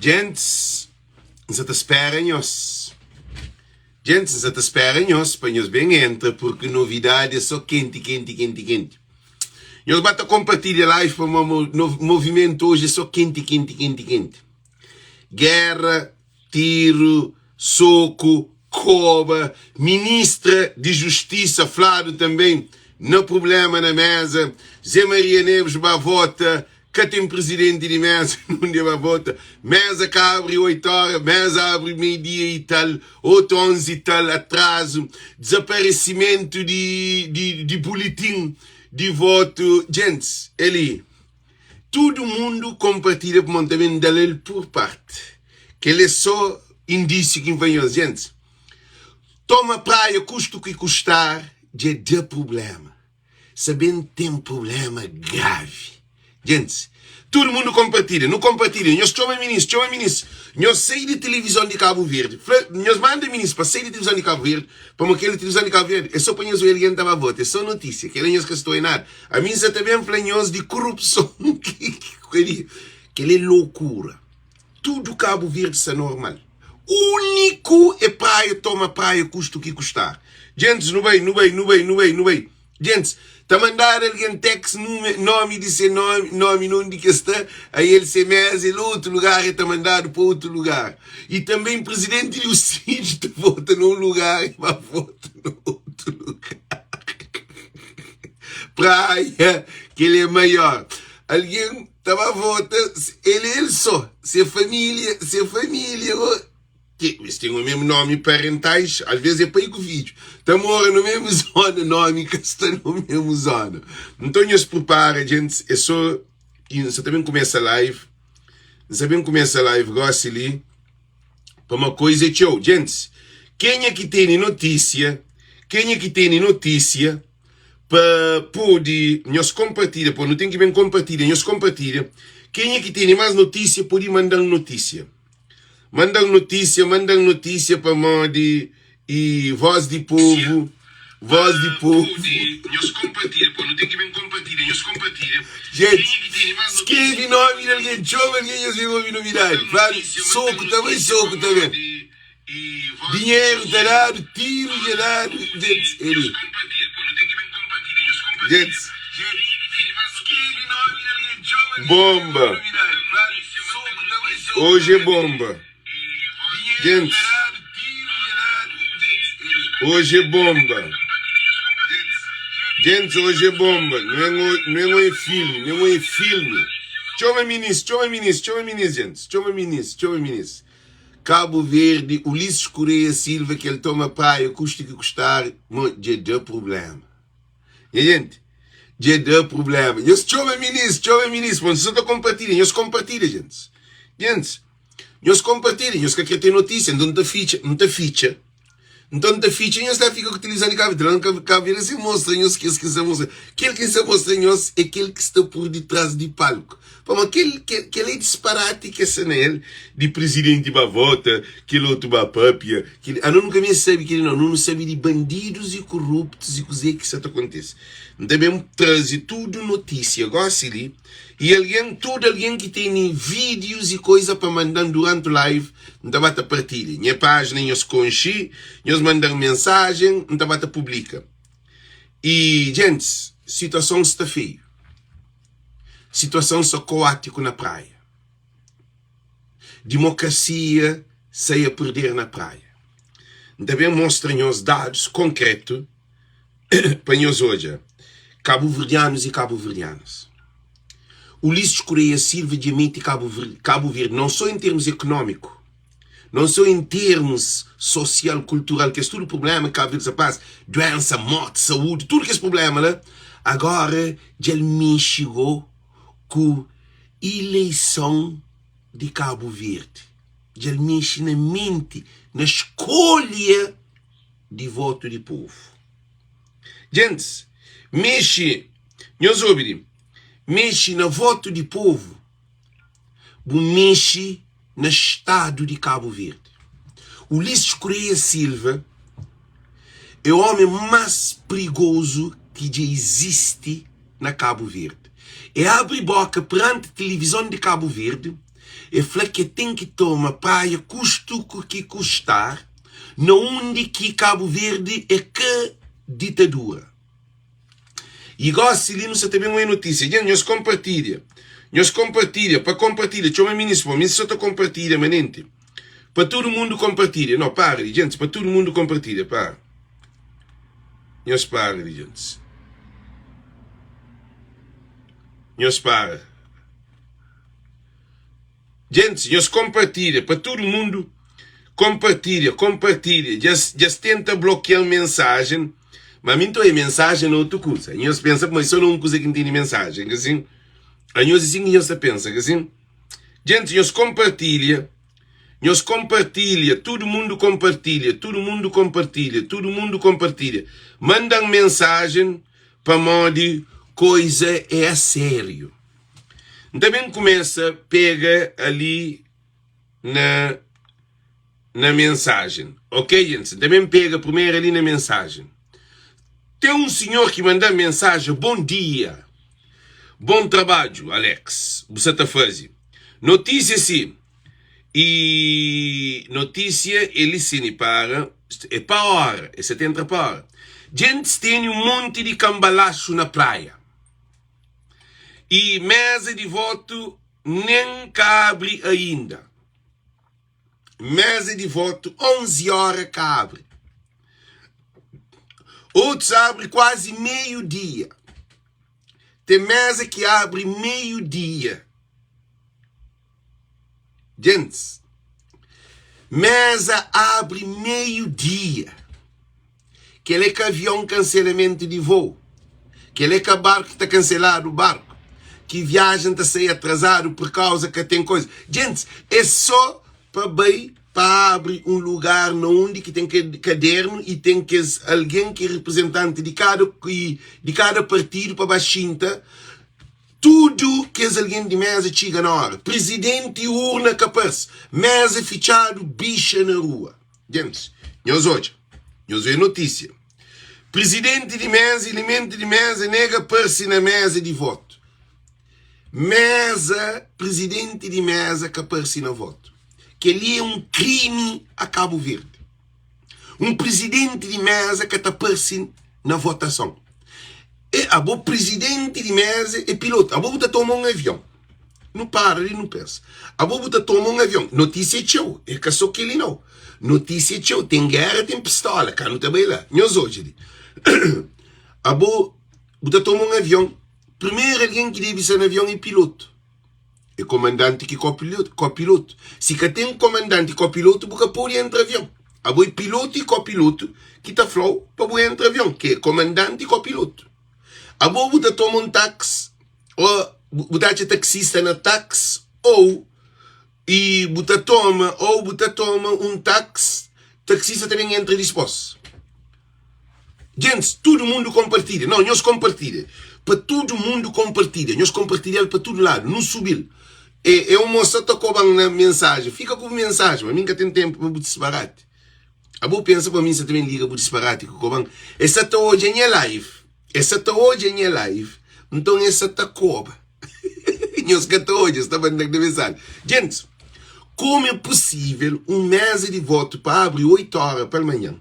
Gentes, você te espera nós. Gentes, você te espera nós, para nós bem entra, porque novidade é só quente. Nós bata compartilhar live para o movimento hoje é só quente. Guerra, tiro, soco, cova, ministra de Justiça, Flávio também, no problema na mesa, Zé Maria Neves Bavota, que tem presidente de mesa, não deve votar, mesa que abre 8 horas, mesa abre meio-dia e tal, 8, 11 e tal, atraso, desaparecimento de boletim de voto. Gente, ele, todo mundo compartilha para montar dele por parte, que ele é só indício que vem aos gente. Toma praia, custa o que custar, de problema. Sabendo que tem problema grave. Gente, todo mundo compartilha, não compartilha. Nós chama ministro. Nós saímos de televisão de Cabo Verde. Nós mandamos ministro para sair de televisão de Cabo Verde, para aquela televisão de Cabo Verde. É só para nós ver alguém estava a votar. É só notícia, que ele não estou em nada. A mim você também fala de corrupção, que é loucura. Tudo Cabo Verde é normal. Único é praia, toma praia, custa o que custar. Gente, não vai. Gente, está a mandar alguém texto, nome, dizer nome, onde que está, aí ele se mesa em outro lugar e está mandado para outro lugar. E também presidente do sítio vota num lugar e vai votar no outro lugar. Praia, que ele é maior. Alguém estava a votar, ele só, se família, eles têm o mesmo nome parentais, às vezes é para ir com o vídeo. Estamos no mesmo zona, nome que está no mesmo zona. Então, se prepara, gente, é só, você também começa a live, gosta ali, para uma coisa é show. Gente, quem é que tem notícia, para poder, nós compartilha, não tem que bem compartilhar, nós compartilha, quem é que tem mais notícia, pode mandar notícia. Mandam notícia para Modi e voz de povo. Nós compartilha, não tem que bem compartilhar, nós compartilha. Gente, escreve nome de alguém, chama alguém, nós vamos ouvir novidade. Soco também. Dinheiro está dado, tiro está dado. Gente, bomba. Hoje é bomba. Gente, hoje é bomba. Não é filme. Chama ministro, gente. Cabo Verde, Ulisses Correia Silva, que ele toma praia, custa que custar, já dá problema. E, gente, já dá problema. Chama ministro, mas você está compartilhando, nós compartilha, gente. Nós compartilhamos, nós queremos ter notícia, não está ficha. Então, nós fica utilizando Cabo Verde, se mostra, nós que se mostra. Aquele que se mostra, nós é aquele que está por detrás de palco. Como aquele é disparate que é nele, de presidente Bavota, aquele outro Bapapia, não nunca me sabe que ele não sabe de bandidos e corruptos e coisas que isso acontece. Também traz tudo notícia, gosta ali. E alguém que tem vídeos e coisa para mandar durante o live, não bata partilha. Minha página, nós conheci, nós mandamos mensagem, não bata publica. E, gente, situação está feia. Situação só coático na praia. Democracia sai a perder na praia. Também mostra-nos dados concretos para nós hoje. Cabo-verdianos e cabo-verdianas. Ulisses Correia Silva admite Cabo Verde, não só em termos econômicos, não só em termos social, cultural, que é tudo problema que Cabo Verde se passa, doença, morte, saúde, tudo que é esse problema, né? Agora, já me chegou com eleição de Cabo Verde. Já mexe na mente, na escolha de voto de povo. Gente, mexe no voto de povo, mexe no estado de Cabo Verde. Ulisses Correia Silva é o homem mais perigoso que já existe na Cabo Verde. É abre boca perante a televisão de Cabo Verde, E fala que tem que tomar praia custo o que custar, na onde que Cabo Verde é que ditadura. E gosto de você também uma notícia, gente, nós compartilha, para compartilhar, deixa eu ministro, mas só compartilha, manente. Para todo mundo compartilha, não, para, gente, para todo mundo compartilha, para. Nós para, gente. Nós para. Gente, nós compartilha, para todo mundo compartilha. Já tenta bloquear a mensagem, mas mim é mensagem não é outra coisa. Nós pensamos, mas só não é uma coisa que não tem mensagem, que assim. A nós assim que nós pensa, que assim. Gente, nós compartilha, todo mundo compartilha. Mandam mensagem para modo coisa é a sério. Também começa, pega ali na mensagem. Ok, gente? Também pega primeiro ali na mensagem. Tem um senhor que manda mensagem, bom dia. Bom trabalho, Alex. Você está fazendo. Notícia sim. E notícia, ele sim para hora. É 70 para hora. Gente tem um monte de cambalacho na praia. E mesa de voto nem cabe ainda. Mesa de voto, 11 horas cabe. Outros abrem quase meio-dia. Tem mesa que abre meio-dia. Gente, mesa abre meio-dia. Que ele é que avião cancelamento de voo. Que ele é que barco está cancelado o barco. Que viagem está a sair atrasado por causa que tem coisa. Gente, é só para abrir um lugar onde que tem caderno e tem que alguém que é representante de cada partido para baixinta. Tudo que é alguém de mesa chega na hora. Presidente urna capaz. Mesa fichado, bicha na rua. Gente, nós hoje notícia. Presidente de mesa, elemento de mesa, nega perse na mesa de voto. Presidente de mesa que perse na voto. Que ali é um crime a Cabo Verde. Um presidente de mesa que está perse na votação. E a boa presidente de mesa é piloto. A boa está tomando um avião. Não para ali, não pensa. A boa está tomando um avião. Notícia é teu. É que só que ele não. Notícia é teu. Tem guerra, tem pistola. Cá não também lá. Nós hoje. A boa está tomando um avião. Primeiro alguém que deve ser no avião é piloto. É comandante que copiloto. Se que tem um comandante e copiloto, porque pode entrar avião. A boa é piloto e copiloto que está flow para poder entrar avião. Que é comandante e copiloto. A boa buta toma um táxi, ou buta taxista na táxi, ou buta toma um táxi, taxista também entra disposto. Gente, todo mundo compartilha. Não, nós compartilha. Para todo mundo compartilha. Nós compartilhamos para todo lado, não subir. É uma moça que está na mensagem. Fica com a mensagem, mas nunca tem tempo para disparate. A boa pensa para mim, você também liga para disparate. Essa está hoje em live. Então essa está coba. Nós que está hoje, está mandando mensagem. Gente, como é possível um mês de voto para abrir 8 horas pela manhã?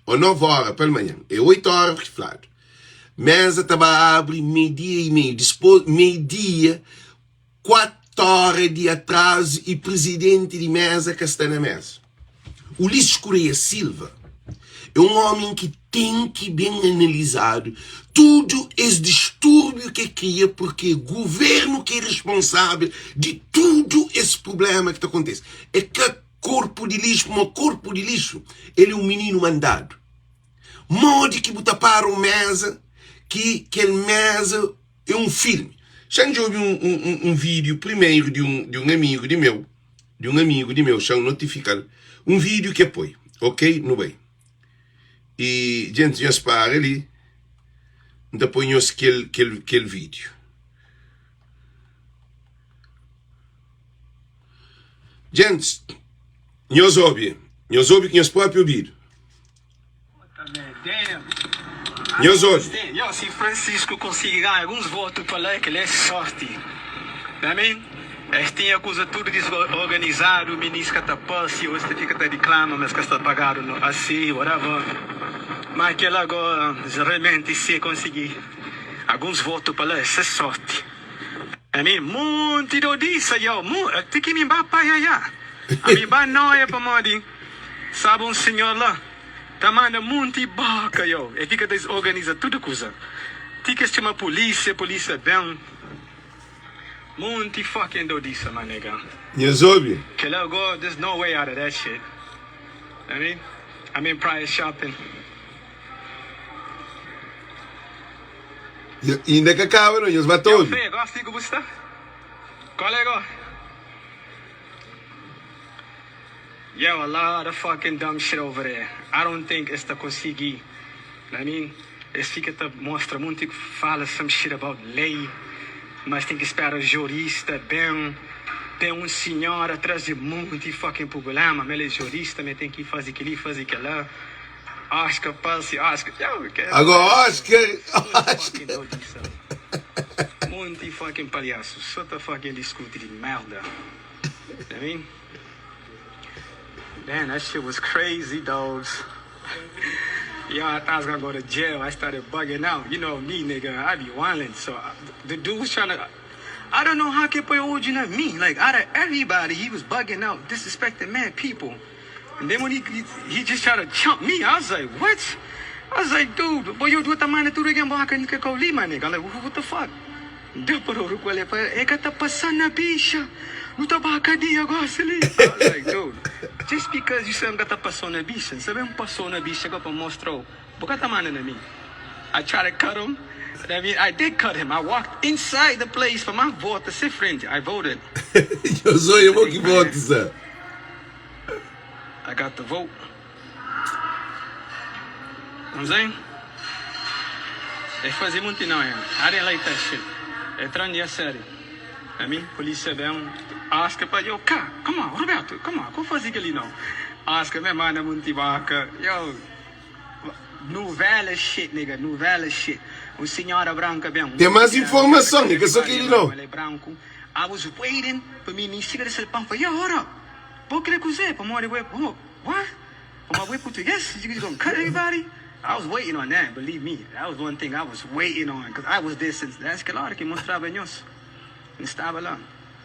Ou 9 horas pela manhã? É 8 horas riflado. Mesa estava abre meio-dia e meio. Depois, meio-dia, 4 horas de atraso e presidente de mesa que está na mesa. Ulisses Correia Silva é um homem que tem que bem analisado tudo esse distúrbio que cria, porque o governo que é responsável de tudo esse problema que acontece. É que corpo de lixo, ele é um menino mandado. Modo que botar para uma mesa, que aquele mesa é um filme. Já ouvi um vídeo primeiro de um amigo de meu, já notificado. Um vídeo que apoio, ok? No bem. E, gente, já se para ali. Depois aquele vídeo. Gente, nós ouvimos que nós podemos ouvir. Nós ouvimos. Se Francisco conseguir alguns votos para lá, que ele é sorte. Amém? Eles têm acusa tudo desorganizado, o ministro está passe, você fica até reclama, mas que está pagado assim, whatever. Mas que agora, realmente, se conseguir alguns votos para lá, essa sorte. I mean, muito do disso, eu, tem que me bater já. A mim ba não é para modi. Sabe senhor lá, tá manda muito baca, eu. E fica desorganizado tudo coisa. Tem que chamar polícia bem. Muito fucking do disso, my nigga. Nhozobi. Que logo, there's no way out of that shit. I mean, price shopping. E ainda que acaba, não? Eles matou. Fê, gosta de gostar? Qual é agora? Yo, a lot of fucking dumb shit over there. I don't think it's the conseguir. I mean, eles ficam mostra muito que fala some shit about lei, mas tem que esperar o jurista bem. Tem senhor atrás de muito fucking problema, mas ele é jurista, mas tem que fazer aquilo lá. Oscar, passe, Oscar. Agora, Oscar. Muito fucking palhaço. Só tá fucking discute de merda. I mean? Man, that shit was crazy, dogs. Yeah, I thought I was gonna go to jail. I started bugging out. You know me, nigga. I be wildin'. So the dude was trying to. I don't know how he put origin at me. Like out of everybody, he was bugging out, disrespecting mad people. And then when he just tried to chump me, I was like, what? I was like, dude, boy, you do what I'm to do again, boy, I can go leave my nigga. I'm like, what the fuck? Depois qual é para? É que tá passando a bicha. Não tá para a cadeia agora, ali. I was like, dude, just because you say que tá passando a bicha, sabe passou na bicha para mostrar. Porque tá mandando a mim. I tried to cut him. I mean, I did cut him. I walked inside the place for my vote to sit friend. I voted. Eu sou eu que voto, sir. I got the vote. I'm saying? They fazem muito não, yeah. I didn't like that shit. É trânsito a sério. I mean, polícia bem. Ask para eu, cá, come on, Roberto, come on, como fazer aquilo não? Ask me manda muito vaca. Yo, novela shit, nigga, novela shit. O senhora branca bem. Tem mais informação, nigga, só que ele não. Ele é branco. I was waiting for me to chegar esse pão. Yo, hold up. Por que ele cozer? Para morrer, what? Para morrer português? You gonna cut everybody? I was waiting on that, believe me. That was one thing I was waiting on, because I was there since. That's que hora que mostrava nós. Não estava lá.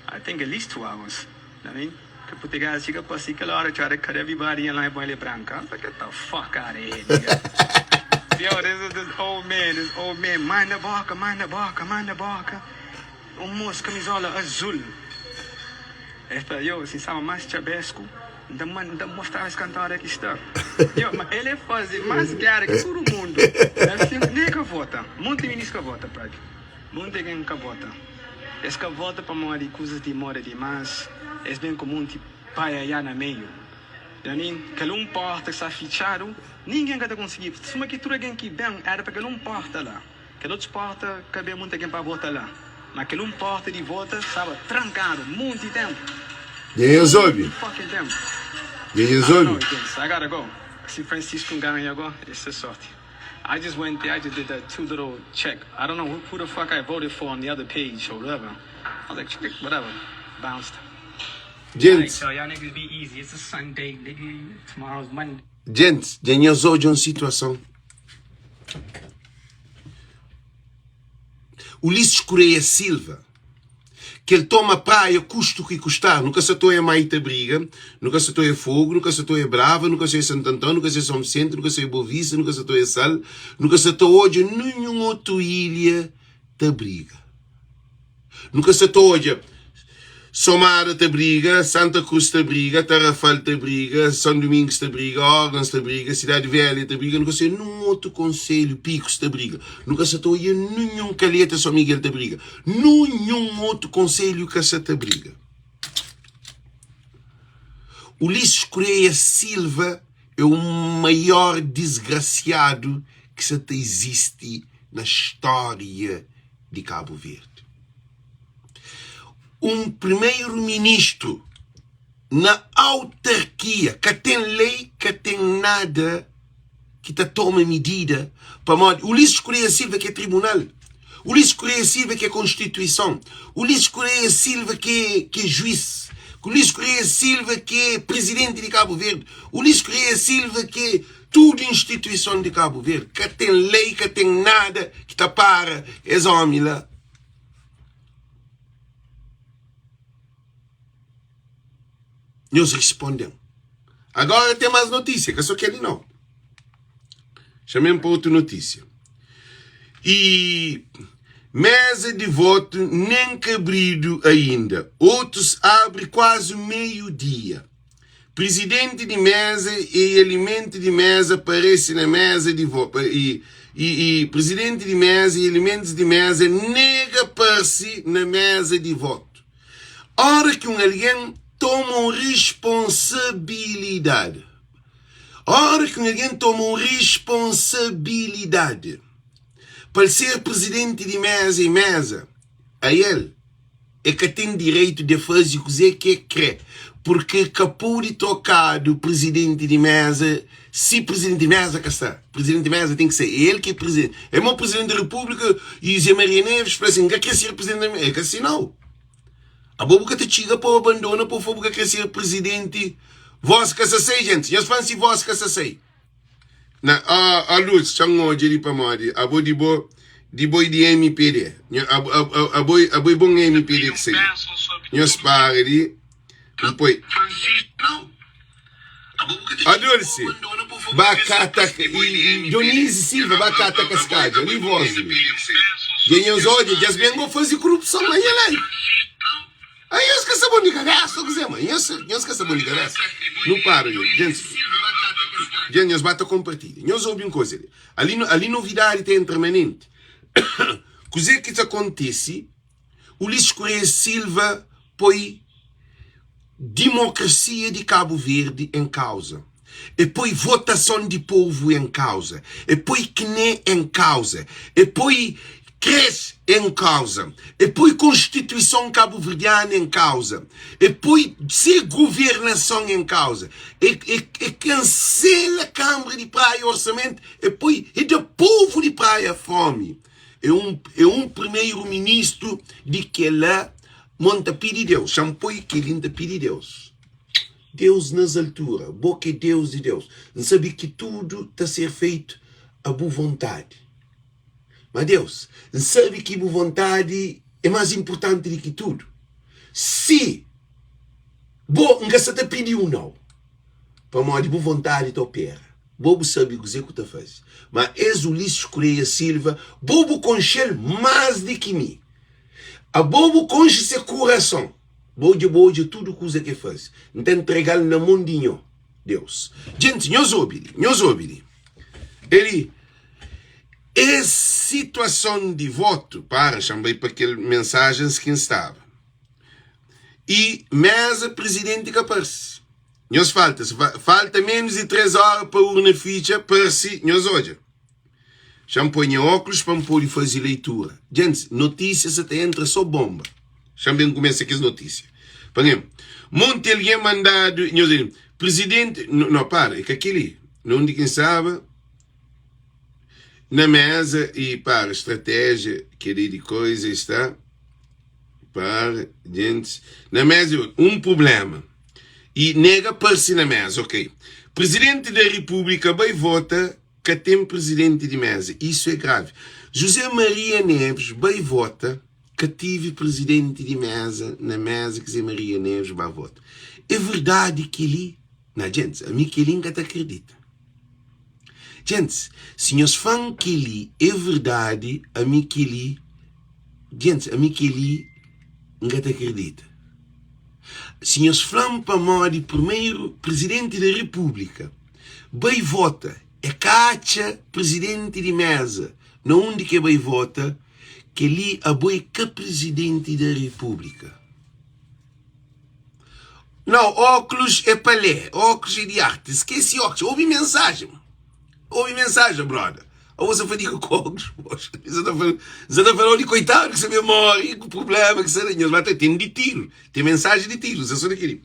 I think at least 2 hours. I mean, que português chega para si que hora, try to cut everybody in line para ele branca. I was like, get the fuck out of here, nigga. Yo, this old man, mind the boca. Moço, camisola azul. Yo, assim, sabe mais chabesco. Ainda mostrar esse cantor aqui está. Ele faz mais guerra que todo mundo. Nem que vota. Muito ministro que vota, Prado. Muito gente que vota. Esse que vota para morrer coisas de moda demais. É bem comum de pai aí no meio. Que não porta que está fichado, ninguém vai conseguir. Se uma que tudo alguém que bem era para que não porta lá. Que outros porta, cabe muita gente para votar lá. Mas que não porta de vota, sabe, trancado, muito tempo. E aí, Zobi? E aí, Zobi? I gotta go. Se Francisco ganha agora, essa é sorte. I just went there, I just did that 2 little check. I don't know who the fuck I voted for on the other page or whatever. I was like, whatever. Bounced. Gents. So y'all niggas be easy. It's a Sunday, nigga. Tomorrow's Monday. Gents, temos hoje uma situação. Ulisses Correia Silva, que ele toma praia custo que custar, nunca se toia Maita Briga, nunca se toia Fogo, nunca se toia Brava, nunca se Santo Antônio, nunca se São Vicente, nunca se Bovice, nunca se toia Sal, nunca se toia hoje nenhuma outra ilha da Briga. Nunca se toia Somara da Briga, Santa Cruz da Briga, Tarrafal da Briga, São Domingos da Briga, Órgãos da Briga, Cidade Velha da Briga, nunca se nenhum outro conselho, Picos da Briga, nunca se toia nenhum Calheta São Miguel da Briga, nenhum outro conselho que se da Briga. Ulisses Correia Silva é o maior desgraciado que se existe na história de Cabo Verde. Um primeiro-ministro na autarquia que tem lei, que tem nada, que toma medida para morrer. Ulisses Correia Silva, que é tribunal. Ulisses Correia Silva que é Constituição. Ulisses Correia Silva que é juiz. Ulisses Correia Silva que é presidente de Cabo Verde. Ulisses Correia Silva que é tudo instituição de Cabo Verde. Que tem lei, que tem nada, que está para esse homem lá. Nós respondemos. Agora tem mais notícia, que eu só quero não. Chamei para outra notícia. E mesa de voto nem cabrido ainda. Outros abre quase meio-dia. Presidente de mesa e elemento de mesa aparece na mesa de voto. E presidente de mesa e elementos de mesa nega par-se na mesa de voto. Hora que alguém toma responsabilidade. Hora que alguém toma responsabilidade para ser presidente de mesa e mesa, a ele é que tem direito de fazer o que quer. Porque acabou de trocar do presidente de mesa, se presidente de mesa cá está. Presidente de mesa tem que ser ele que é presidente. É o presidente da República e Zé Maria Neves fala assim, quer ser presidente da mesa? É que assim não. A boca te chega para o abandono, para o fogo quer ser presidente. Vós que se sei, gente. Nós falamos se vós que se sei. A luz, chango de para mori. A boi de boi de MPD. A boi bom MPD que sei. Nós para ali. A Dulce. Bacata e Dionísio Silva, Bacata Cascade. Ali vós. Ganhamos hoje, já vengo fazer corrupção amanhã lá. Aí eu esqueci a boa de cagaço, estou dizendo, mãe. Eu esqueci a boa de cagaço. Não paro, gente. Gente, nós bata compartilha. Nós ouvimos coisa ali. Ali novidade tem permanente. Coisa que acontece, Ulisses Correia Silva põe democracia de Cabo Verde em causa. E põe votação de povo em causa. E põe CNE em causa. E põe cresce em causa, e põe Constituição cabo-verdiana em causa, e põe governação em causa, e cancela a Câmara de Praia e Orçamento, e põe do povo de Praia fome. É um primeiro-ministro de que lá monta pedir Deus, champoi que linda pedir Deus. Deus nas alturas, boca é Deus de Deus. Não sabe que tudo está a ser feito a boa vontade. Mas Deus, sabe que a vontade é mais importante do que tudo. Se você te pediu não, para uma boa vontade te opera. Bobo sabe o que você faz. Mas és Ulisses Correia Silva, bobo conchel mais do que mim. A bobo conche seu coração. Bojo tudo que você faz. Então entregar na mão de Deus. Gente, nós ouvimos. Ele é situação de voto, chamei para aquelas mensagens que estava. E mesa presidente que aparece. Nós falta menos de 3 horas para a urna ficha para si. Nós hoje. Champanhe óculos para poder fazer leitura. Gente, notícias até entra só bomba. Champanhe começa aqui as notícias. Por exemplo, Montelguinha mandado, presidente, não, para, é que aquele, não de quem sabe, na mesa e para estratégia, querer de coisa está, para, gente, na mesa, um problema, e nega para-se na mesa, ok. Presidente da República vai votar que tem presidente de mesa, isso é grave. José Maria Neves vai votar que tive presidente de mesa, na mesa que José Maria Neves vai votar. É verdade que ele, na gente, a mim que ele ainda acredita. Gente, se nós falamos que ele é verdade, a mim que ele, gente, a mim que ele ainda acredita. Se nós falamos para morrer primeiro presidente da República, vai votar, é cacha presidente de mesa, não onde que vai votar, que ele é que presidente da República. Não, óculos é para ler, óculos é de arte, esquece óculos, ouve mensagem, brother. Ou você fala com óculos, poxa, você está falando de coitado, que você memória, que problema, que você tem de tiro, tem mensagem de tiro, você só daquele.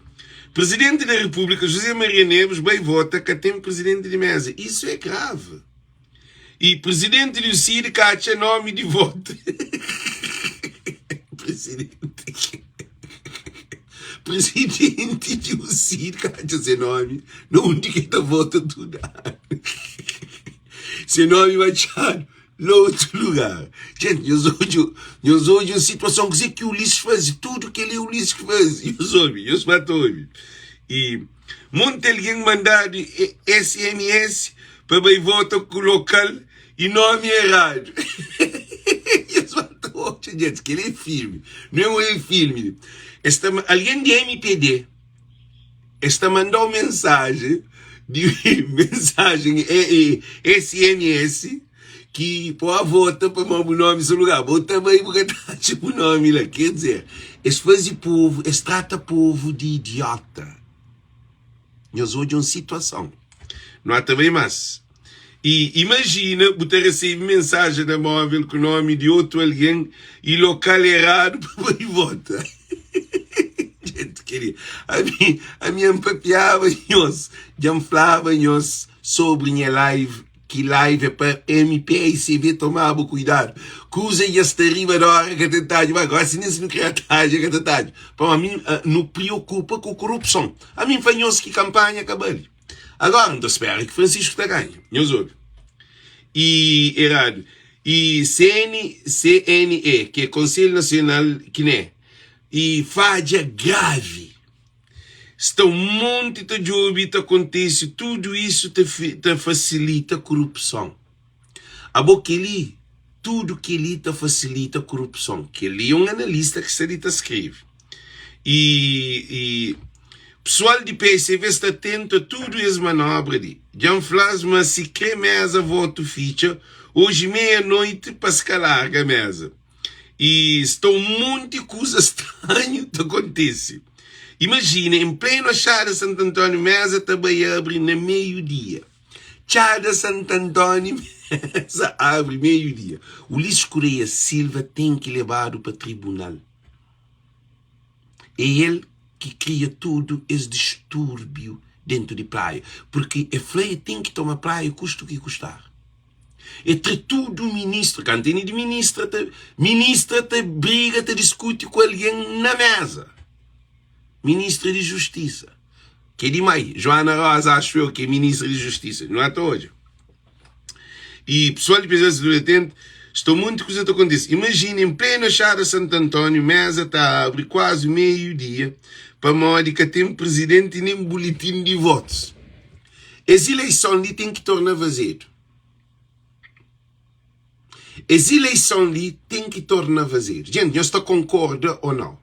Presidente da República, José Maria Neves, vai votar que tem presidente de mesa. Isso é grave. E presidente do CID cacha nome de voto. Presidente do CID cacha esse nome. Não indica que vota tudo. Esse nome vai achar em outro lugar. Gente, eu sou uma situação que o Ulisses faz tudo que ele é o Ulisses que faz. Eu matou. E monta alguém mandado SMS para vai votar com o local e nome errado. Eu matou. Gente, que ele é firme. Não é filme. Alguém de MPD está mandando mensagem SMS que pô vota para o nome no lugar, bota bem porque tá tipo o nome lá, quer dizer, eles fazem povo, eles tratam povo de idiota. Nós hoje uma situação, não há também mais. E imagina, você recebe mensagem na móvel com o nome de outro alguém e local errado para ir votar. Gente querida, a minha empapiava nós, já falava nós sobre minha live, que live é para MP e CV tomar cuidado. Que usa esta riba da hora que tentar, agora se não quer tarde, que tentar. Para mim, não preocupa com a corrupção. A mim foi que campanha acabou. Agora, não espero que Francisco está ganho. Nós outros. E errado. E CNE, que é Conselho Nacional, que não é. E falha grave. Está um monte de jogo que acontece, tudo isso te facilita a corrupção. Tudo que ele te facilita a corrupção. Que ele é um analista que se escreve. E pessoal de PSV está atento a tudo as manobras de. Já flasma se crê mesa voto ficha, hoje meia-noite para escalar a mesa. E está um monte de coisas estranhas que acontecem. Imagina, em pleno Chá Santo Antônio, mesa também abre no meio-dia. Chá Santo Antônio, mesa abre meio-dia. Ulisses Correia Silva tem que levar para o tribunal. É ele que cria tudo esse distúrbio dentro de praia. Porque a Freia tem que tomar praia, custa o que custar. Entre tudo o ministro, cantina de ministra te briga, te discute com alguém na mesa. Ministra de Justiça. Que é demais. Joana Rosa, acho eu que é ministra de Justiça. Não é hoje. E pessoal de presença do atento, estou muito coisa que acontece. Imagina, em plena Chá Santo Antônio, mesa está abre quase meio-dia, para modo que tem presidente e nem boletim de votos. As eleições ali tem que tornar vazio. As eleições ali tem que tornar vazio. Gente, nós está concorda ou não?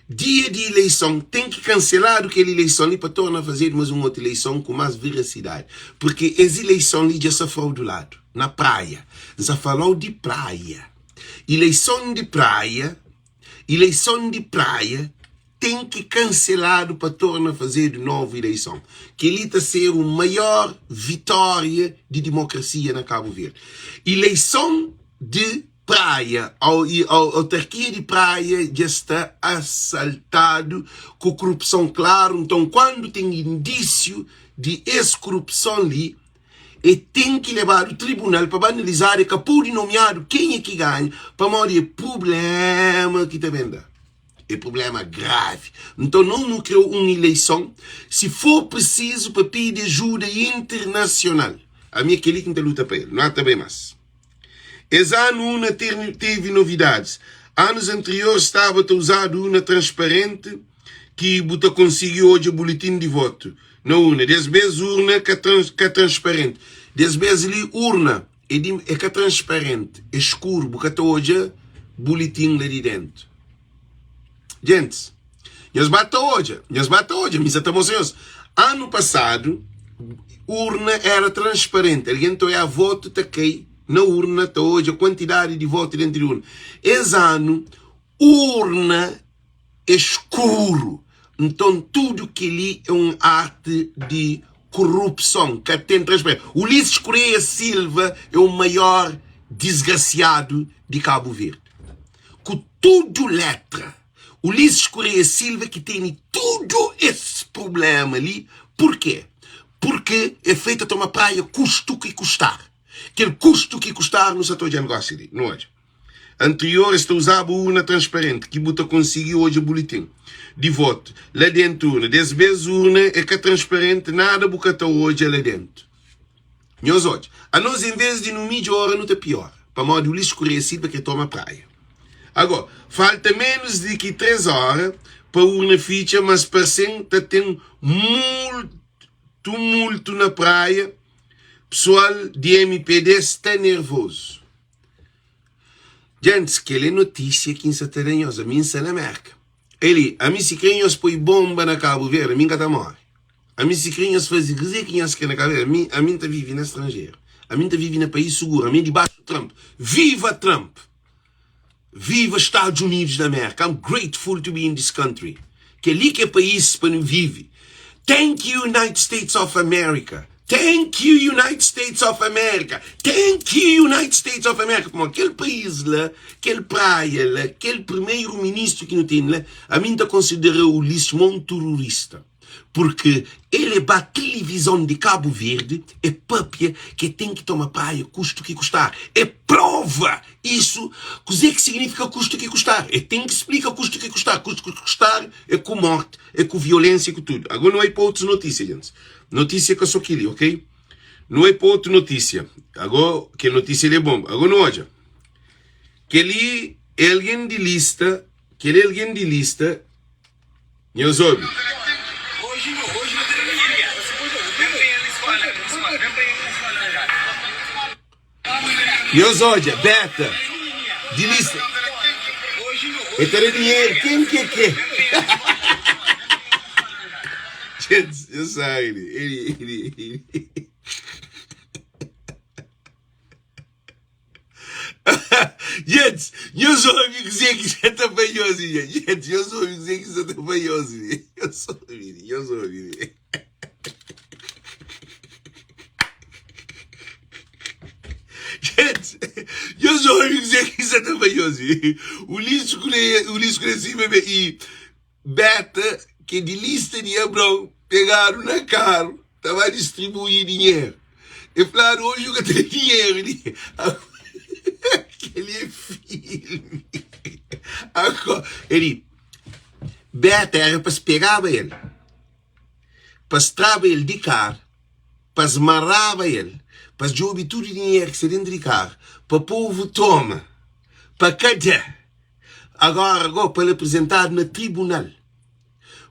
Dia de eleição tem que cancelar aquela eleição ali para tornar a fazer mais uma outra eleição com mais veracidade. Porque as eleições ali já se fraudulado. Na praia. Já falou de praia. Eleição de praia tem que cancelar para tornar a fazer de novo eleição. Que ele está a ser a maior vitória de democracia na Cabo Verde. Eleição de praia, a autarquia de praia já está assaltado com corrupção, claro. Então, quando tem indício de ex-corrupção ali, e tem que levar o tribunal para analisar e capur de nomeado quem é que ganha, para morrer problema que está vendo. É problema grave. Então, não criou uma eleição. Se for preciso para pedir ajuda internacional, a minha que não luta para ele, não há também mais. Esse ano teve novidades. Anos anteriores estava usado uma transparente que você conseguiu hoje o boletim de voto. Não urna. Dez vezes urna que é transparente. Dez vezes ali urna é que é transparente. É escuro. Porque hoje boletim lá de dentro. Gente, nós batemos hoje. Mas estamos ansiosos. Ano passado, urna era transparente. Alguém foi a voto, está aqui. Na urna está hoje a quantidade de votos dentro de urna. Esse ano, urna é escuro. Então, tudo que ali é um arte de corrupção. Que tem transparência. Ulisses Correia Silva é o maior desgraciado de Cabo Verde. Com tudo letra. Ulisses Correia Silva que tem tudo esse problema ali. Por quê? Porque é feito a tomar praia custo que custar. Aquele custo que custar no setor de negócio ali, não hoje. Anterior, está usava urna transparente, que buta conseguiu hoje o boletim de voto. Lá dentro urna, desse vez urna é que é transparente, nada bucata hoje lá dentro. Meus olhos, a nós em vez de no mídia hora não te pior, para modo o lixo escurecido que toma praia. Agora, falta menos de que 3 horas para a urna ficha, mas parecendo que tem muito tumulto na praia. Pessoal de MPD está nervoso. Gente, aquela notícia que está taranhosa, a mim está na América. Ele, a mim se crenhos põe bomba na Cabo Verde, a mim está morre. A mim se crenhos faz dizer que na Cabo Verde, a mim está vive no estrangeiro. A mim está vive no país seguro, a mim debaixo do Trump. Viva Trump! Viva Estados Unidos da América! I'm grateful to be in this country. Que ali que é país para não vive. Thank you, United States of America. Thank you, United States of America. Thank you, United States of America. Como aquele país lá, aquele praia lá, aquele primeiro-ministro que não tem lá, a mim está considerado o lixo um terrorista. Porque ele é a televisão de Cabo Verde, é pápia que tem que tomar praia, custo que custar. É prova isso. O que significa custo que custar? É tem que explicar custo que custar. Custo que custar é com morte, é com violência, é com tudo. Agora não é para outras notícias, gente. Notícia que eu sou aqui, ok? Não é para outra notícia. Agora, que notícia é bom. Agora não olha. Que ele é alguém de lista, meus olhos. Meus olhos, beta, de lista. E ter dinheiro, quem que quer? Gente, eu sei, ele. Gente, eu sou amigo dizer que você está banhoso, gente. Eu sou amigo dizer que você está banhoso. Eu sou amigo. Gente, eu sou amigo dizer que você está banhoso. O lixo cresceu e beta que de lista de Abrão pegaram na carro, estava a distribuir dinheiro. E falaram, hoje eu tenho dinheiro. Aquele é filme. Ele, beta era para se pegar ele, para se travar ele de carro, para se marrar ele, para se jogar tudo o dinheiro que se dentro de carro, para o povo toma, para cadê? Agora para ele apresentar no tribunal.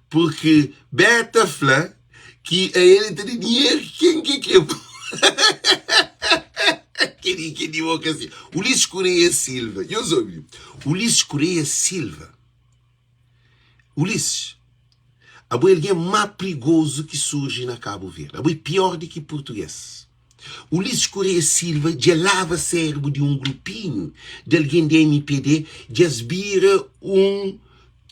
Porque beta fala que a ele tem dinheiro, quem que que democracia. Ulisses Correia Silva, eu soube. Ulisses Correia Silva. Ulisses, a boa alguém mais perigoso que surge na Cabo Verde. A boa pior do que português. Ulisses Correia Silva já lava cérebro de um grupinho de alguém da MPD, já esbira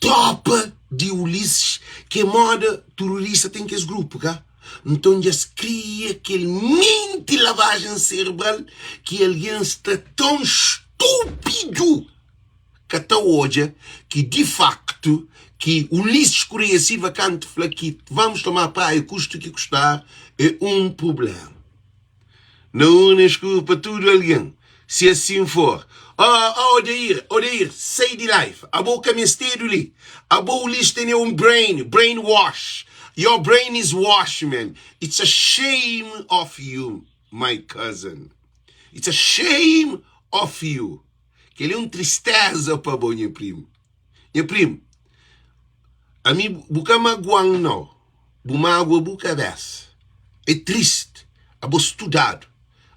tropa de Ulisses que moda terrorista tem que esse grupo, cá? Então já se cria aquele mente lavagem cerebral que alguém está tão estúpido que até hoje que de facto que Ulisses Correia Silva canta fala que vamos tomar praia custo que custar é um problema. Não desculpa tudo alguém. Se assim for. Odeir, say de life. A boca mistério ali. A boa lista tem brainwash. Your brain is washed, man. It's a shame of you, my cousin. It's a shame of you. Que ele é tristeza para bom, minha primo. Minha primo, a mim, buca magoang não. Bumágua buca dessa. É triste. A boa estudado.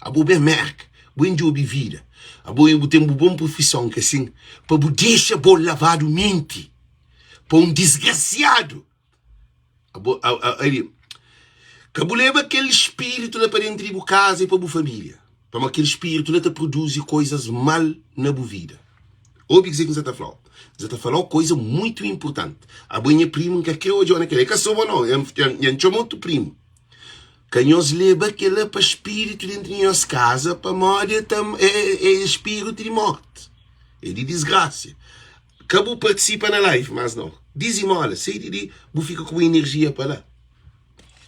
A boa bem merca. Bom job de vida. A boa tem uma boa profissão, que assim, para deixar boa lavado mente. Para desgraciado. Ele leva aquele espírito lá para dentro de casa e para a família. Para aquele espírito lá te produz coisas mal na boa vida. Ouve que você está falando. Você está falando coisa muito importante. A minha prima que hoje é naquele que sou não, eu chamo outro primo. Que nós leva aquele para espírito dentro de nossa casa para morrer é espírito de morte. É de desgraça. Acabou participa na live, mas não. Dizimola, sei de vou ficar com energia para lá.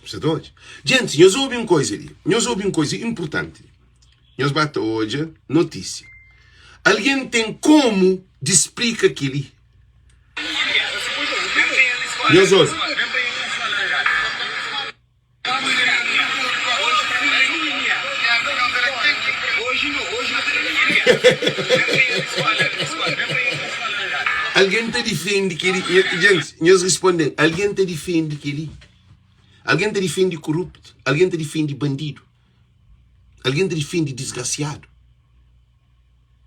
Você doido? Gente, nós ouvimos uma coisa ali. Nós ouvimos uma coisa importante. nós bate hoje notícia. Alguém tem como de explicar aquilo? Nós hoje. Alguém te defende que ele. Gente, nós respondemos. Alguém te defende que ele. Alguém te defende corrupto. Alguém te defende bandido. Alguém te defende desgraciado.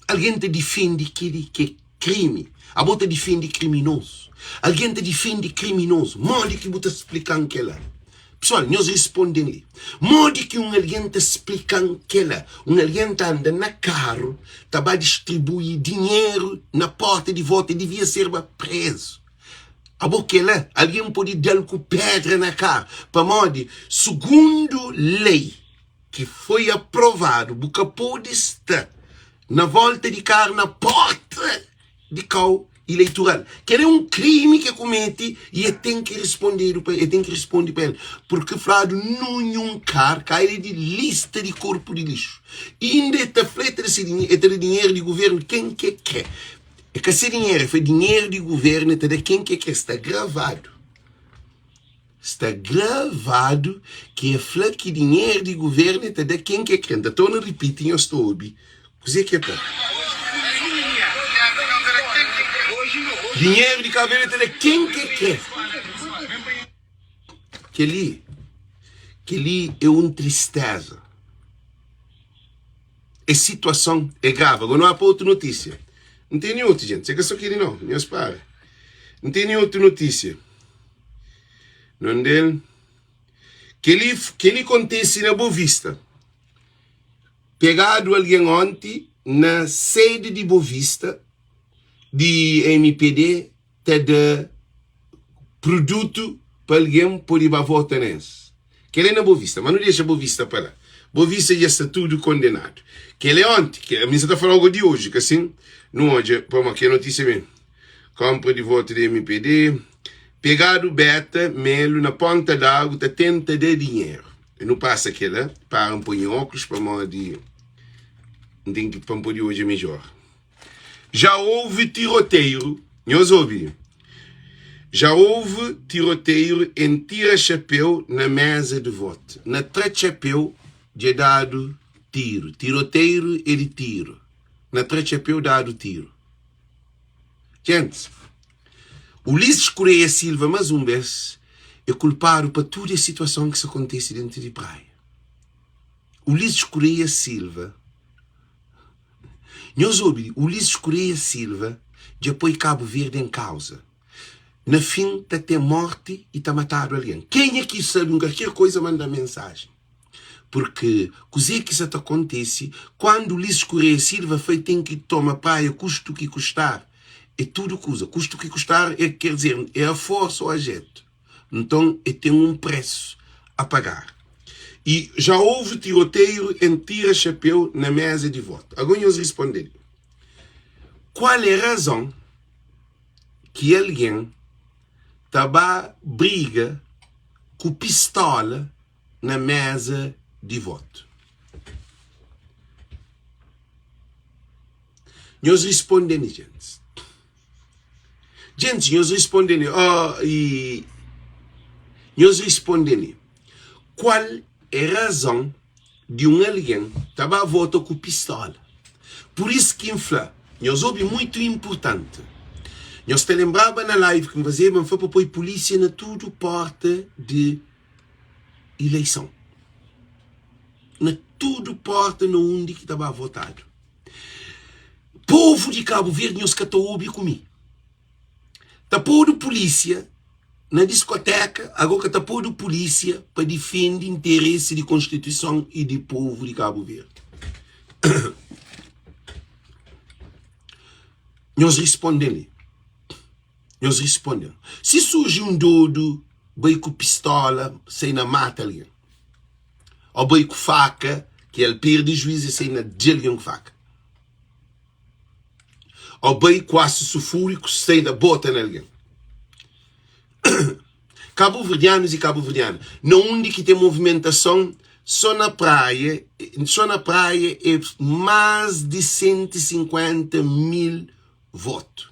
Alguém te defende aquele que é crime. A bota defende criminoso. Alguém te defende criminoso. Modo que você explicar aquela. Pessoal, nós respondemos. Modo que alguém te explica aquela. Alguém anda na carro, tá a distribuir dinheiro na porta de voto e devia ser preso. A boquela, alguém pode dar com pedra na cara. Para modo, segundo lei que foi aprovado, porque pode estar na volta de carro na porta de carro eleitoral. Que é crime que comete e ele tem que responder para ele. Porque Flávio nenhum carro cai de lista de corpo de lixo. E ainda está feito esse dinheiro de governo quem que quer. É que esse dinheiro foi dinheiro de governo de quem que quer. Está gravado. Está gravado que é flá que dinheiro de governo é de quem que quer. Então não repetem, eu estou ouvindo. Così que é dinheiro de cabeça de quem que quer. Que ali é uma tristeza. A situação é grave. Agora não há para outra notícia. Não tem nenhuma outra, gente. Você que só queria não. Não espera. Não tem nenhuma outra notícia. Não dele. Que ele acontece na Boa Vista. Pegado alguém ontem na sede de Boa Vista de MPD te dá produto para alguém poder votar nesse. Que ele é na Boa Vista, mas não deixa Boa Vista para lá. Boa Vista já está tudo condenado. Que ele é ontem, que a minha está falando algo de hoje, que assim, não hoje, para que a notícia vem. Compra de voto de MPD, pegado beta, melo na ponta d'água, tá tenta dar dinheiro. E não passa aquela, para um põe óculos, para modo de. Não tem que para poder hoje é melhor. Já houve tiroteio, nós ouvimos. Já houve tiroteio em tira-chapéu na mesa de voto. Na tira-chapéu, já dado tiro. Tiroteio e de tiro. Na tira-chapéu, dado tiro. Gente, Ulisses Correia Silva, mais uma vez, é culpado para toda a situação que se acontece dentro de praia. Ulisses Correia Silva, nós ouvimos, Ulisses Correia Silva já põe Cabo Verde em causa. Na fim, está até morte e está matado alguém. Quem é que sabe qualquer coisa manda mensagem? Porque, coisa que isso acontece, quando Ulisses Correia Silva tem que tomar praia, custo que custar, é tudo coisa. Custo que custar, quer dizer, é a força ou a jeito. Então, tem um preço a pagar. E já houve tiroteio em tira-chapéu na mesa de voto. Agora nós respondemos. Qual é a razão que alguém estava briga com pistola na mesa de voto? Nós respondemos, gente. Gente, nós respondemos. Nós respondemos. Qual é a razão de alguém estava a votar com pistola? Por isso que infla. Nós ouvimos muito importante. Nós te lembrava na live que fazíamos foi para pôr polícia na tudo porta de eleição. Na tudo porta no onde que estava votado. Povo de Cabo Verde, nós que estão ouvindo comigo. Está pondo polícia na discoteca, agora está pondo polícia para defender interesse de Constituição e de povo de Cabo Verde. Nós respondemos. Nós respondemos. Se surge um doido, vai com pistola, sem na mata alguém. Ou vai com faca, que ele perde juízo e sem na de alguém com faca. Ou vai com ácido sulfúrico, sem na bota em alguém. Cabo-verdianos e cabo-verdianas. Não onde que tem movimentação, só na praia é mais de 150 mil votos.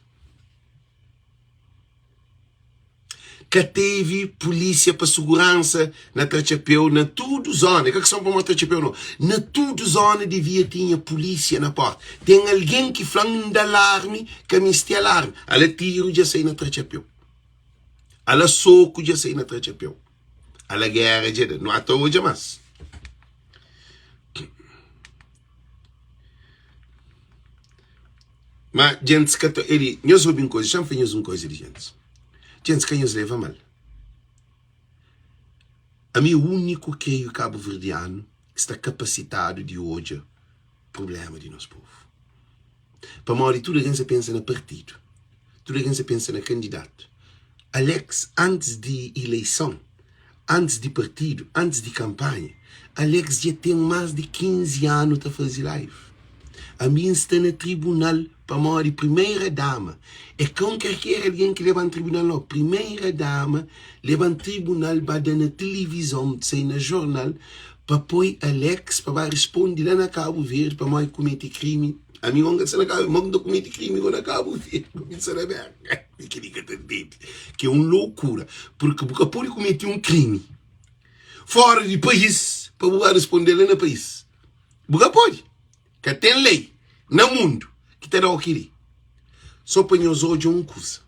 Que teve polícia para segurança na Trachapeu, na tudo zona, que são para uma Trachapeu não, na tudo zona devia ter polícia na porta. Tem alguém que fala de alarme, que me este alarme. Ela tiro já sei na Trachapeu. Ela soco já sei na Trachapeu. Ela guerra já não há hoje mais. Mas gente que ele, nós ouvimos coisas, já fizemos uma coisa de gente. Gente, quem nos leva mal? A mim, o único que é o cabo-verdiano que está capacitado de hoje o problema de nosso povo. Para a maioria, tudo a gente pensa no partido. Tudo a gente pensa no candidato. Alex, antes de eleição, antes de partido, antes de campanha, Alex já tem mais de 15 anos a fazer live. A mim está no tribunal para morrer primeira dama. É com qualquer alguém que leva no tribunal, não. Primeira dama leva no tribunal para dar na televisão, sei na jornal, para pôr Alex para responder lá na Cabo Verde para morrer cometer crime. A mim não se na Cabo Verde, não comete crime na Cabo Verde. Que é uma loucura. Porque pode cometer um crime fora do país para responder lá no país. Porque pode. Que tem lei no mundo que te dá aquilo. Só para nós hoje uma coisa.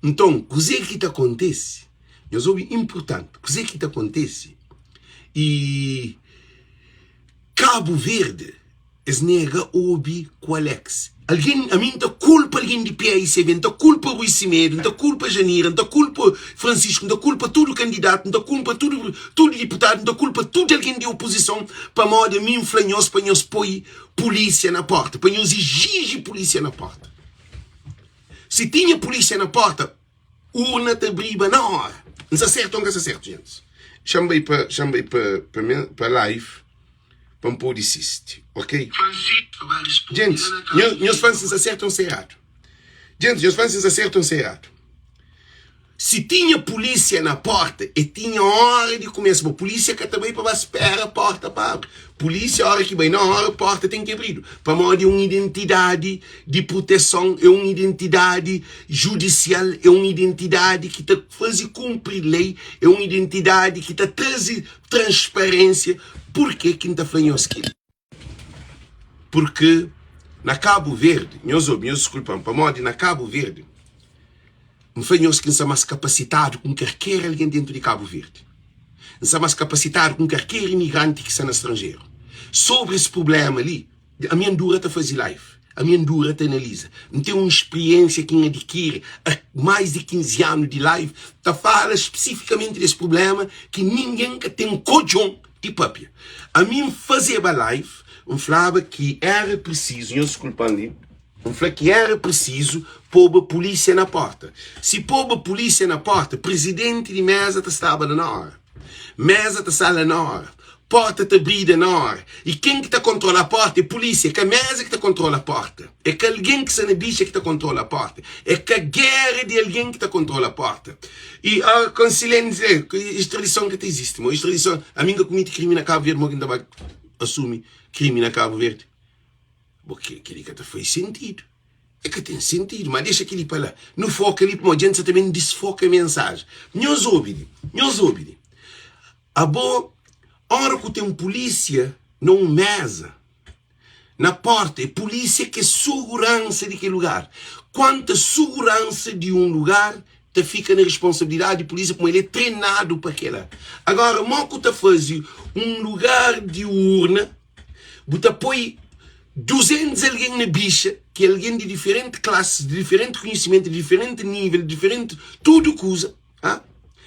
Então, o que te acontece? Nós ouve importante. O que te acontece? E Cabo Verde es nega ouve com Alex. Alguém, a mim, tá culpa alguém de PICV, tá culpa o Rui Cimeiro, tá culpa Janeiro, tá culpa Francisco, tá culpa todo candidato, tá culpa todo deputado, tá culpa tudo alguém de oposição para modo me influenciar para nós pôr polícia na porta, para nós exigir polícia na porta. Se tinha polícia na porta, urna te briga na hora. Não se acerta, não se acerta, gente. Chamei para live. Para pôr assistir, ok? Gente, meus fãs acertam-se errado. Gente, meus fãs acertam-se errado. Se tinha polícia na porta, e tinha hora de começar. A polícia que também para esperar a porta para abrir. Polícia, a hora que vem na hora, a porta tem que abrir. Para modo uma identidade de proteção, é uma identidade judicial, é uma identidade que está fazendo cumprir lei, é uma identidade que está trazendo transparência. Por que está falando aquilo? Porque na Cabo Verde, meus desculpam, para modo na Cabo Verde, não foi nós que não somos capacitados com qualquer alguém dentro de Cabo Verde. Não somos capacitados com qualquer imigrante que está no estrangeiro. Sobre esse problema ali, a minha dura está fazendo live. A minha dura está analisa. Não tem uma experiência que adquire há mais de 15 anos de live. Está fala especificamente desse problema que ninguém tem um cojão de papia. A mim fazer a live, falava que era preciso, eu desculpando, falava que era preciso pôr a polícia na porta. Se pôr a polícia na porta, presidente de mesa estava na hora. Mesa está na hora. Porta está abrida na hora. E quem que está controla a porta é a polícia. É que a mesa que está controla a porta. É que alguém que está na bicha que está controla a porta. É que a guerra de alguém que está controla a porta. E a conciliência, a extradição que existe. A extradição, a minha comete crime na Cabo Verde, mas ainda vai assumir crime na Cabo Verde. Porque aquele que faz sentido. É que tem sentido, mas deixa aquele para lá. No foco ali, para a gente também desfoca a mensagem. Nós ouvimos. A boa, hora que tem polícia, não mesa, na porta, é polícia que é segurança de aquele lugar. Quanta segurança de um lugar, te fica na responsabilidade de polícia, como ele é treinado para aquela. Agora, moco te faz um lugar de urna, você põe 200 alguém na bicha, que é alguém de diferente classe, de diferente conhecimento, de diferente nível, de diferente tudo que usa,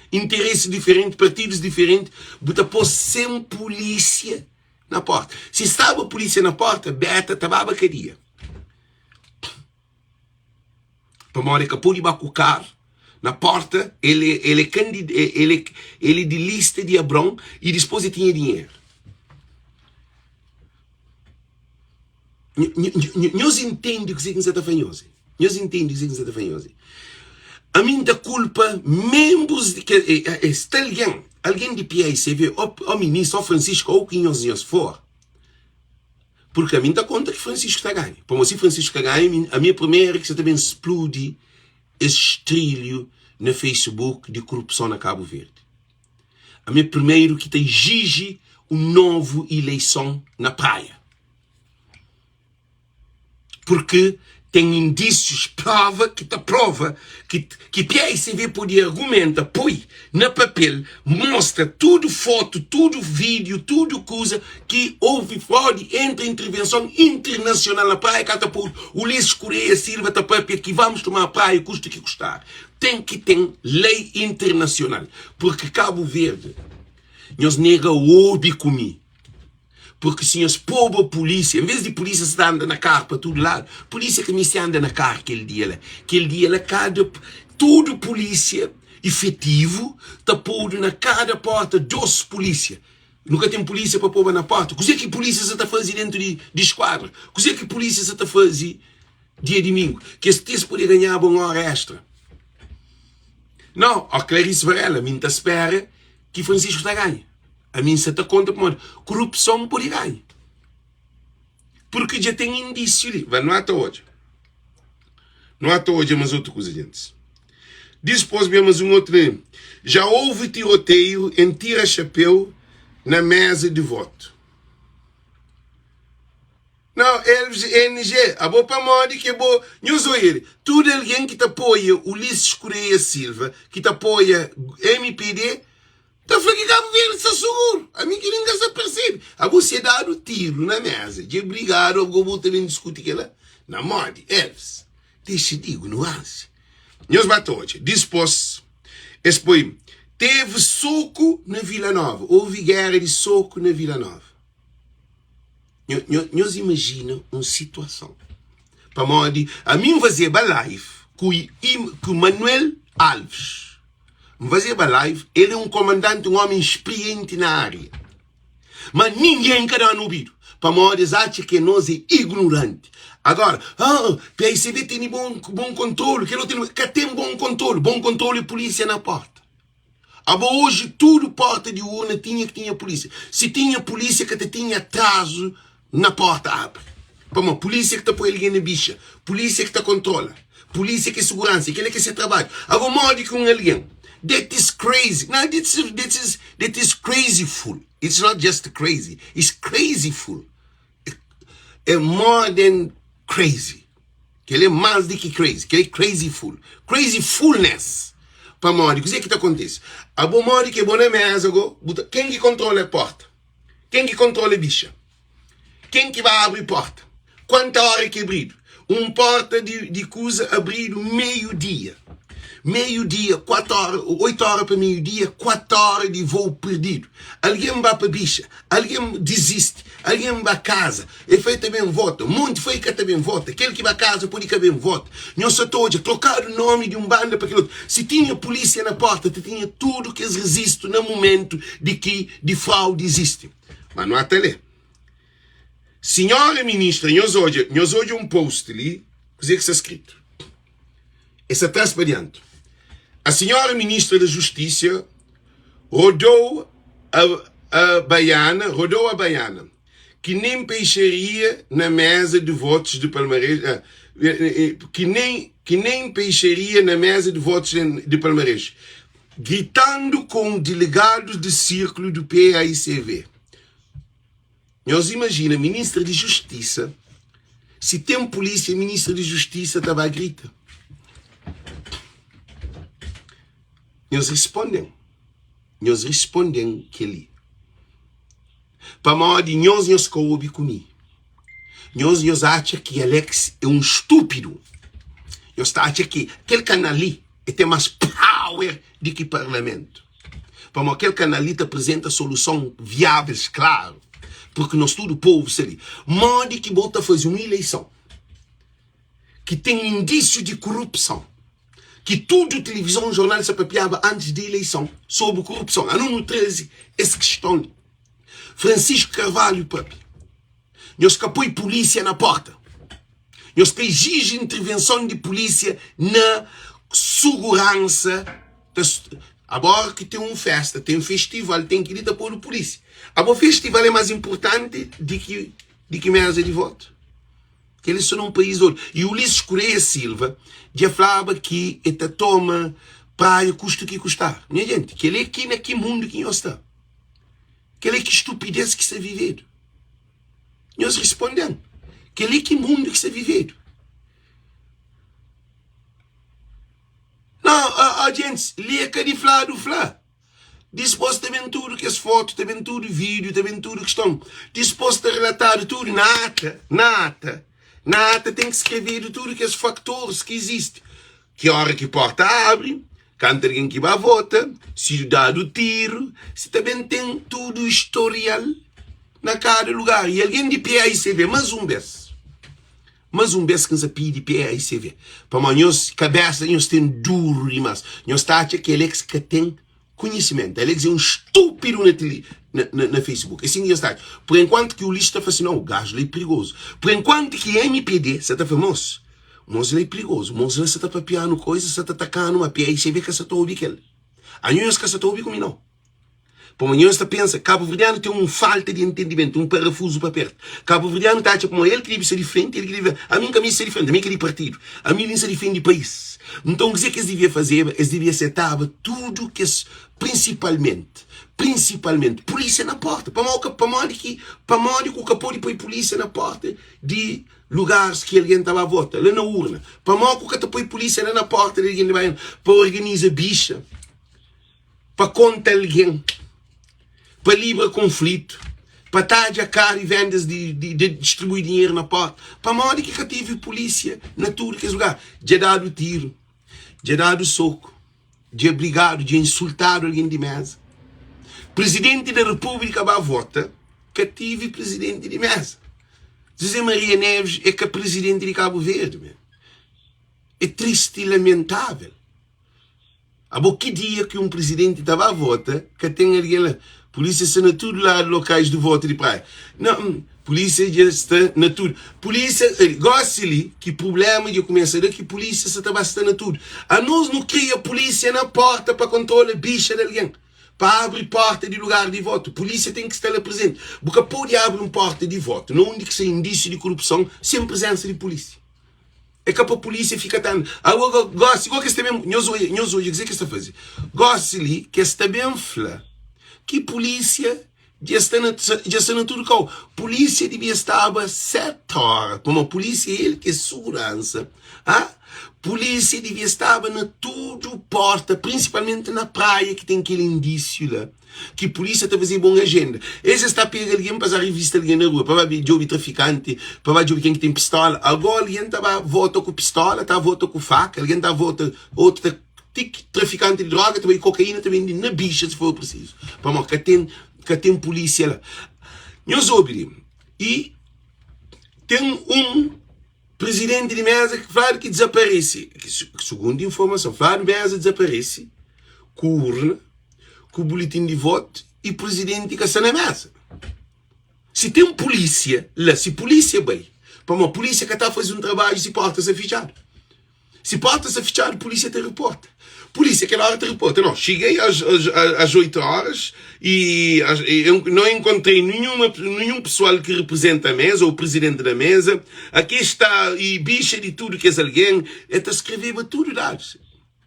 interesses diferentes, partidos diferentes, você pôs sem polícia na porta. Se estava a polícia na porta, beta, estava a bacaria. Para morrer que pôde bacucar na porta, ele de lista de Abrão e depois ele tinha dinheiro. Nós entendemos o que você está fazendo. Nós entendemos o que você está fazendo. A mim da culpa, membros de que está alguém, alguém de PICV, o ministro, o Francisco, ou quem os for, porque a mim está conta que Francisco está ganho. Para se Francisco está ganho, a minha primeira é que você também explode esse trilho no Facebook de corrupção na Cabo Verde. A minha primeiro que te exige uma nova eleição na praia. Porque tem indícios, prova que PICV pode argumentar, põe no papel, mostra tudo foto, tudo vídeo, tudo coisa que houve fraude entre intervenção internacional na praia, que por Ulisses Correia Silva que vamos tomar a praia, custa que custar. Tem que ter lei internacional, porque Cabo Verde nos nega o obi comigo. Porque se os povo polícia, em vez de polícia se anda na carro para todo lado, polícia que me se anda na carro aquele dia lá, tudo polícia efetivo está pondo na cada porta dos polícia. Nunca tem polícia para pôr na porta. O que é que polícia se está fazendo dentro de esquadra? O que é que polícia se está fazendo dia domingo? Que esse texto poder ganhar uma hora extra. Não, a Clarice Varela, me espera que Francisco está ganho. A mim se está conta como corrupção por ganho. Porque já tem indício ali. Não até hoje. Não até hoje, mas outra coisa, gente. Depois vemos um outro. Já houve tiroteio em tira-chapéu na mesa de voto. Não, eles, NG, a boa para moda que é boa. Nós ouvir, tudo alguém que te apoia Ulisses Correia Silva, que te apoia MPD, tá falando que Cabo Verde está seguro. A mim que ninguém se percebe. A você dar o tiro na mesa, de obrigado, eu vou também discutir que ela, na moda, eles, deixa de ignorância. Nós batemos, depois, teve soco na Vila Nova, houve guerra de soco na Vila Nova. Nós imaginamos uma situação. Para modo, a mim fazer uma live com Manuel Alves. Fazer uma live, ele é um comandante, um homem experiente na área. Mas ninguém quer dar no ouvido. Para modo, acha que nós é ignorante. Agora, PICV tem bom controle, que tem bom controle polícia na porta. Hoje, tudo porta de urna tinha polícia. Se tinha polícia que tinha atraso, na porta abre. Para polícia que está por alguém na bicha, polícia que está controla, polícia que é segurança, aquele que se trabalha. Agora, morde com alguém. That is crazy. No, that is crazyful. It's not just crazy. It's crazyful. É more than crazy. Que ele é mais do que crazy. Que ele é crazyful. Crazyfulness. Para morde, o que é que acontece? A boa morde que é boa na mesa, quem que controla a porta? Quem que controla a bicha? Quem que vai abrir porta? Quanta hora que abrido? Porta de coisa abrido meio-dia. Meio-dia, 4 horas, 8 horas para meio-dia, 4 horas de voo perdido. Alguém vai para a bicha, alguém desiste, alguém vai a casa, e foi também vota, muito foi que também vota, aquele que vai a casa pode que também vota. Não só todos, trocaram o nome de banda para aquele outro. Se tinha polícia na porta, tinha tudo que eles resistem no momento de fraude existe. Mas não há tele. Senhora ministra, nós hoje post ali, o que está escrito? Essa transparente. A senhora ministra da Justiça rodou a baiana, que nem peixaria na mesa de votos de Palmares, que nem peixaria na mesa de votos de Palmares, gritando com delegados de círculo do PICV. Nós imagina, ministra de Justiça, se tem polícia, ministra de Justiça estava a gritar. Nós respondem que ele. Para modo de nós coube comigo. Nós acham que Alex é um estúpido. Nós acham que aquele canal ali tem mais power do que o parlamento. Para modo aquele canal ali apresenta soluções viáveis, claro. Porque nós tudo povo ali. Modo que bota fazer uma eleição que tem indício de corrupção. Que tudo televisão, jornal se papiava antes da eleição sobre corrupção. A número 13, essa questão. Francisco Carvalho, papi. Nós que apoio polícia na porta. Nós que exige intervenção de polícia na segurança Agora que tem uma festa, tem um festival, tem que ir para a polícia. O festival é mais importante do que mesa de voto. Que eles são um país outro. E o Ulisses Correia Silva já falava que esta toma praia custa o que custar. Minha gente, que ele é aqui naquele mundo que nós está. Que ele é que estupidez que está vivendo. Nós respondemos. Que ele é que mundo que está vivendo. Não, a gente, leca de flá do flá. Disposto a ver tudo que as fotos, a ver tudo vídeo, a ver tudo que estão. Disposto a relatar tudo, nada. Tem que escrever tudo que os fatores que existem. Que hora que porta abre, quando alguém que vai votar, se dá do tiro, se também tem tudo historial na cada lugar. E alguém de pé aí se vê, mais um vez que nos pede pé aí se vê. Para nós, cabeça, nós tem duro demais. Nós está achando que ele que tem conhecimento. Ele é um estúpido na Facebook. Assim nós está. Por enquanto que o lixo está fazendo, não, o gajo é perigoso. Por enquanto que a MPD, você está famoso, o moço é perigoso. O moço está papiando coisas, você está atacando uma pé aí se vê que você está ouvindo aquele. A nós que você está ouvindo comigo não. Para amanhã você pensa, Cabo Verdeano tem uma falta de entendimento, um parafuso para perto. Cabo Verdeano está como ele queria ser diferente, ele queria, a mim queria ser diferente, a mim queria partido, a mim queria ser diferente de país. Então, o que eles deviam fazer, eles deviam acertar tudo que principalmente, polícia na porta. Para modo que o capô de pôr polícia na porta de lugares que alguém estava a votar, lá na urna. Para modo que o capô de polícia lá na porta de alguém vai para organizar bicha, para contar alguém. Para livre conflito, para estar a cara e vendas de distribuir dinheiro na porta, para modo que tive polícia na tudo que é lugar, já dado tiro, já dado soco, já brigado, já insultado alguém de mesa. Presidente da República vai votar, que tive presidente de mesa. José Maria Neves é que é presidente de Cabo Verde. Man. É triste e lamentável. Há que dia que um presidente estava a votar, que tem alguém lá. Polícia está na tudo lá locais de voto de praia. Não, polícia já está na tudo. Polícia, gosta-lhe que problema de começar que polícia está bastante na tudo. A nós não cria polícia na porta para controlar a bicha de alguém. Para abrir porta de lugar de voto. Polícia tem que estar lá presente. Porque pode abrir uma porta de voto, não onde que se indício de corrupção, sem presença de polícia. É que a polícia fica tão... Agora, gosta que está bem... Nós hoje dizer que está fazendo. Gosta-lhe que está bem fla. Que polícia já está na tudo cá. Polícia devia estar a 7 horas. Como a polícia é ele que é segurança. Polícia devia estar na tudo porta, principalmente na praia que tem aquele indício lá. Que polícia está a fazer boa agenda. Esse está a pegar alguém para a revista alguém na rua, para ver de traficante, para ver quem que tem pistola. Agora alguém está a votar com pistola, está a votar com faca, alguém está a votar outro traficante de droga, também cocaína, também na bicha, se for preciso. Para mostrar que tem polícia lá. Nós ouvimos. E tem um presidente de mesa que fala que desaparece. Segundo informação, fala de mesa desaparece com urna, com o boletim de voto e presidente que está na mesa. Se tem polícia lá, se polícia bem, para uma polícia que está a fazer um trabalho, se porta-se a fechar. Se porta-se a fechar, a polícia te reporta. Polícia, aquela hora te reporta. Não, cheguei às 8 horas e eu não encontrei nenhum pessoal que representa a mesa ou o presidente da mesa. Aqui está, e bicha de tudo que é alguém. Ela escreveu tudo dados.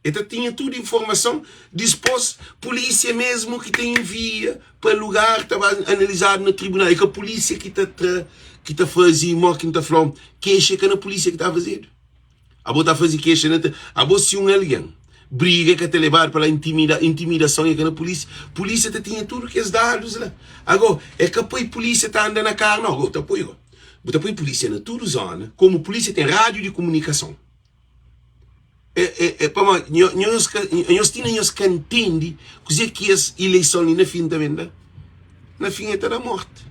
Ela tinha toda a informação disposta. Polícia mesmo que te envia para lugar, estava analisado no tribunal. É que a polícia que está fazendo, que está falando, queixa que é a polícia que está fazendo. A boa está fazendo queixa, a boa se alguém briga que te levar para a intimidação e que na polícia tinha tudo que os dados lá. Agora, é que a polícia está andando na cara, não, agora, a polícia na toda zona, como a polícia tem rádio de comunicação. Para nós tínhamos que entender que as eleições na fim também, na fim é da morte.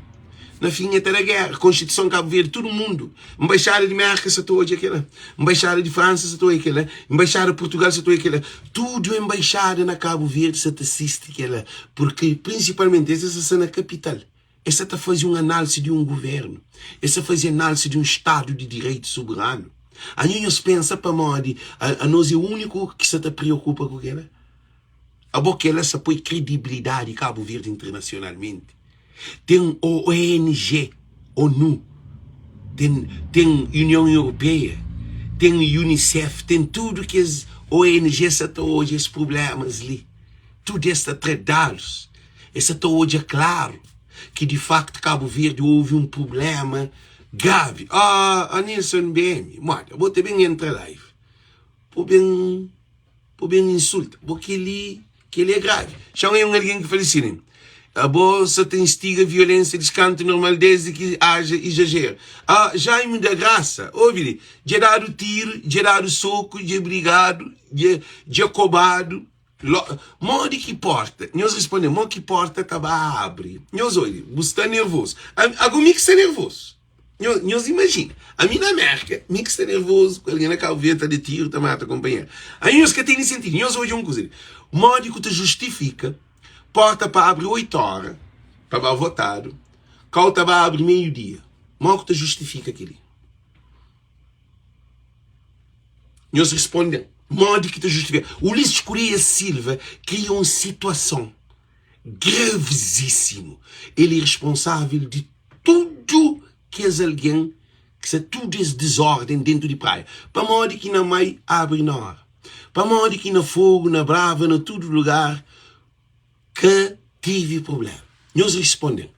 Na fim é da guerra, Constituição de Cabo Verde, todo mundo. Embaixada de América, se estou aquela. Embaixada de França, se estou aquela. Embaixada de Portugal, se estou aquela. Tudo embaixada na Cabo Verde, se te assiste aquela. Porque, principalmente, essa está na capital. Essa está fazendo uma análise de um governo. Essa faz análise de um Estado de direito soberano. A nós pensa para nós, a nós é o único que se te preocupa com aquela. A boca ela se põe credibilidade Cabo Verde internacionalmente. Tem o ONG, ONU, tem União Europeia, tem Unicef, tem tudo que as ONGs até hoje, esses problemas ali. Tudo está tratados. Esse até hoje é claro que de facto Cabo Verde houve um problema grave. A Nilson BM, mano, eu vou ter bem entrar live. Por bem insulta, porque ele é grave. Chamei alguém que fala assim, a bolsa tem instiga violência de canto normal desde que haja exagero. Jaime da Graça, ouve-lhe, já dado tiro, já dado soco, já brigado, já cobado. Modo que porta, nós respondemos, modo que porta acaba a abrir. Nós olha, você está nervoso. Agora me que está nervoso. Nós imagina, a mim na América, me que está nervoso, alguém na calveta de tiro, está mata companheiro. Aí nós que tem sentido, nós hoje vamos cozer. Modo que te justifica, porta para abrir 8 horas, para votado, cauta para abrir meio-dia. Modo que te justifica aquilo. Nós respondemos. Modo que te justifica. O Ulisses Correia Silva criou uma situação gravíssima. Ele é responsável de tudo que é alguém, que é tudo esse desordem dentro de praia. Para modo que na mãe abre na hora. Para modo que na fogo, na brava, na todo lugar que tive problema. Nós respondemos.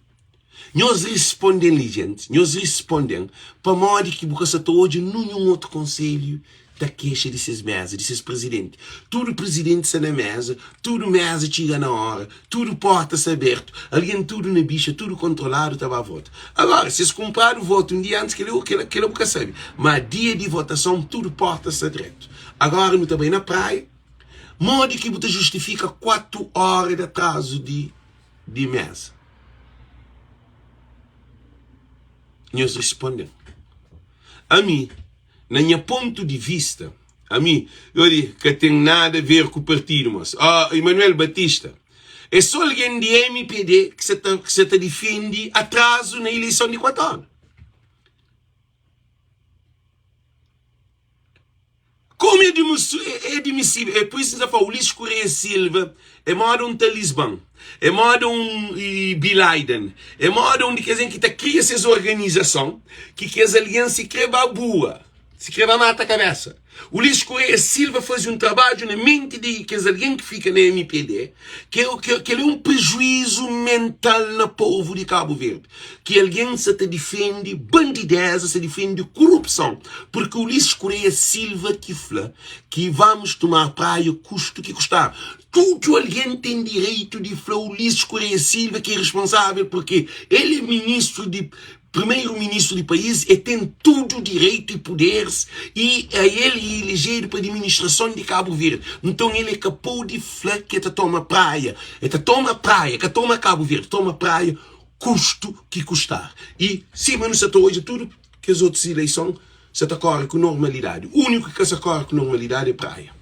Nós respondemos, gente. Nós respondemos. Para modo que você está hoje nenhum outro conselho da queixa desses meses, desses presidentes. Tudo presidente está na mesa, tudo mesa chega na hora, tudo portas aberto, alguém tudo na bicha, tudo controlado, estava a voto. Agora, se eles compraram o voto um dia antes, que ele nunca sabe. Mas dia de votação, tudo portas direto. Agora, não está bem na praia, modo que você justifica 4 horas de atraso de mesa. Nós respondemos. A mim, na minha ponto de vista, a mim, eu digo que tem nada a ver com o partido, mas Emanuel Batista, é só alguém de MPD que se defende atraso na eleição de 4 anos. Como é admissível? É por isso que o Ulisses Correia Silva é modo um talismã, é modo um Bin Laden, é modo um que cria essas organizações que as alianças se creva a boa. Se quer mata a cabeça. O Ulisses Correia Silva faz um trabalho na mente de que alguém que fica na MPD, que é um prejuízo mental no povo de Cabo Verde. Que alguém se defende bandideza, se defende corrupção. Porque o Ulisses Correia Silva que fala que vamos tomar praia custo que custar. Tudo alguém tem direito de falar o Ulisses Correia Silva que é responsável porque ele é primeiro-ministro do país e tem todo o direito e poderes e ele é elegido para a administração de Cabo Verde. Então ele acabou de falar que toma praia, que toma Cabo Verde, toma praia, custo que custar. E sim, mas não se hoje tudo que as outras eleições se corre com normalidade. O único que se corre com normalidade é praia.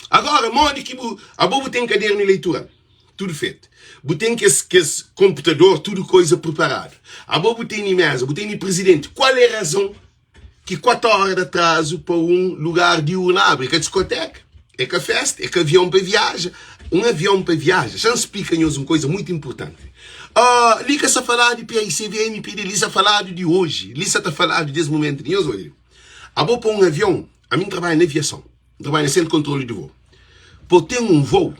Agora, modo que a bobo tem caderno eleitoral. Tudo feito. Tem que esse computador, tudo coisa preparado. A bobo tem mesa, tem presidente. Qual é a razão que 4 horas de atraso para um lugar de urna? É que a discoteca, é que a festa, é que avião para viagem. Um avião para viagem. Já explica-nos uma coisa muito importante. Liga-se a falar de PICVM, liga-se a falar de hoje, liga-se a falar desse momento. A bobo para um avião, a mim trabalha na aviação, trabalha no centro de controle de voo. Por ter um voo,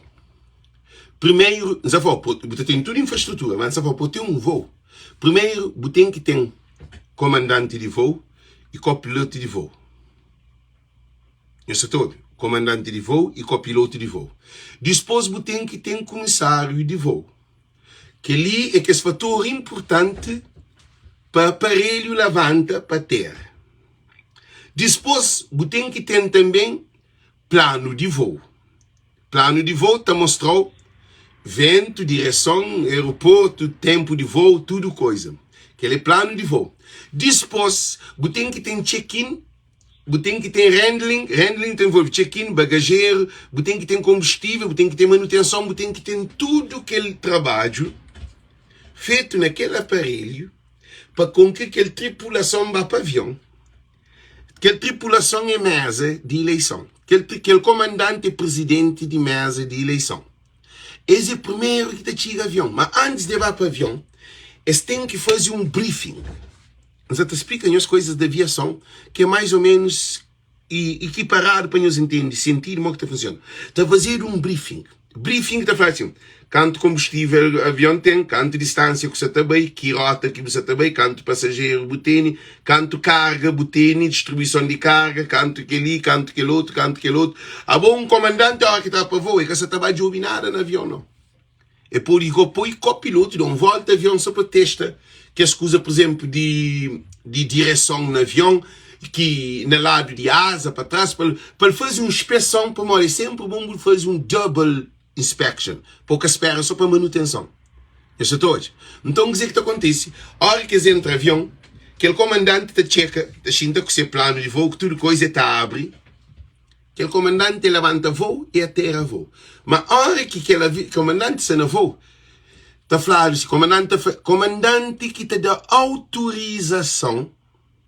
primeiro, você tem toda a infraestrutura, mas para ter um voo, primeiro, você tem que ter comandante de voo e copiloto de voo. Isso é todo. Comandante de voo e copiloto de voo. Depois, você tem que ter comissário de voo. Que ali é que é esse fator importante para aparelho levanta para terra. Depois, você tem que ter também plano de voo. Plano de voo te mostrou vento, direção, aeroporto, tempo de voo, tudo coisa. Aquele plano de voo. Depois, você tem que ter check-in, você tem que ter handling envolve check-in, bagageiro, você tem que ter combustível, você tem que ter manutenção, você tem que ter tudo aquele trabalho feito naquele aparelho para com que aquela tripulação vá para o avião. que a tripulação é mesa de eleição, que o comandante é presidente de mesa de eleição. Esse é o primeiro que chega avião, mas antes de ir para o avião, eles têm que fazer um briefing. Eles te explicam as coisas da aviação, que é mais ou menos equiparado para nós entender, sentir como que está funcionando. Está a fazer um briefing. Briefing está a falar assim, quanto combustível o avião tem, quanto distância que você está bem, que rota que você está bem, quanto passageiro botene, quanto carga botene, distribuição de carga, quanto que ali, quanto que outro, quanto que outro. A bom comandante, a hora que está para voo, é que você está bem de ouvir nada no avião, não. É por isso que o copiloto dá uma volta de avião só para testar, que as coisas, por exemplo, de direção no avião, que no lado de asa, para trás, para fazer uma inspeção, para morrer, é sempre bom fazer um double inspection, porque espera só para manutenção. Isso é todo. Então, o que é que acontece? A hora que eles entram no avião, aquele comandante te checa, te sinta com o seu plano de voo, que tudo coisa está abre, aquele comandante te levanta voo e aterra voo. Mas a hora que aquele comandante se não voo, está falando assim, comandante que te dá autorização,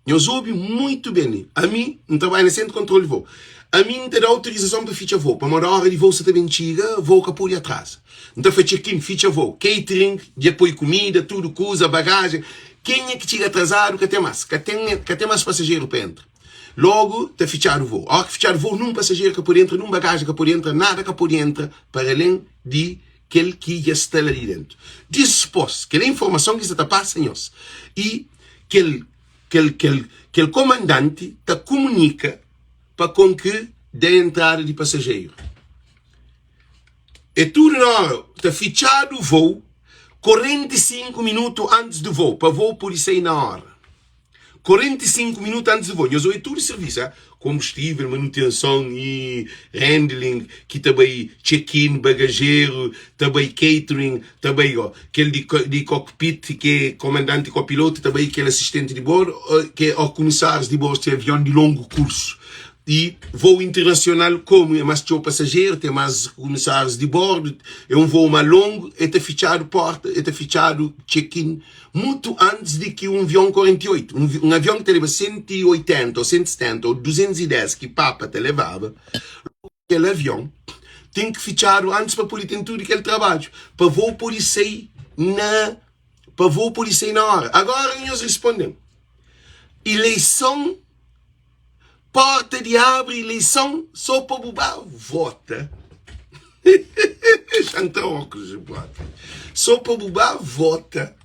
eu soube muito bem, a mim, não trabalho no centro de controle de voo, a mim te dá autorização para ficha voo, para uma hora de voo você também chega, voo que por atrás. Então foi check-in, ficha voo, catering, depois comida, tudo, coisa, bagagem. Quem é que chega atrasado, que tem mais passageiro para entrar. Logo, te fichar o voo. A hora que fichar o voo, num passageiro que por dentro, num bagagem que por dentro, nada que por dentro, para além de aquele que já está ali dentro. Dispôs, aquela informação que você está passando, e aquele comandante te comunica para com que dê entrada de passageiro. E tudo na hora, te fichado o voo, 45 minutos antes do voo, para o voo por sair na hora. 45 minutos antes do voo. Eu sou tudo de serviço, combustível, manutenção e handling, que também check-in, bagageiro, também catering, também aquele de cockpit, que é comandante e copiloto, também aquele assistente de bordo, que é o comissário de bordo de avião de longo curso. E voo internacional, como é mais teu passageiro, tem mais comissários de bordo, é um voo mais longo, é fechado porta, é fechado check-in, muito antes de que um avião 48, um avião que te leva 180 ou 170 ou 210 que Papa te levava, aquele avião tem que fechar antes para poder ter tudo aquele trabalho, para voo por isso aí na hora. Agora nós respondemos. Eleição, porta de abre, eleição, só para bubá, vota. Chanta óculos, bota. Só para bubá, vota.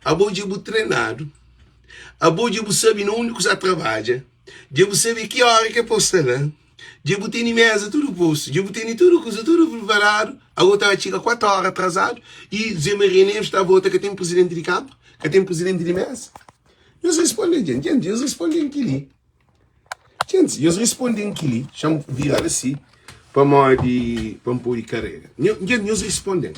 A boa de treinado. A boa de sabe no único que trabalha. De sabe que hora que é posta lá. De tem mesa, tudo posto. De tem tudo preparado. Agora está chega 4 horas atrasado. E Zé Maria Neves está a volta que tem presidente de campo, que tem presidente de mesa. Eles respondem, gente. Eles respondem aquilo. Gente, eles respondem aquilo. Chamo virar assim. Para pôr de carreira. Eles respondem.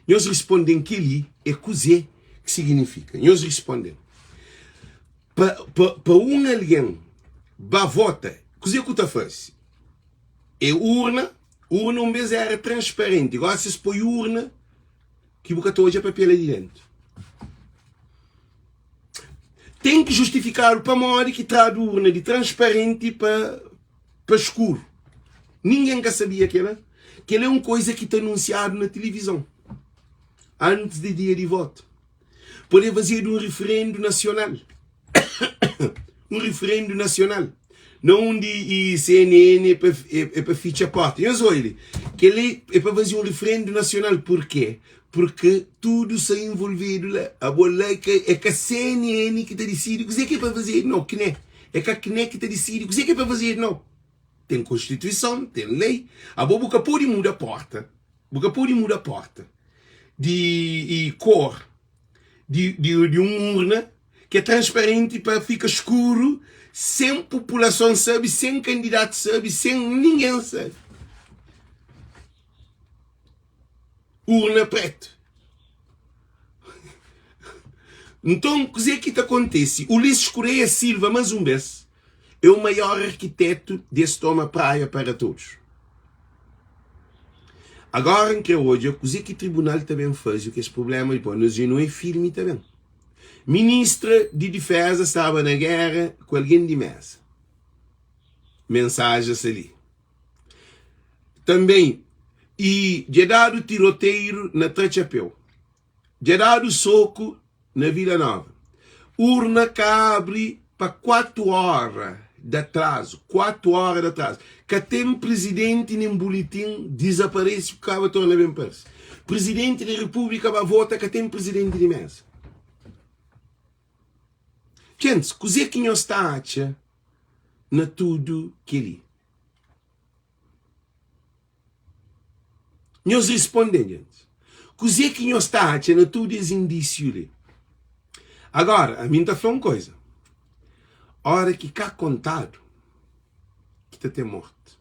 Eles respondem aquilo é cozer. Que significa? Eles respondem. Para um alguém vota, o que você faz? É urna um vez era transparente. Agora se põe urna, que você hoje é papel ali dentro. Tem que justificar o pamor que traz urna de transparente para escuro. Ninguém que sabia que é uma coisa que está anunciado na televisão. Antes do dia de voto. Poder fazer um referendo nacional. Um referendo nacional. Não de CNN é para fichar porta. Eu sou ele. Que ele é para fazer um referendo nacional. Por quê? Porque tudo se envolvido lá. A bola é que a CNN que está decidindo. O que é para fazer? Não, que não. É que a CNE que está decidindo. O que é para fazer? Não. Tem Constituição, tem lei. A boca pode mudar a porta. Boca pode mudar a porta. De cor. De uma urna que é transparente para ficar escuro, sem população sabe, sem candidato sabe, sem ninguém sabe. Urna preta. Então, o que é que acontece? O Ulisses Correia Silva, mais um vez, é o maior arquiteto desse toma praia para todos. Agora, que hoje, o que o tribunal também faz, o que esse problema, depois, não é filme também. Ministra de Defesa estava na guerra com alguém de mesa. Mensagens ali. Também, e já dado tiroteio na Trachapéu. Já dado soco na Vila Nova. Urna que abre para 4 horas de atraso. 4 horas de atraso. Que tem presidente em boletim desaparece porque acaba torna bem parece. Presidente da República vai votar que tem presidente de mesa. Gente, cos'è que nós está na tudo que ali? Nós respondemos, gente. Cos'è que nós está na tudo esse indício ali? Agora, a mim está falando uma coisa. A hora que cá contado, que está tem morte,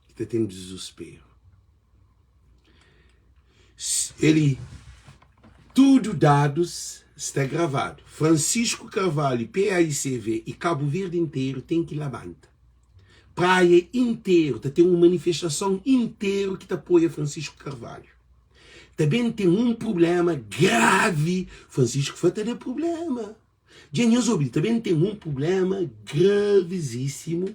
que está tem desespero. Ele, tudo dados, está gravado. Francisco Carvalho, PAICV e Cabo Verde inteiro tem que levantar. Praia inteiro, tem uma manifestação inteiro que apoia Francisco Carvalho. Também tem um problema grave. Francisco foi ter problema. Também tem um problema gravíssimo,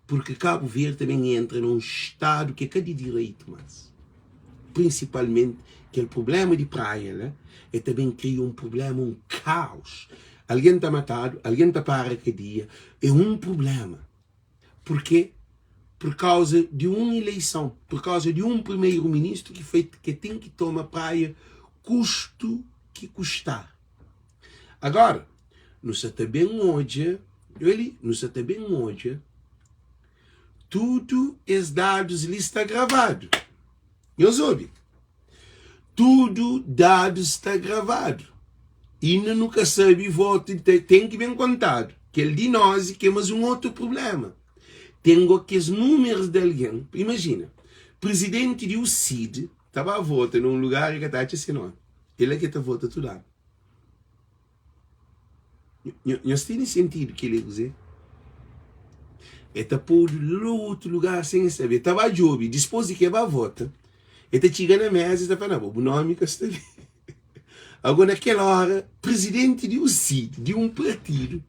porque Cabo Verde também entra num estado que é de direito, mas principalmente que é o problema de praia, né? E também cria um problema, um caos. Alguém está matado, alguém está para que dia. É um problema. Por quê? Por causa de uma eleição, por causa de um primeiro-ministro que tem que tomar praia, custo que custar. Agora, nós também hoje, tudo os dados ali está gravado. Nós ouvimos. Tudo dados está gravado. E nunca sabe voto, tem que bem contado. Que ele de nós que temos um outro problema. Tenho aqueles números de alguém. Imagina, presidente de UCID estava a votar num lugar que está assim, não. Ele é que está votando tudo lá. Não tem sentido que ele usa. Ele está por outro lugar sem saber. Estava a job, depois de que vai votar. Ele está chegando na mesa e está falando, o nome que está ali. Agora, naquela hora, presidente de UCID, de um partido,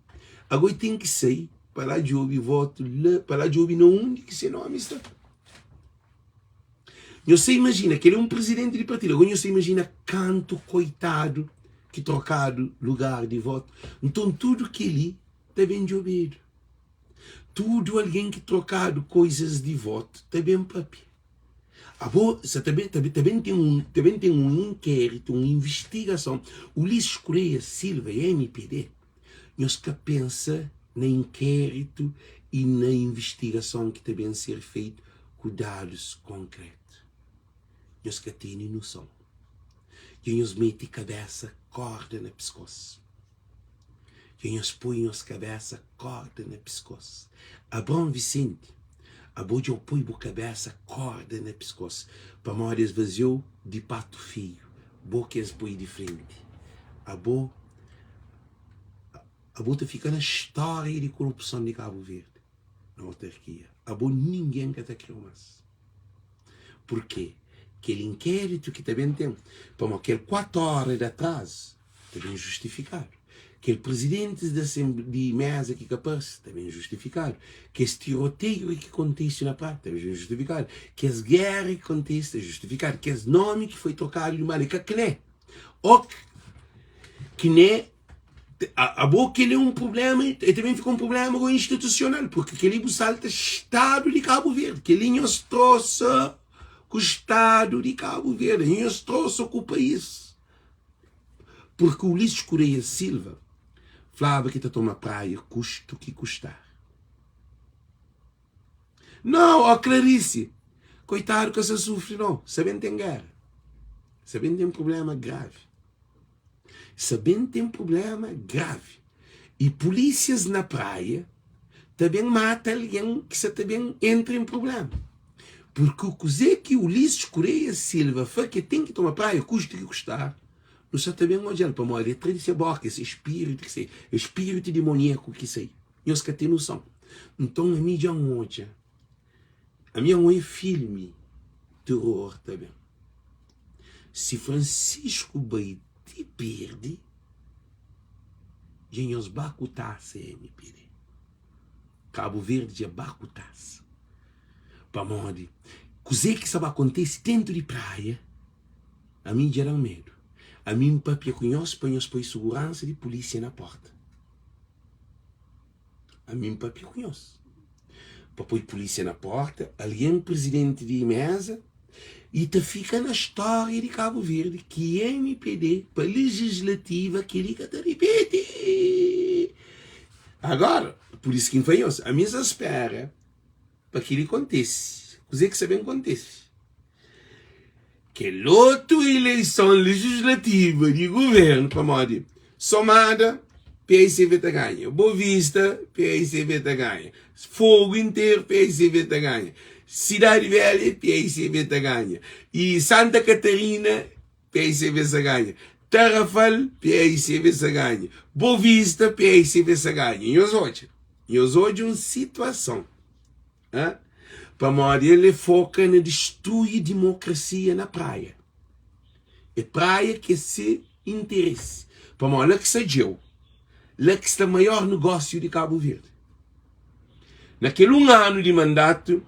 agora tem que sair para lá de ouvir voto, para lá de ouvir não onde que esse nome está. Você imagina que ele é um presidente de partido, agora você imagina canto coitado que trocado lugar de voto. Então tudo que ele está bem de ouvido. Tudo alguém que trocado coisas de voto está bem papi. Também tem um inquérito, uma investigação. Ulisses Correia Silva, MPD, nós que pensa no inquérito e na investigação que também ser feito com dados concretos. Nós que temos noção. E nós mete cabeça, corda na pescoço. E nós põe as cabeça, corda na pescoço. Abrão Vicente, a boa de põe a cabeça, corda na pescoço. Para morrer esvaziou de pato feio. Boca es põe de frente. A boa fica na história de corrupção de Cabo Verde, na autarquia. A boa ninguém que até criou mais. Por quê? Aquele inquérito que também tem, para aquele 4 horas de atraso, também justificado. Aquele presidente de mesa que capaz, também justificado. Que esse tiroteio que acontece na praia, também justificado. Que as guerras que acontecem, justificado. Que esse nome que foi trocado de mal, que nem. Ou que nem. A boa que ele é um problema, e também fica um problema institucional, porque aquele salta Estado de Cabo Verde, que ele nos trouxe com o Estado de Cabo Verde, nos trouxe com o país. Porque o Ulisses Correia Silva falava que está tomando praia, custo que custar. Não, ó Clarice, coitado que você sofre, não. Sabendo tem guerra. Sabendo tem um problema grave. Sabendo tem um problema grave. E polícias na praia também matam alguém que também entra em problema. Porque o que o Ulisses Correia Silva foi que tem que tomar praia, custa que custar. Não sei também onde para morrer, de ser boca, esse espírito que sei, espírito demoníaco que sei. E os que têm noção. Então a mídia hoje, a minha mãe filme terror também. Se Francisco Baiti perde, Genhos bacutas MPD. Cabo Verde é bacutas. Para morrer. Coisa que sabe acontece dentro de praia, a mim gera medo. A mim papia conhece para nós põe segurança de polícia na porta. A mim papia conhece. Para pôr polícia na porta, alguém presidente de mesa, e te fica na história de Cabo Verde, que é MPD, para legislativa, que ele te repete. Agora, por isso que foi a minha espera para que ele acontece. Coisa que sabem acontece. Que outra eleição legislativa de governo, para modo, somada, PSV te ganha. Boa Vista, PSV te ganha. Fogo inteiro, PSV te ganha. Cidade Velha, PSV te ganha. E Santa Catarina, PSV se ganha. Tarrafal, PSV se ganha. Boa Vista, PSV se ganha. E hoje uma situação. Para modo, ele foca na destruir a democracia na praia. É praia que se interessa. Para modo, lá que se deu. Lá que está o maior negócio de Cabo Verde. Naquele ano de mandato,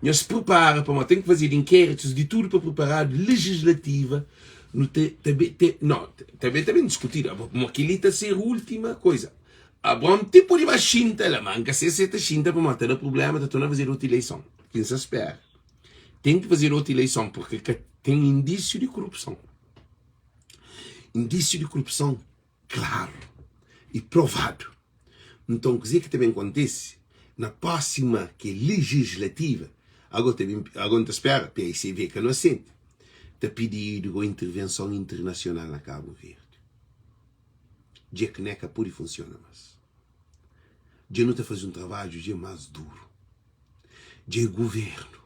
nós prepara, para tem que fazer inquéritos de tudo para preparar legislativa. Também discutir, mas aquilo está a ser a última coisa. Há um tipo de machinta, ela manca se essa chinta para matar o problema de não fazer outra eleição. Quem se espera? Tem que fazer outra eleição porque tem indício de corrupção. Indício de corrupção, claro e provado. Então, o que também acontece na próxima que é legislativa, agora te espera, PSV que não sente, está pedido a intervenção internacional na Cabo Verde. Já que neca pode funcionar mais. Já não está fazendo um trabalho já mais duro. Já é governo.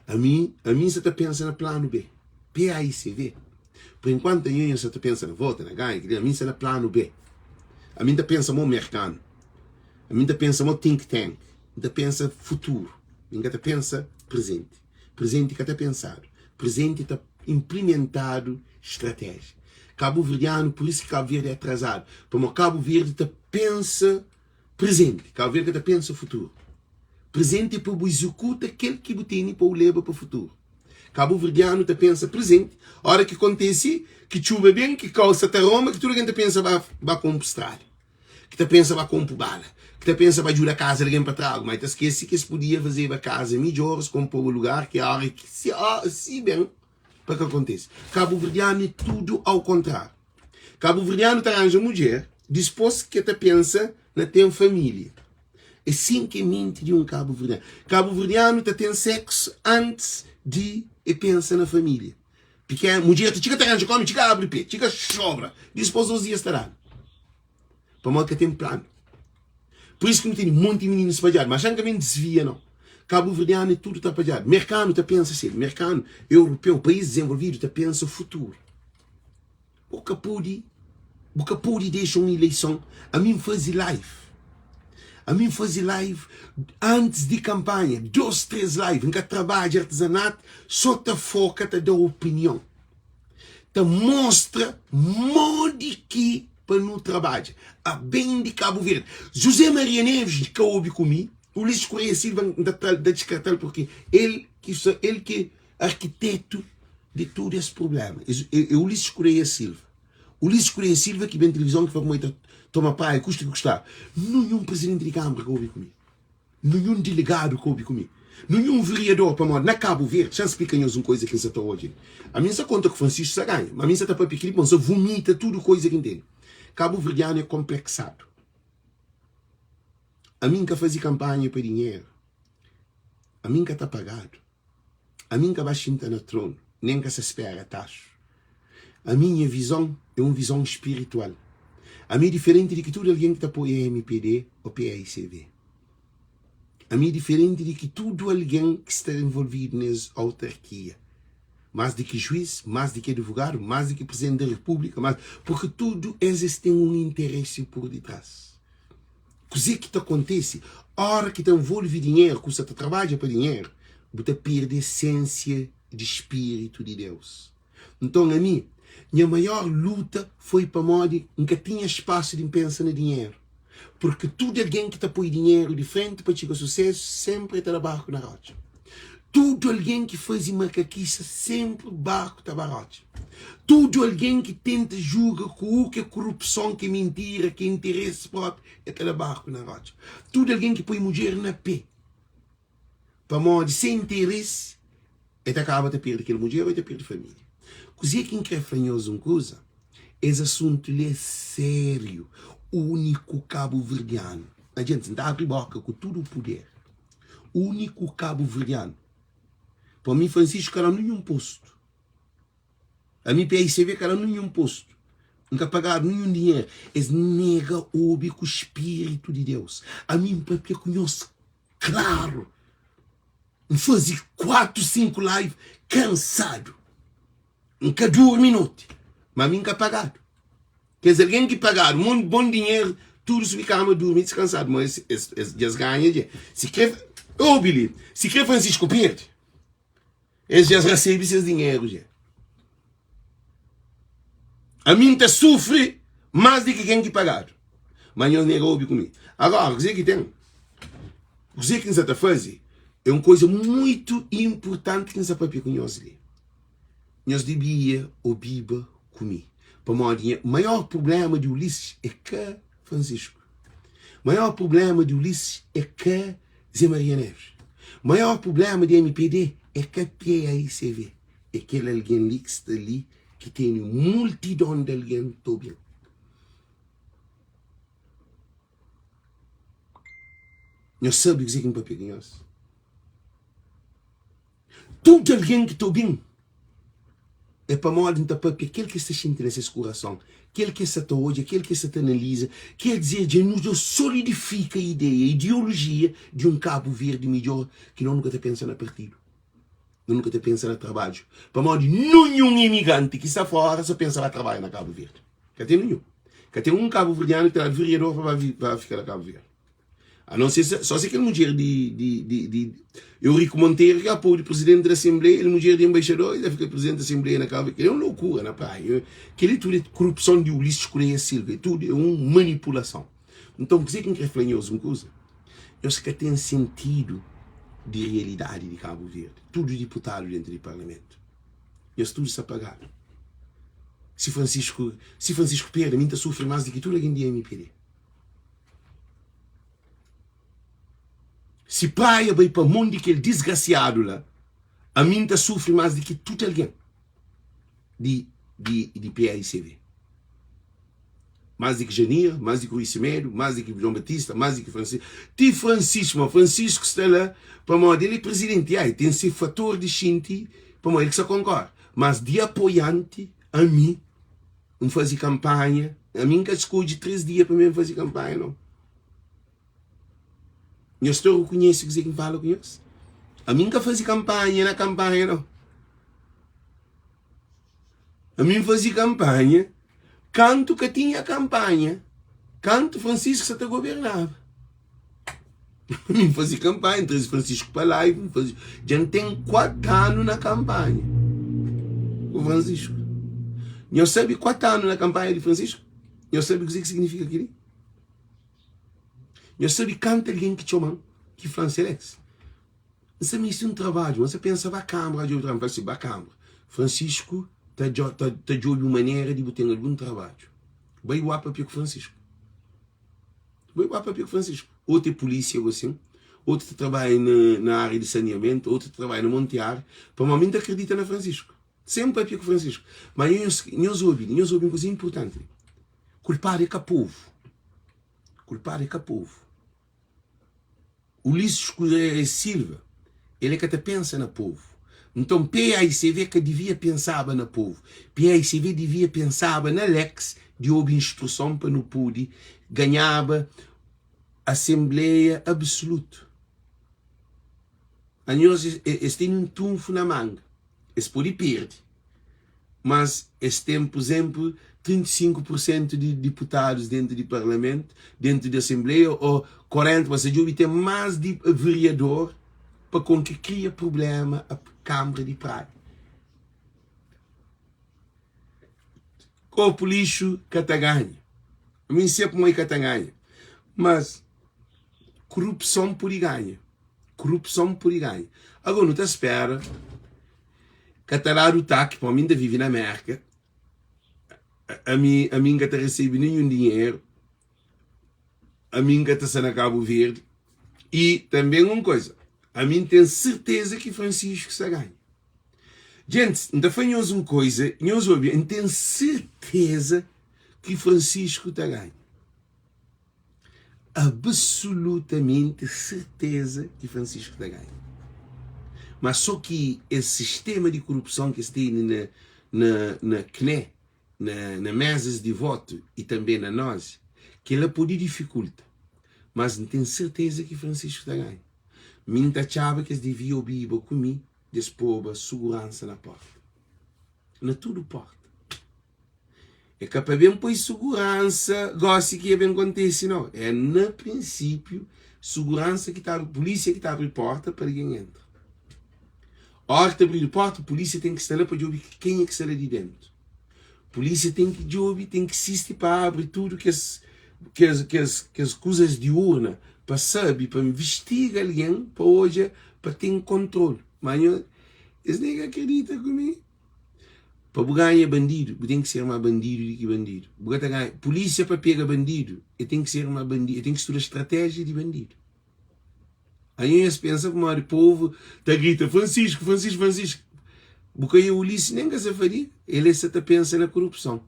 A mim você está pensando no plano B. PAICV. Por enquanto, você está pensando na volta, na ganha, a mim está no plano B. A mim está pensando no mercado. A mim está pensando no think tank. A mim está pensando futuro. A mim está pensando presente. Presente que está pensado. Presente está implementado estratégia. Cabo Verdeano, por isso que Cabo Verde é atrasado. Porque Cabo Verde está pensa presente. Cabo Verde está pensa futuro. Presente para o executa aquele que tem para o levar para o futuro. Cabo Verdeano está pensa presente. A hora que acontece, que chuva bem, que calça está Roma, que tudo que a gente pensa vai comprar estrada. Que está pensa vai comprar bala. Que está pensa vai ajudar a casa de alguém para trás. Mas está esquece que se podia fazer a casa melhor, comprar o lugar, que a hora que se bem, para que acontece. Cabo Verdeano é tudo ao contrário. Cabo Verdeano está arranja mulher, disposto que está pensa na ter família. É assim que mente de um Cabo Verdeano. Cabo Verdeano está tendo sexo antes de pensa na família. Porque a mulher está arranja come, chica abre pé, chica sobra. Disposto os dias estará. Para modo que tem plano. Por isso que não tem um monte de meninos espalhados. Mas já também desvia, não. Cabo Verdeano é tudo está espalhado. Mercado está pensa assim. Mercado europeu, país desenvolvido, está pensa o futuro. O que pode deixar uma eleição. A mim fazer live. A mim fazer live antes de campanha, 2, 3 lives, em que trabalho de artesanato, só te foca, te dá opinião. Te mostra modo que para no trabalho. A bem de Cabo Verde. José Maria Neves, que ouve comigo, o Ulisses Correia Silva, da descartar, porque ele que é arquiteto de todo esse problema. É Ulisses Correia Silva. Ulisses Correia Silva, que vem televisão, que foi como toma pai, custa que custar. Nenhum presidente de Câmara que ouve comigo. Nenhum delegado que ouve comigo. Nenhum vereador para morar na Cabo Verde. Já explica-nos uma coisa que você está hoje. A minha conta que Francisco se ganha. A minha está para pequeno, mas vomita tudo coisa que entende. Cabo Verdeano é complexado. A mim que fazia campanha para dinheiro. A mim que está pagado. A mim que vai sentar no trono. Nem que se espera taxa. A minha visão é uma visão espiritual. A mim é diferente de que tudo alguém que está apoia MPD ou PAICV. A mim é diferente de que tudo alguém que está envolvido nessa autarquia. Mais do que juiz, mais do que advogado, mais do que presidente da república, porque tudo existe um interesse por detrás. Coisa que acontece, a hora que te envolve dinheiro, que você trabalha para dinheiro, você perde a essência de espírito de Deus. Então, a mim, Minha maior luta foi para modo nunca tinha espaço de pensar no dinheiro. Porque tudo alguém que está põe dinheiro de frente para chegar ao sucesso sempre está barco na rocha. Tudo alguém que faz macaquice sempre barco está barrote. Tudo alguém que tenta julgar com o que é corrupção, que é mentira, que é interesse próprio, está barco na rocha. Tudo alguém que põe mulher na pé. Para modo sem interesse, ele acaba de perder aquela mulher ou de perder a família. Coisa que quer fanhoso uma coisa, esse assunto é sério. O único cabo-verdiano. A gente não abre boca com todo o poder. O único cabo-verdiano. Para mim, Francisco, era nenhum posto. A mim, PICV, era nenhum posto. Nunca pagaram nenhum dinheiro. Eles negam o espírito de Deus. A mim, porque conheço claro. Fazer 4, 5 lives cansado. Nunca 2 minutos. Mas nunca pagado. Quer dizer, alguém que pagar um bom dinheiro, tudo se fica a dormir descansado. Mas eles ganham. Se quer, se quer Francisco perde. Eles já recebem esses dinheiros. A mim sofre mais do que quem que pagar. Mas eu nego ouve comigo. Agora, o que tem? O que você está fazendo é uma coisa muito importante que você pode conhecer. Nós devia ouvir comigo. O maior problema de Ulisses é que Francisco. O maior problema de Ulisses é que Zé Maria Neves. O maior problema de MPD é que a PAICV. É aquele alguém que está ali, que tem uma multidão de alguém todo bem. Nós sabemos o que é um papel ganhoso. Todo alguém que está bem. É para modo de papel, aquele que se sente nesse coração, aquele que se hoje, aquele que se analisa, quer dizer, de nos solidifica a ideia, a ideologia de um Cabo Verde melhor que não nunca está pensando a partido. Nunca está pensando a trabalho. Para modo de nenhum imigrante que está fora só pensa a trabalhar na Cabo Verde. Que tem nenhum. Que tem um Cabo Verdeano que está vereador para ficar na Cabo Verde. A não ser, só se aquele mulher de Eurico Monteiro, que é apoio de presidente da Assembleia, ele mulher de embaixador, ele fica presidente da Assembleia na Cabo Verde. É uma loucura na praia. Aquele tudo é corrupção de Ulisses Correia Silva. É tudo é uma manipulação. Então, por isso que eu falei uma coisa. Eu sei que tem sentido de realidade de Cabo Verde. Tudo deputado dentro do Parlamento. E os tudo se apagaram. Se Francisco perde, a mim sofre mais do que tudo alguém de MPD. Se praia vai para o mundo que é desgraciado lá, a mim sofre mais do que tudo alguém de PAICV. Mais do que Janir, mais do que Rui Semedo, mais do que João Batista, mais do que Francisco. Francisco está lá, para modo ele é presidente, aí tem esse fator de gente, para modo ele que só concorda. Mas de apoiante, a mim, não fazer campanha, a mim que escolhe 3 dias para mim fazer campanha, não. Eu estou reconhecendo que fala com isso. A mim que fazer campanha na campanha, não. A mim fazer campanha, canto que tinha campanha, canto Francisco se governava. A mim fazer campanha, trouxe Francisco para lá e já tem 4 anos na campanha. O Francisco. Eu sabe 4 anos na campanha de Francisco? Eu sabe o que significa aquilo? Eu sei canta alguém que chama que Francisco. Você me isso um trabalho, você pensava a Câmara, de outra vez a Câmara. Francisco está de uma maneira de botar algum trabalho. Vai o para o Francisco. Vai o para o Francisco. Outro é polícia ou assim, outro trabalha na área de saneamento, outro trabalha no Montear. Para o momento acredita na Francisco. Sempre para o Francisco. Mas nós ouvimos uma coisa importante. Culpar é que o povo. Culpar é que o povo. Ulisses Correia Silva, ele é que pensa no povo. Então, PAICV que devia pensar no povo. PAICV devia pensar na Lex de houve instrução para não poder ganhava Assembleia absoluta. Eles têm um trunfo na manga. Eles podem perder. Mas eles têm, por exemplo, 35% de deputados dentro do Parlamento, dentro da Assembleia, ou 40%, mas a tem mais de vereador para com que cria problema a Câmara de Praia. corpo lixo, cataganha. A mim sempre muito cataganha. Mas, corrupção por e ganha. Corrupção por e ganha. Agora, não te espera, catalar o taque, para mim ainda vive na América, a mim ainda te recebe nenhum dinheiro, a mim ainda te na Cabo Verde, e também uma coisa, a mim tenho certeza que Francisco se ganha. Gente, ainda fanhamos uma coisa, eu tenho certeza que Francisco te ganha. Absolutamente certeza que Francisco te ganha. Mas só que esse sistema de corrupção que se tem na CNE, na mesas de voto e também na nós, que ela pode dificultar. Mas não tenho certeza que Francisco te ganha. Minha achava que eles deviam ouvir comigo, depois segurança na porta. Na tudo porta. É que para bem pôr segurança, gosta que bem acontece, não. É no princípio, segurança que está, polícia que está abrindo porta para ninguém entra. A hora que abrir a porta, a polícia tem que estar lá para ouvir quem é que está lá de dentro. A polícia tem que ouvir, tem que assistir para abrir tudo que as coisas de urna, para saber, para investigar alguém, para hoje, para ter controle. Mas eles nem acreditam comigo. Para ganhar bandido, tem que ser mais bandido do que bandido. Polícia para pegar bandido, tem que ser mais bandido, tem que estudar estratégia de bandido. Aí eles pensam que o povo está grita Francisco. Porque aí o Ulisses nem que se faria, ele só está pensando na corrupção.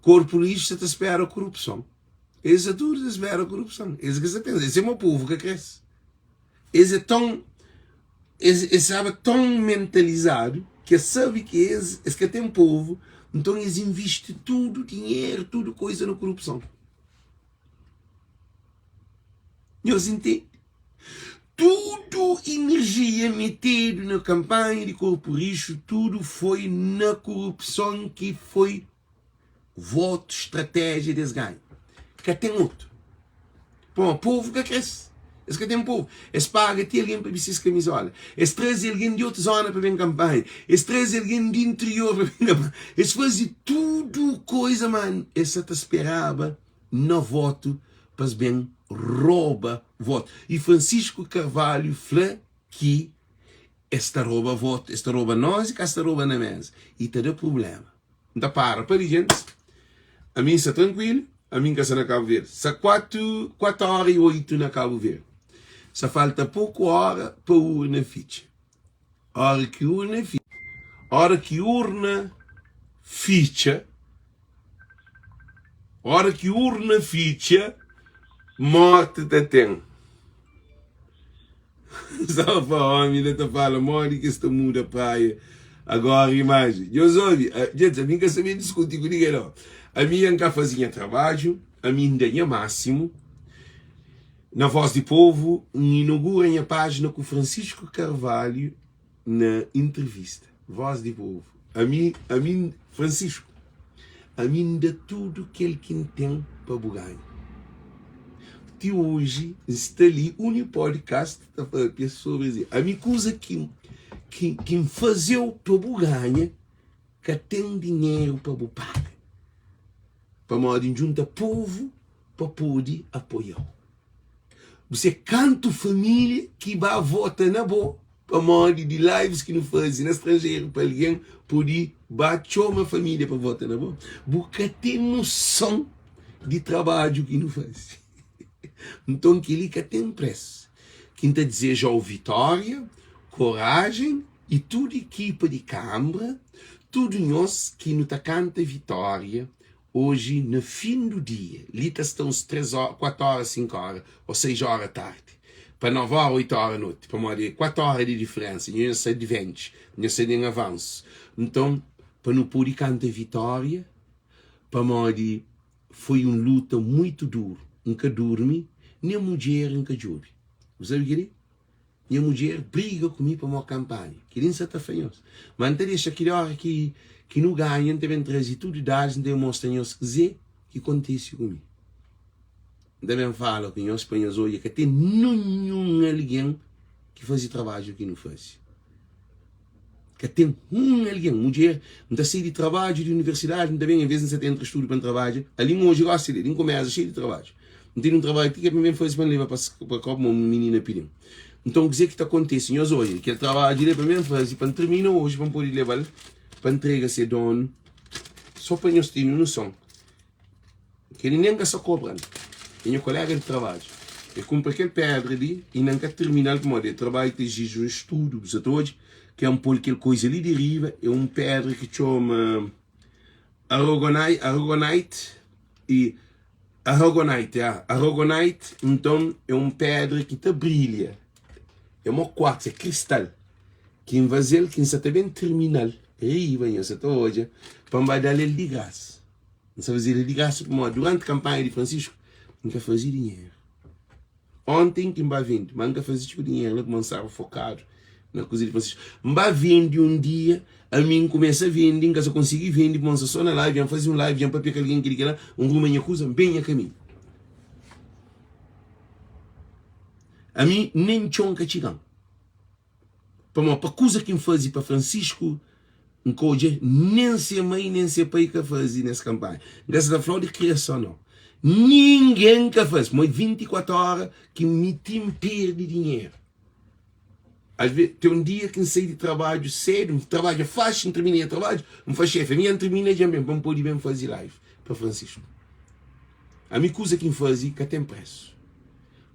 Corpo lixo só está espera a corrupção. Eles a tudo esperam a corrupção. Eles que se pensam, esse é o meu povo que cresce. Eles sabem tão mentalizado que sabe que eles que tem um povo, então eles investem tudo, dinheiro, tudo coisa na corrupção. Eles entendem? Tudo energia metida na campanha de corpo lixo, tudo foi na corrupção que foi voto, estratégia desse ganho. Que tem outro. Bom, o povo que cresce. Esse que tem um povo. Eles pagam até alguém para vestir essa camisola. Eles trazem alguém de outra zona para vir campanha. Eles trazem alguém de interior para vir campanha. Eles fazem tudo coisa, mano. Eles só te esperava no voto, mas bem rouba voto. E Francisco Carvalho falou que esta rouba voto, esta rouba nós e esta rouba na mesa. E te dá problema. Então para gente. A mim está tranquilo. A mim que está na Cabo Verde. Está 4h08 na Cabo Verde. Só falta pouco hora para a urna ficha. Hora que urna ficha, morte te tem. Só para homem, ainda fala, morre que esta muda a praia. Agora imagem. Eu soube, gente, a mim que sabia discutir com ninguém não. A minha nunca fazia trabalho, a minha ainda máximo. Na Voz do Povo, inaugurem a página com o Francisco Carvalho na entrevista. Voz do Povo. A mim, Francisco, a mim dá tudo que ele tem para bugar. De hoje, está ali um podcast sobre isso. A minha coisa que fazeu para bugar, que tem dinheiro para bugar. Para modo junta povo para poder apoiar. Você canta família que vai votar na boa. Para modo de lives que não fazem no estrangeiro para alguém poder bater uma família para votar na boa. Porque tem noção de trabalho que não faz. Então que ele que tem preço. Quem te deseja vitória, coragem e toda a equipe de Câmara, tudo nós que não canta vitória. Hoje, no fim do dia, ali estão 3 horas, 4 horas, 5 horas, ou 6 horas da tarde, para 9 horas, 8 horas da noite, para morrer 4 horas de diferença, não sei de 20, não sei de avanço. Então, para não poder cantar vitória, para morrer, foi uma luta muito dura. Nunca dorme, nem a mulher nunca joga. Você sabe o que é? Minha mulher briga comigo para uma campanha, que nem se está fanhoso. Mas não deixa aquela hora que não ganha, devem trazer tudo de dados, não demonstram o que dizer, que acontece comigo. Devem falar com os espanhóis hoje que tem nenhum alguém que faz trabalho que não faz. que tem alguém, mulher, não está cheio de trabalho, de universidade, não está bem, em vez de você ter entre estudo para trabalho, ali hoje gosta dele, começa cheio de trabalho. Não tem um trabalho que é mesmo fazer para levar para como uma menina pedindo. Então, dizer que está acontecendo, nós hoje, que ele trabalha de para mesmo fazer, para terminar hoje, para poder levar, para entregar esse dono, só para nós termos noção. Que ele nem está cobrando. E meu colega de trabalho, ele compra aquele pedra ali, e não quer terminar com o trabalho que exige um estudo, hoje, que é um pouco aquela coisa ali deriva, é um pedra que chama Aragonite, e Aragonite, então é um pedra que te brilha, é uma quartzo, é cristal, que em vazel, que está bem terminal, e vem essa hoje, para dar ele de graça. Não sabe fazer ele de graça, durante a campanha de Francisco, nunca fazia dinheiro. Ontem que vai vindo, mas nunca fazia tipo dinheiro, não começava focado na coisa de Francisco. Vai vende um dia, a mim começa a vender, em casa eu consegui vender, mas só na live, fazer um live, para pegar alguém que lá, um rumo acusa, bem a caminho. A mim nem chonca chigam. Para uma coisa que me fazia para Francisco, nem se mãe, nem se pai que fazia nessa campanha. Graças a flor de criação, não. Ninguém que faz, mas 24 horas que me perde dinheiro. Às vezes, tem um dia que eu saio de trabalho cedo, trabalho fácil, não terminei o trabalho, não faz chefe, a minha termina já mesmo, não pode bem fazer live para Francisco. A minha coisa que eu fazia, que tem preço.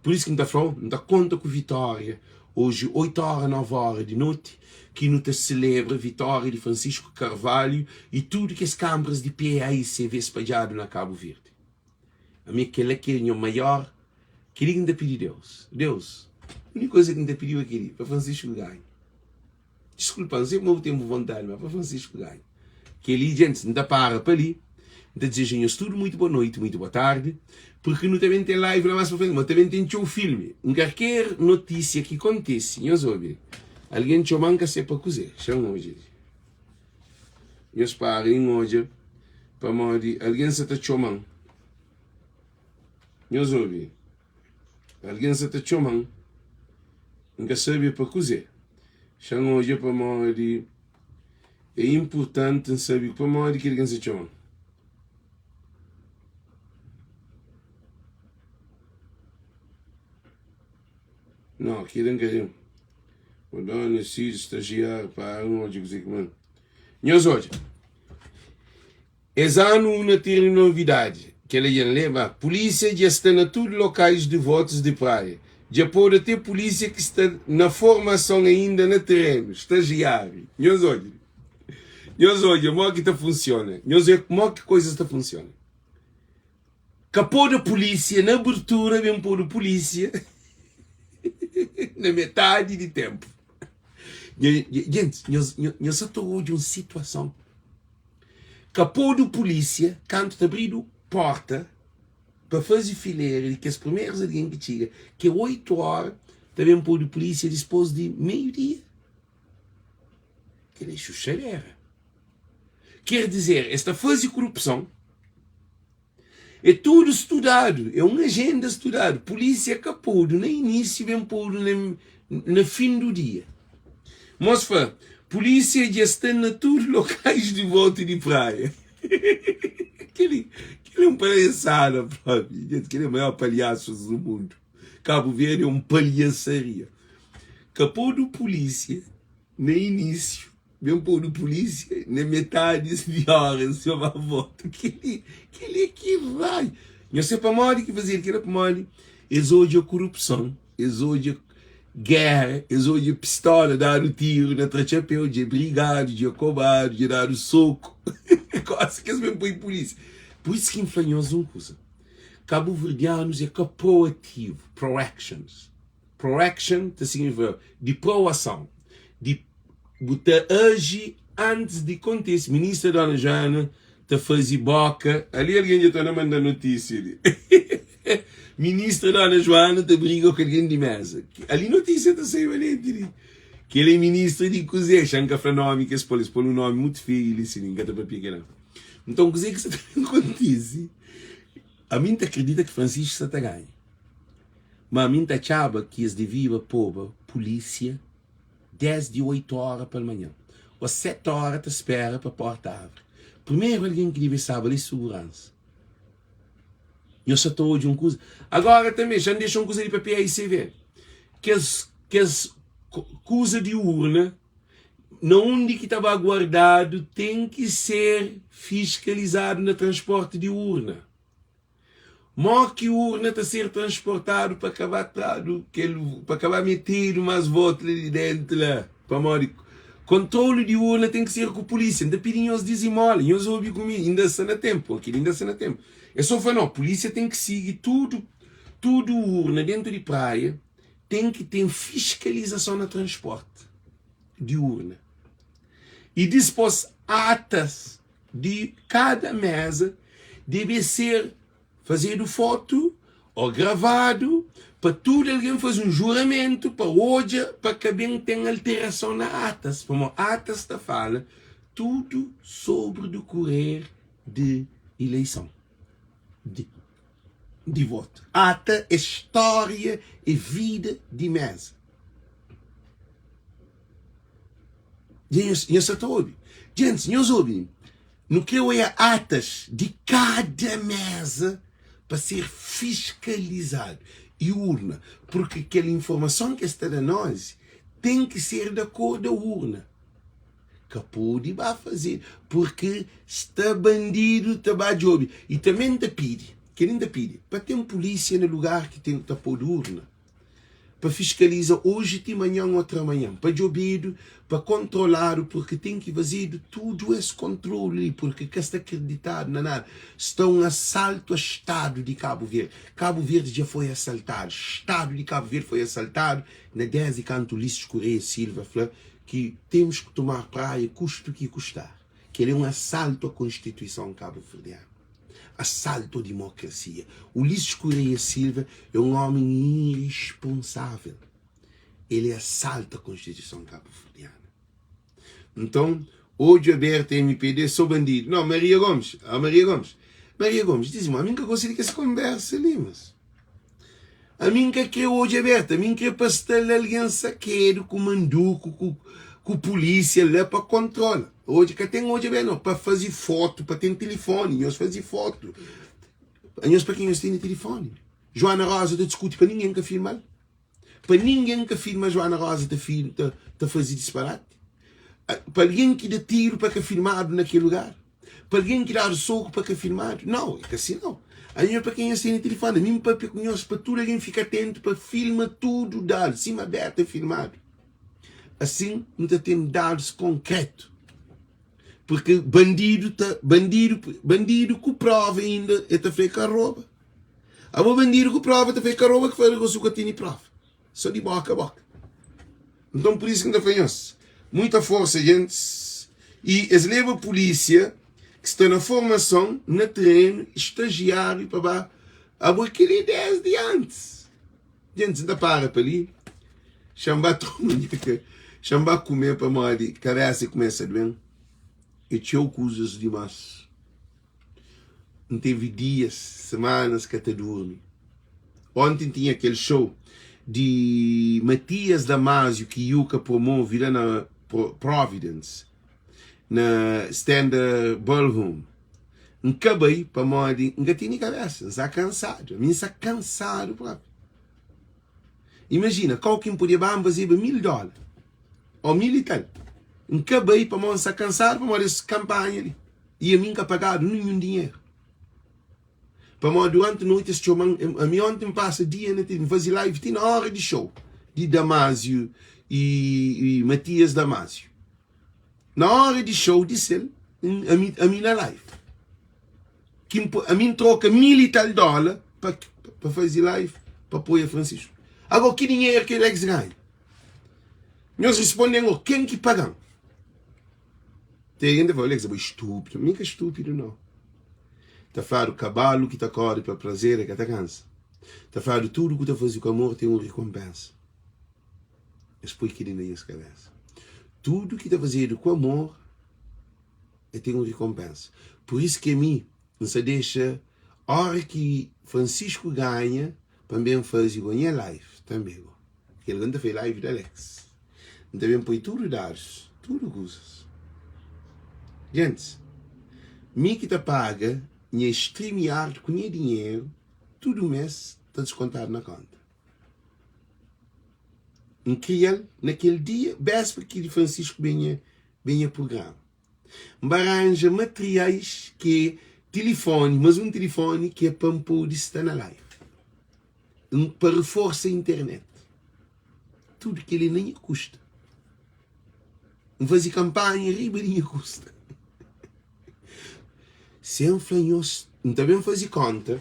Por isso que não está falando, não dá conta com Vitória, hoje 8 horas, 9 horas de noite, que não te celebra a vitória de Francisco Carvalho e tudo que as câmaras de PAIC vê espalhado na Cabo Verde. A minha que é o maior, que ele ainda pediu Deus. Deus, a única coisa que ainda pediu é que para Francisco ganhe. Desculpa, não sei como eu tenho vontade, mas para Francisco ganhe. Que ele, gente, ainda para ali, ainda deseja tudo muito boa noite, muito boa tarde, porque não também tem live lá mais para frente, mas também tem um filme. Qualquer notícia que acontece, nós ouvimos. Alguém te manca se para cozer, chama hoje. Nós parem hoje, para morrer, alguém se está chamando. Nós ouvimos. Alguém se está chamando. Nunca sabe para cozer. Chama hoje para morrer. É importante saber para morrer que alguém se chama. Não, aqui não queremos. O dono decide estagiar para hoje, mano. Nós hoje. Esse ano não tem novidade. Que ele leva a polícia já está em todos os locais de votos de praia. Já pode ter polícia que está na formação ainda no terreno, estagiário. Nós hoje, como que está funciona? Nós hoje, como que coisa está funciona? Capô da polícia, na abertura, vem pôr a polícia na metade de tempo. Gente, nós estamos de uma situação. Capô da polícia, quando está abrindo porta para fazer fileira, que as primeiras alguém que chega, que 8 horas, também pôr a polícia depois de meio-dia. Que é chuchareira. Quer dizer, esta fase de corrupção é tudo estudado, é uma agenda estudada. Polícia capô, no início vem pôr no fim do dia. Mas polícia já está em todos os locais de volta de praia. Aquele é um palhaçada, próprio. Gente, aquele é o maior palhaço do mundo. Cabo Verde é um palhaçaria. Capô do polícia, no início, vem pôr do polícia, na metade de hora, se eu volta. Aquele é que vai. Eu sei para morrer que fazer, que era para morrer. Eles hoje a corrupção, eles hoje a guerra, eles hoje a pistola, dar o tiro, na trachapéu, de brigado, de cobarde, de dar o soco. Quase que eles vêm pôr polícia. Por isso que inflanhamos uma coisa. Cabo-verdianos é proativo, proactions. Proaction significa de proação, de botar agir antes de acontecer. Ministra Dona Joana está fazendo boca. Ali alguém já está mandando notícia. Ministra Dona Joana está brigando com alguém de mesa. Ali notícia está saindo ali. Que ele é ministro de cozinha. Chanca Franome, que é um nome muito feio. Ele se ninguém está para pegar. Então, o que isso acontece? A mim acredita que Francisco está ganhando. Mas a mim achava que eles deviam pôr polícia 10 de 8 horas pela manhã. ou 7 horas te espera para a porta abre. Primeiro alguém que deve saber a segurança. Eu só estou de uma coisa. Agora também, já deixa uma coisa de papel aí você vê. Que as coisas de urna, na onde que estava guardado, tem que ser fiscalizado no transporte de urna. Mó que urna está a ser transportado para acabar metendo umas votos ali dentro lá. Para morrer. Controle de urna tem que ser com a polícia. Ainda pedem os desemolem. Eles ouvem comigo. Ainda está na tempo. Aquilo ainda está na tempo. É só falar, não. A polícia tem que seguir tudo urna dentro de praia. Tem que ter fiscalização no transporte de urna. E depois, atas de cada mesa deve ser fazer foto ou gravado para tudo alguém fazer um juramento para hoje, para que alguém tenha alteração na atas. Como atas está fala tudo sobre o decorrer de eleição, de voto. Ata é história e vida de mesa. Gente, senhores ouvem, no que é atas de cada mesa para ser fiscalizado e urna, porque aquela informação que está a nós tem que ser da cor da urna. Que pode fazer, porque está bandido, está job. E também te pede, para ter uma polícia no lugar que tem que pôr urna, para fiscalizar hoje de manhã ou outra manhã, para jobido, para controlar, porque tem que fazer tudo esse controle, porque que está acreditado na nada. Está um assalto ao Estado de Cabo Verde. Cabo Verde já foi assaltado. Estado de Cabo Verde foi assaltado. Na 10 e canto Ulisses Correia Silva falou que temos que tomar praia, custo que custar. Que ele é um assalto à Constituição cabo-verdiana. Assalto à democracia. Ulisses Correia Silva é um homem irresponsável. Ele assalta a Constituição cabo-verdiana. Então, hoje aberto MPD, sou bandido. Não, Maria Gomes, diz-me, a mim que eu gostaria que essa conversa ali, mas... A mim que é hoje aberto, a mim que é para estar alguém saqueiro, com manduco, com polícia lá para controle. Hoje que tem hoje aberto, não, para fazer foto, para ter telefone, nós fazer foto. Nós para quem nós tem telefone. Joana Rosa discute para ninguém que filma. Para ninguém que filma Joana Rosa te fazer disparate. Para alguém que dá tiro para que filmado naquele lugar. Para alguém que dá soco para que filmado. Não, é que assim não. A minha para quem tem telefone, a mim para tudo alguém fica atento para filmar tudo dado, cima aberto e filmado. Assim, não tem dados concretos. Porque bandido com prova ainda é te feito a rouba. A bandido com prova te feito a rouba que foi o que tem prova. Só de boca a boca. Então por isso que ainda faz muita força, gente. E eles levam a polícia que está na formação, no treino, estagiário para aquele 10 de antes. Gente, ainda para ali. Chamar comer para morrer. Cabeça e começa a doer. E tinha coisas demais. Não teve dias, semanas que até dorme. Ontem tinha aquele show de Matias Damasio que Yuka promove lá na Providence, na Standard Ballroom. Acabei para morrer, não tinha cabeça, está cansado. A mim está cansado próprio. Imagina, qualquer podia fazer $1.000 ou 1.000 e tal. Acabei para morrer, está cansado para morrer essa campanha ali. E a mim que pagado nenhum dinheiro. Para morrer durante a noite, a mim ontem passa dia, fazer live, tinha hora de show de Damasio e Matias Damasio. Na hora de show, disse ele, a mim na live. A mim troca $1.000 e tal para fazer live, para apoiar Francisco. Agora, que dinheiro que eles ganham? Nós respondemos, quem que paga? Tem gente que fala, Alex, é estúpido. Não é estúpido, não. Está falando o cavalo que está correndo para prazer, que está cansa. Está falando tudo que está fazendo com amor tem uma recompensa. Expõe aqui dentro da cabeça. Tudo que está fazendo com amor tem uma recompensa. Por isso que a mim não se deixa, a hora que Francisco ganha, também faz ganhar live. Também. Porque ele ainda fez live da Alex. Também põe tudo dados, tudo coisas. Gente, me que te paga, minha StreamYard com minha dinheiro, todo mês está descontado na conta. Incrível, naquele dia, véspera que Francisco venha programa. Arranja materiais que telefone, mas um telefone que é para poder estar na live. Para reforçar a internet. Tudo que ele nem custa. Fazer campanha, ribeirinha custa. Sem flanhos, também fazer conta.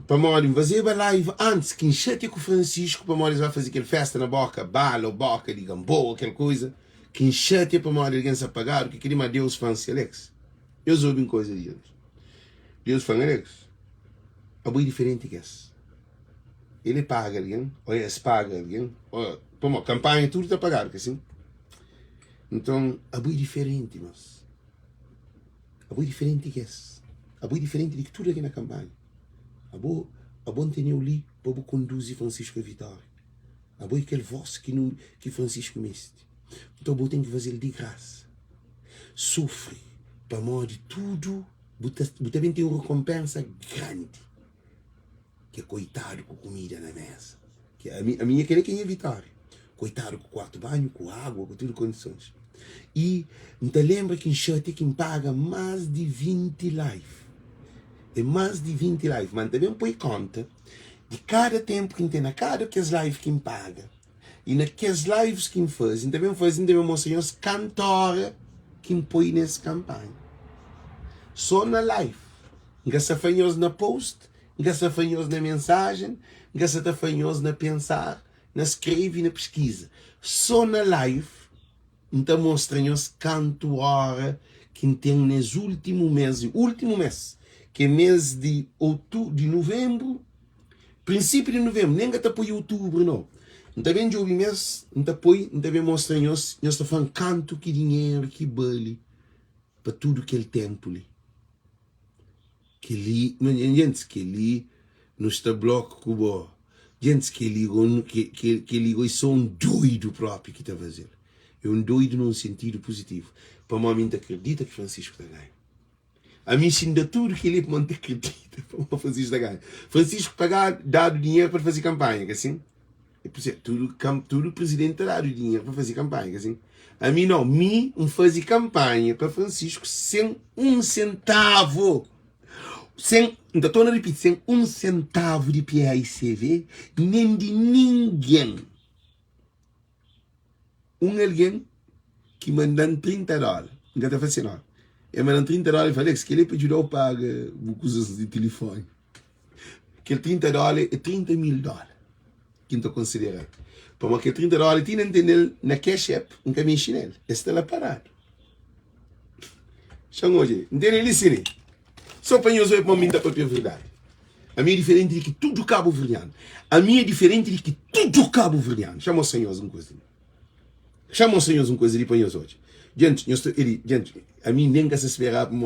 Para morrer, fazer a live antes que enxete com o Francisco, para morrer vai fazer aquela festa na boca, bala ou boca de gamboa, aquela coisa. Que enxete para morrer alguém se apagar, que queria Deus faz Alex. Eu sou bem coisa de Deus. Deus faz Alex. É bem diferente que esse. Ele paga alguém, ou eles pagam alguém, ou como campanha tudo está pagado, que assim. Então, é bem diferente, mas é bem diferente que esse. É bem diferente de tudo aqui na campanha. É bom ter ali para conduzir Francisco a vitória. É bom aquele voz que Francisco mestre. Então, eu tenho que fazer de graça. Sofre para morrer tudo. Você também tem uma recompensa grande. Que é coitado com comida na mesa. Que a minha querer quem é vitória. Coitado com o quarto banho, com água, com tudo condições. E não lembra que enxerta quem paga mais de 20 lives. É mais de 20 lives. Mas também põe conta de cada tempo que tem na cada que as lives quem paga. E naquelas lives que faz, também mostra os cantores que põe nessa campanha. Só na live. Gasta fanhoso na post, gasta fanhoso na mensagem, gasta fanhoso na pensar, na escreve e na pesquisa. Só na live, então mostra os cantores que tem nesse último mês, que é mês de outubro, de novembro, princípio de novembro, nem até para outubro, não. Também de ouvir mês, também mostra nós estamos falando canto, que dinheiro, que bale, para tudo aquele tempo ali. Que ali, gente, que ali, no está bloco cubo, gente, que ligou, só um doido próprio que está a fazer. É um doido num sentido positivo. Para mim, ainda acredita que Francisco está ganhando. A mim, ainda tudo que ele não acredita para Francisco está ganhando. Francisco pagar, dado dinheiro para fazer campanha, assim. Tudo presidente terá o dinheiro para fazer campanha, assim. A mim não, fazer campanha para Francisco sem um centavo. Ainda estou a repetir, sem um centavo de PAICV, nem de ninguém. Alguém que mandando $30, ainda está fazendo nada. Eu mandando $30 e falei que ele pediu ao paga coisas de telefone. Aquele $30 é $30 mil. Que estou considerando. Porque aquele $30 tinha entender na cash app, um caminho chinelo. Esse está lá parado. Chama hoje. Entende ele sim? Só para eu ver para mim da própria verdade. A minha é diferente de que tudo cabo verdeano. A minha é diferente de que tudo cabo verdeano. Chama os senhores uma coisa. Chama os senhores uma coisa de panhos hoje. Gente, a mim nem que se esperar para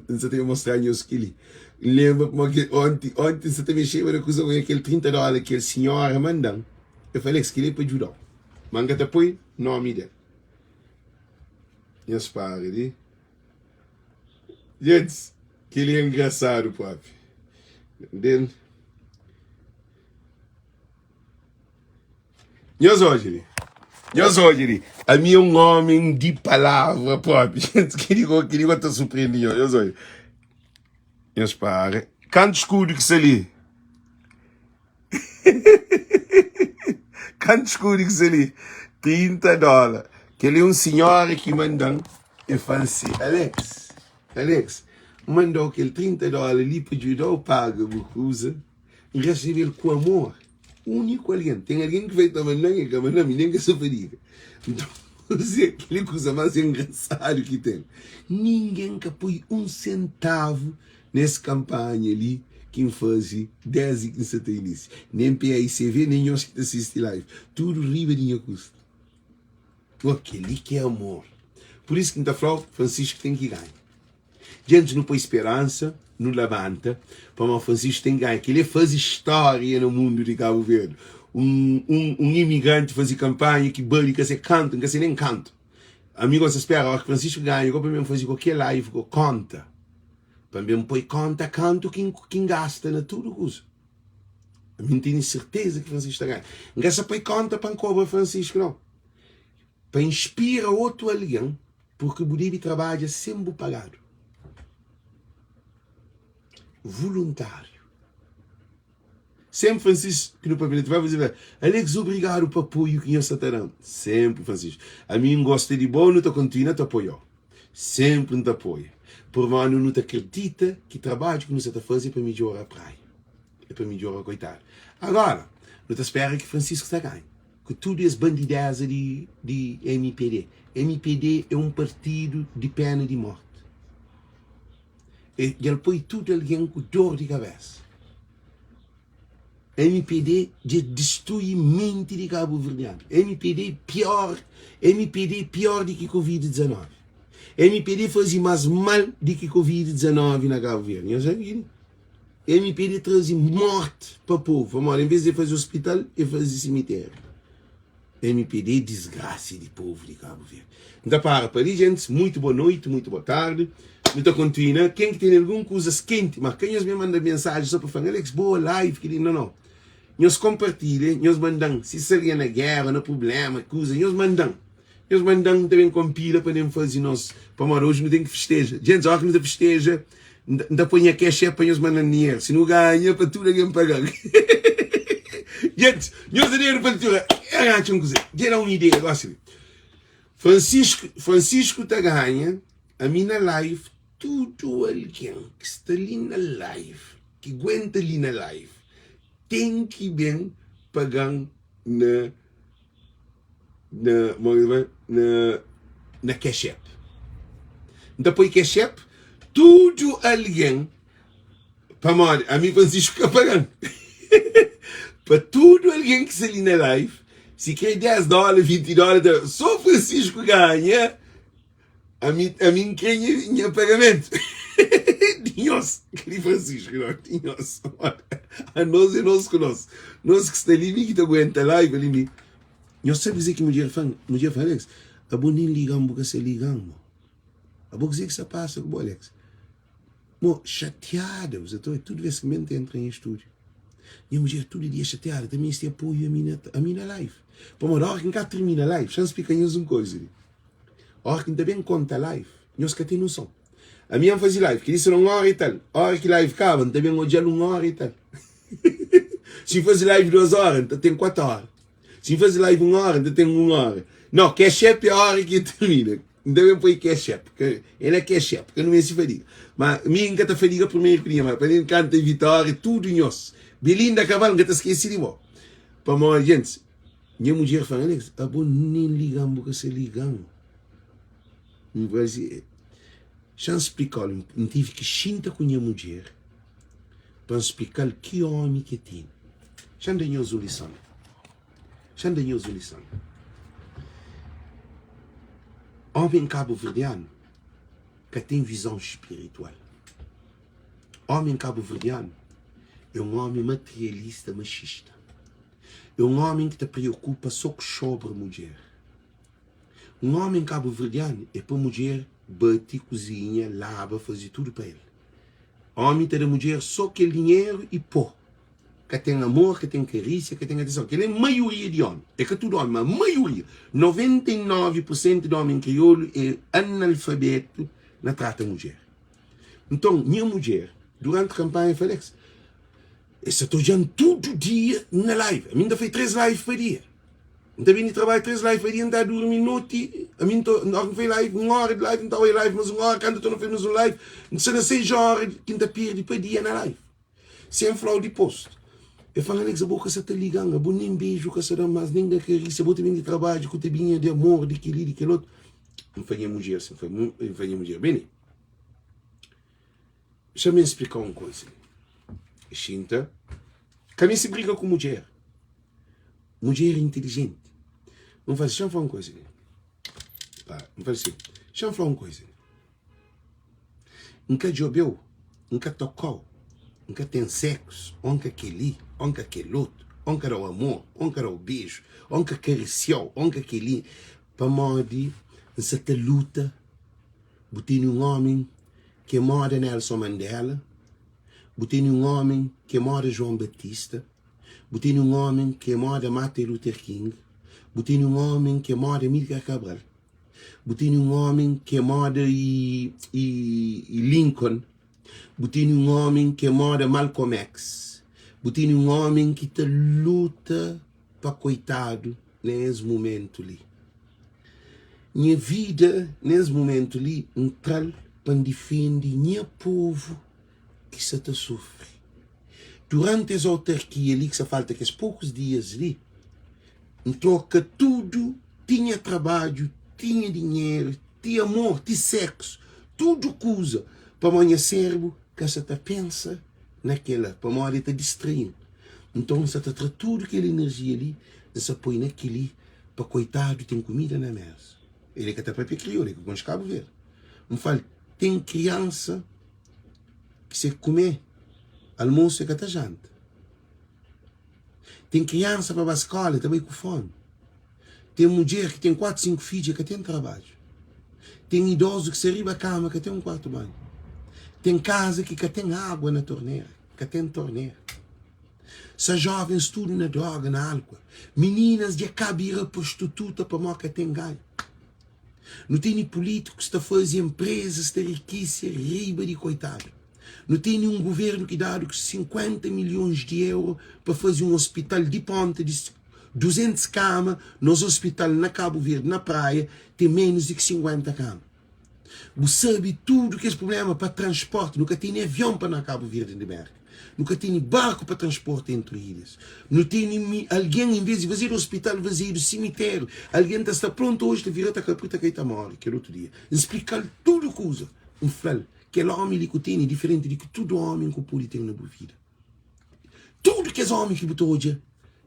você ter mostrado os que ele. Lembra que ontem você também chegou a coisa com aquele $30 que a senhora mandou. Eu falei que ele pode ajudar. Manga depois, nome dele. E as pares, né? Gente, que ele é engraçado, papi. Entende? Nós hoje, a mim é um homem de palavra, papi. Gente, que ligou te surpreendeu. Nós hoje. Nós pares. Quanto escudo que se ali? Quanto escudo que se ali? $30. Que ele é um senhor que mandou. Eu falo assim, Alex, mandou aquele $30 ali para ajudar o pago, usa, e recebe ele com amor. Único alguém. Tem alguém que veio também, nem que sofria. Então, aquele coisa mais engraçado que tem. Ninguém que põe um centavo nessa campanha ali, quem faz 10 e 15 até início. Nem PAICV, nem os que assistem live. Tudo ribeirinha custa. Aquele que é amor. Por isso que está falando, Francisco tem que ganhar. Gente, não põe esperança, não levanta, para o Francisco tem que ganhar. Que ele faz história no mundo de Cabo Verde. Um imigrante faz campanha que bane, que se canta, que se nem canta. Amigos, espera, que Francisco ganha, eu para fazer qualquer live, com conta. Para mim, põe conta, canto, quem gasta na tudo usa. A mim tenho certeza que Francisco ganha. Não só põe conta para cobrar Francisco, não. Para inspirar outro alguém, porque o Budibi trabalha sempre pagado. Voluntário. Sempre Francisco, que no papelete vai dizer, Alex, obrigado pelo apoio que eu estou dando. Sempre Francisco. A mim gosta de bom, não te continua a te apoiar. Sempre não te apoia. Por mano, não te acredita que trabalho que você está fazendo para melhorar a praia. É para melhorar, coitado. Agora, não te espera que Francisco está ganhando. Que tudo é bandideza de MPD. MPD é um partido de pena de morte. E ele põe tudo alguém com dor de cabeça. MPD de destruimento de Cabo Verdeano. MPD pior do que Covid-19. MPD fazia mais mal do que Covid-19 na Cabo Verde. Eu já vi. MPD traz morte para o povo. Em vez de fazer hospital, ele faz cemitério. MPD desgraça de povo de Cabo Verde. Então, para ali, gente, muito boa noite, muito boa tarde. Então, continua. Quem que tem alguma coisa quente, mas quem me manda mensagem só para falar, Alex, boa live, que não. Nós compartilhamos, nós mandamos, se seria na guerra, no problema, coisa, nós mandamos. Nós mandamos também compila para não fazer nós, para hoje não tem que festejar. Gente, só que não festeja, ainda põe a cash para nós mandar dinheiro. Se não ganha, para tudo alguém pagar. Gente, nós dinheiro para tudo. Era uma ideia, assim. Francisco está ganha, a minha live, tudo alguém que está ali na live, que aguenta ali na live, tem que bem pagar na Cash App. Depois Cash App, tudo alguém, para a mim Francisco está pagando. Para tudo alguém que está ali na live, se quer $10, $20, só Francisco ganha, a mim ganha pagamento. Deus, querido Francisco, Deus. A nós é nós com nós. Nós que está ali, que está aguenta live ali. Eu sei dizer que mulher fala, Alex, a boa nem ligamos porque se ligamos. A boa dizer que se passa com o Alex. Mo, chateada, você está tudo vez que mente entra em estúdio. E a mulher todo dia chateada, também este apoio a minha live. Para a hora que cá termina a live, já explica-nos uma coisa. A hora que também conta a live, nós que tem noção. A minha fazia live, que disse 1 hora e tal. A hora que live acaba, também hoje é 1 hora e tal. Se faz live 2 horas, então tem 4 horas. Se faz live 1 hora, então tem 1 hora. Não, Cash App é a hora que termina. Também põe Cash App, porque ele é Cash App, porque não é se fadiga. Mas a minha encanta fadiga primeiro que mas para ele canta em vitória, tudo em osso. Belinda Cavalo, não está esquecido de bom. Para a gente, minha mulher fala, Alex, a bom nem ligamos porque se ligamos. No Brasil, já explicar, não tive que xinta com a minha mulher para explicar que homem que tem. Já não tenho lição. Homem cabo-verdiano que tem visão espiritual. Homem cabo-verdiano é um homem materialista, machista. É um homem que te preocupa só com sobre a mulher. Um homem cabo-verdiano é para a mulher bate, cozinha, lava, fazer tudo para ele. Homem tem a mulher só que dinheiro e pó. Que tem amor, que tem carícia, que tem atenção. Que ele é a maioria de homem. É que tudo homem, mas a maioria. 99% de homem crioulo é analfabeto na trata da mulher. Então, minha mulher, durante a campanha, falei, Alex, eu estou já todo dia na live. A mim ainda fez 3 lives por dia. Então, eu trabalho 3 lives por dia, ainda dormi noite. A mim não fez live, 1 hora de live, não live, mas 1 hora, quando eu não fiz live, não sei 6 horas, que ainda perdi por dia na live. Sem falar de posto. Eu falo, Alex, a boca você está ligando, a boa nem beijo, que você dá mais, nem da carícia, a boa também de trabalho, que tem de amor, de aquele outro. Não foi a mulher, assim, foi a mulher. Bem, deixa eu explicar uma coisa. Xinta, que se briga com mulher. Mulher é inteligente. Não faz, deixa eu falar uma coisa. Não faz assim. Deixa eu falar uma coisa. Nunca jogou, nunca tocou. Nunca tem sexo, nunca aquele, nunca aquele outro, nunca o amor, nunca o beijo, nunca acariciou, nunca aquele. Para modo Essa luta, tem homem que mora Nelson Mandela, tem homem que mora João Batista, tem homem que mora Martin Luther King, tem homem que mora Amílcar Cabral, tem homem que mora Lincoln, tem homem que mora Malcolm X, tem homem que luta para coitado nesse momento ali. Minha vida, nesse momento ali, para defender minha povo que se te sofre. Durante essa autarquia ali, que se falta que poucos dias ali, troca tudo, tinha trabalho, tinha dinheiro, tinha amor, tinha sexo, tudo coisa, para o meu cérebro, que se te pensa naquela, para o meu te distrair. Então, se te traz tudo aquela energia ali, se põe naquele, para coitado, tem comida na mesa. Ele que está para criar, ele que com os cabos ver. Não fala, tem criança que se comer almoço e que está janta. Tem criança para a escola também com fome. Tem mulher que tem 4, 5 filhos que tem trabalho. Tem idoso que se arriba a cama que tem um quarto banho. Tem casa que tem água na torneira, que tem torneira. Se jovens estudam na droga, na álcool. Meninas de cabira prostituta para mostrar que tem ganho. Não tem políticos que fazem empresas de riqueza riba de coitado. Não tem um governo que dá 50 milhões de euros para fazer um hospital de ponta de 200 camas. Nos hospitais na Cabo Verde, na praia, tem menos de 50 camas. Você sabe tudo que é esse problema para transporte. Nunca tem avião para na Cabo Verde de Merca. Nunca tem barco para transporte entre ilhas. Não tem alguém, em vez de fazer o hospital, fazer o cemitério. Alguém está pronto hoje de virar a caprita que está morre, que é outro dia. Explicar tudo coisa. Um falo, que é homem que tem, diferente de que todo homem que pode ter na vida. Tudo que é homem que botou hoje,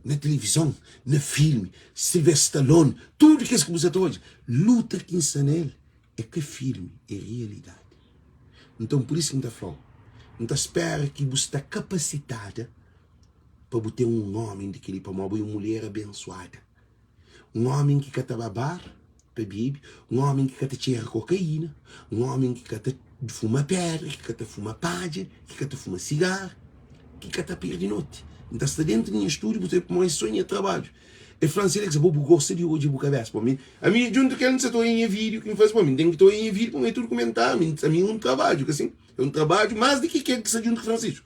na televisão, no filme, Sylvester Stallone, tudo que é que você hoje, luta que ensa nele, é que filme, é realidade. Então, por isso que a gente fala. Então espera que você está capacitada para ter um homem daquele para uma mulher abençoada. Um homem que quer babar, bebe, um homem que quer tirar cocaína, um homem que quer fumar pedra, que quer fumar página, que quer fumar cigarro, que quer perder noite. Então está dentro do estúdio, você põe sonho e trabalho. E francês que você gosta de hoje, boca cabeça para mim. A mim, junto que eu não estou em vídeo, que me faz para mim, tem que estar em vídeo para mim tudo comentar. A mim é um trabalho, que assim, é um trabalho mais do que quer que seja junto com Francisco.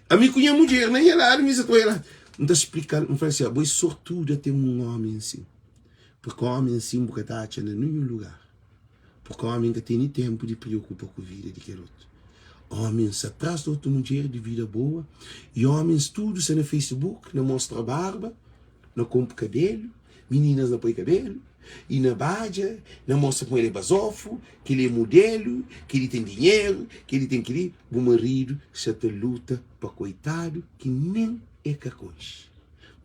A mim conheço a mulher, nem ela, a mim se estou lá. Não explicar, não faz assim, boa sortuda ter um homem assim. Porque o homem assim, boca está em nenhum lugar. Porque o homem que tem tempo de preocupar com a vida de aquele outro. Homens atrás de outra mulher de vida boa. E homens tudo se no Facebook, não mostra barba. Não compra cabelo, meninas não põem cabelo, e na Bádia, não mostra com ele basofo, que ele é modelo, que ele tem dinheiro, que ele tem que ir. O marido se te luta para coitado, que nem é cacões.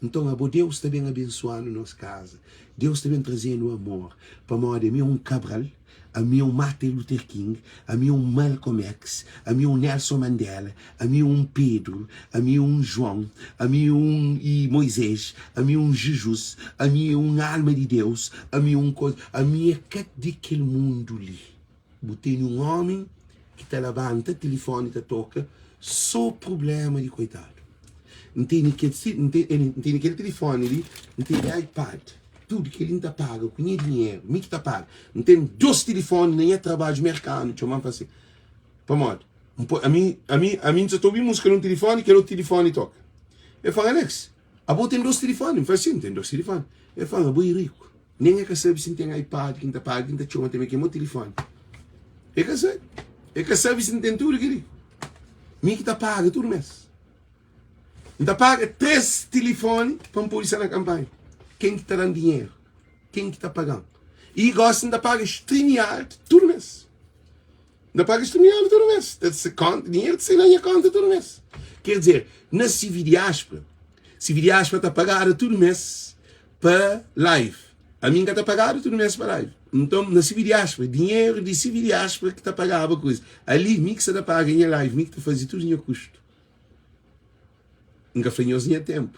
Então, Deus também abençoando nossa casa, Deus também trazendo amor, para a mim um Cabral, a mim um Martin Luther King, a mim um Malcolm X, a mim um Nelson Mandela, a mim um Pedro, a mim um João, a mim um Moisés, a mim um Jesus, a mim um alma de Deus, a mim um coisa, a mim é que daquele mundo ali. Botei um homem que te levanta, telefone, te toca, só problema de coitado. Não tem aquele telefone ali, não tem iPad. Tudo que ele não paga, com dinheiro, me que paga. Não tem 2 telefones, nem é trabalho de mercado, deixa eu fazer. Para modo. A mim só estou ouvindo música no telefone, que é o telefone toca. Eu falo, Alex, a boa tem 2 telefones, eu falo assim, tem 2 telefones. Eu falo, a boa é rico. Nem é que sabe se tem iPad, quem paga, quem chama também, que é meu telefone. É que sabe se tem tudo aquilo. Me que paga tudo mês. Não paga 3 telefones para pôr isso na campanha. Quem que está dando dinheiro? Quem que está pagando? E gostam de pagar StreamYard todo mês. Não paga StreamYard todo mês. Dinheiro de na minha conta todo mês. Quer dizer, na Cividiáspora está pagada todo mês para live. A minha está pagada todo mês para live. Então, na Cividiáspora, dinheiro de Cividiáspora que está pagada coisa. Ali, me que está pagando em live, me que está fazendo tudo em custo. Gafanhoso em tempo.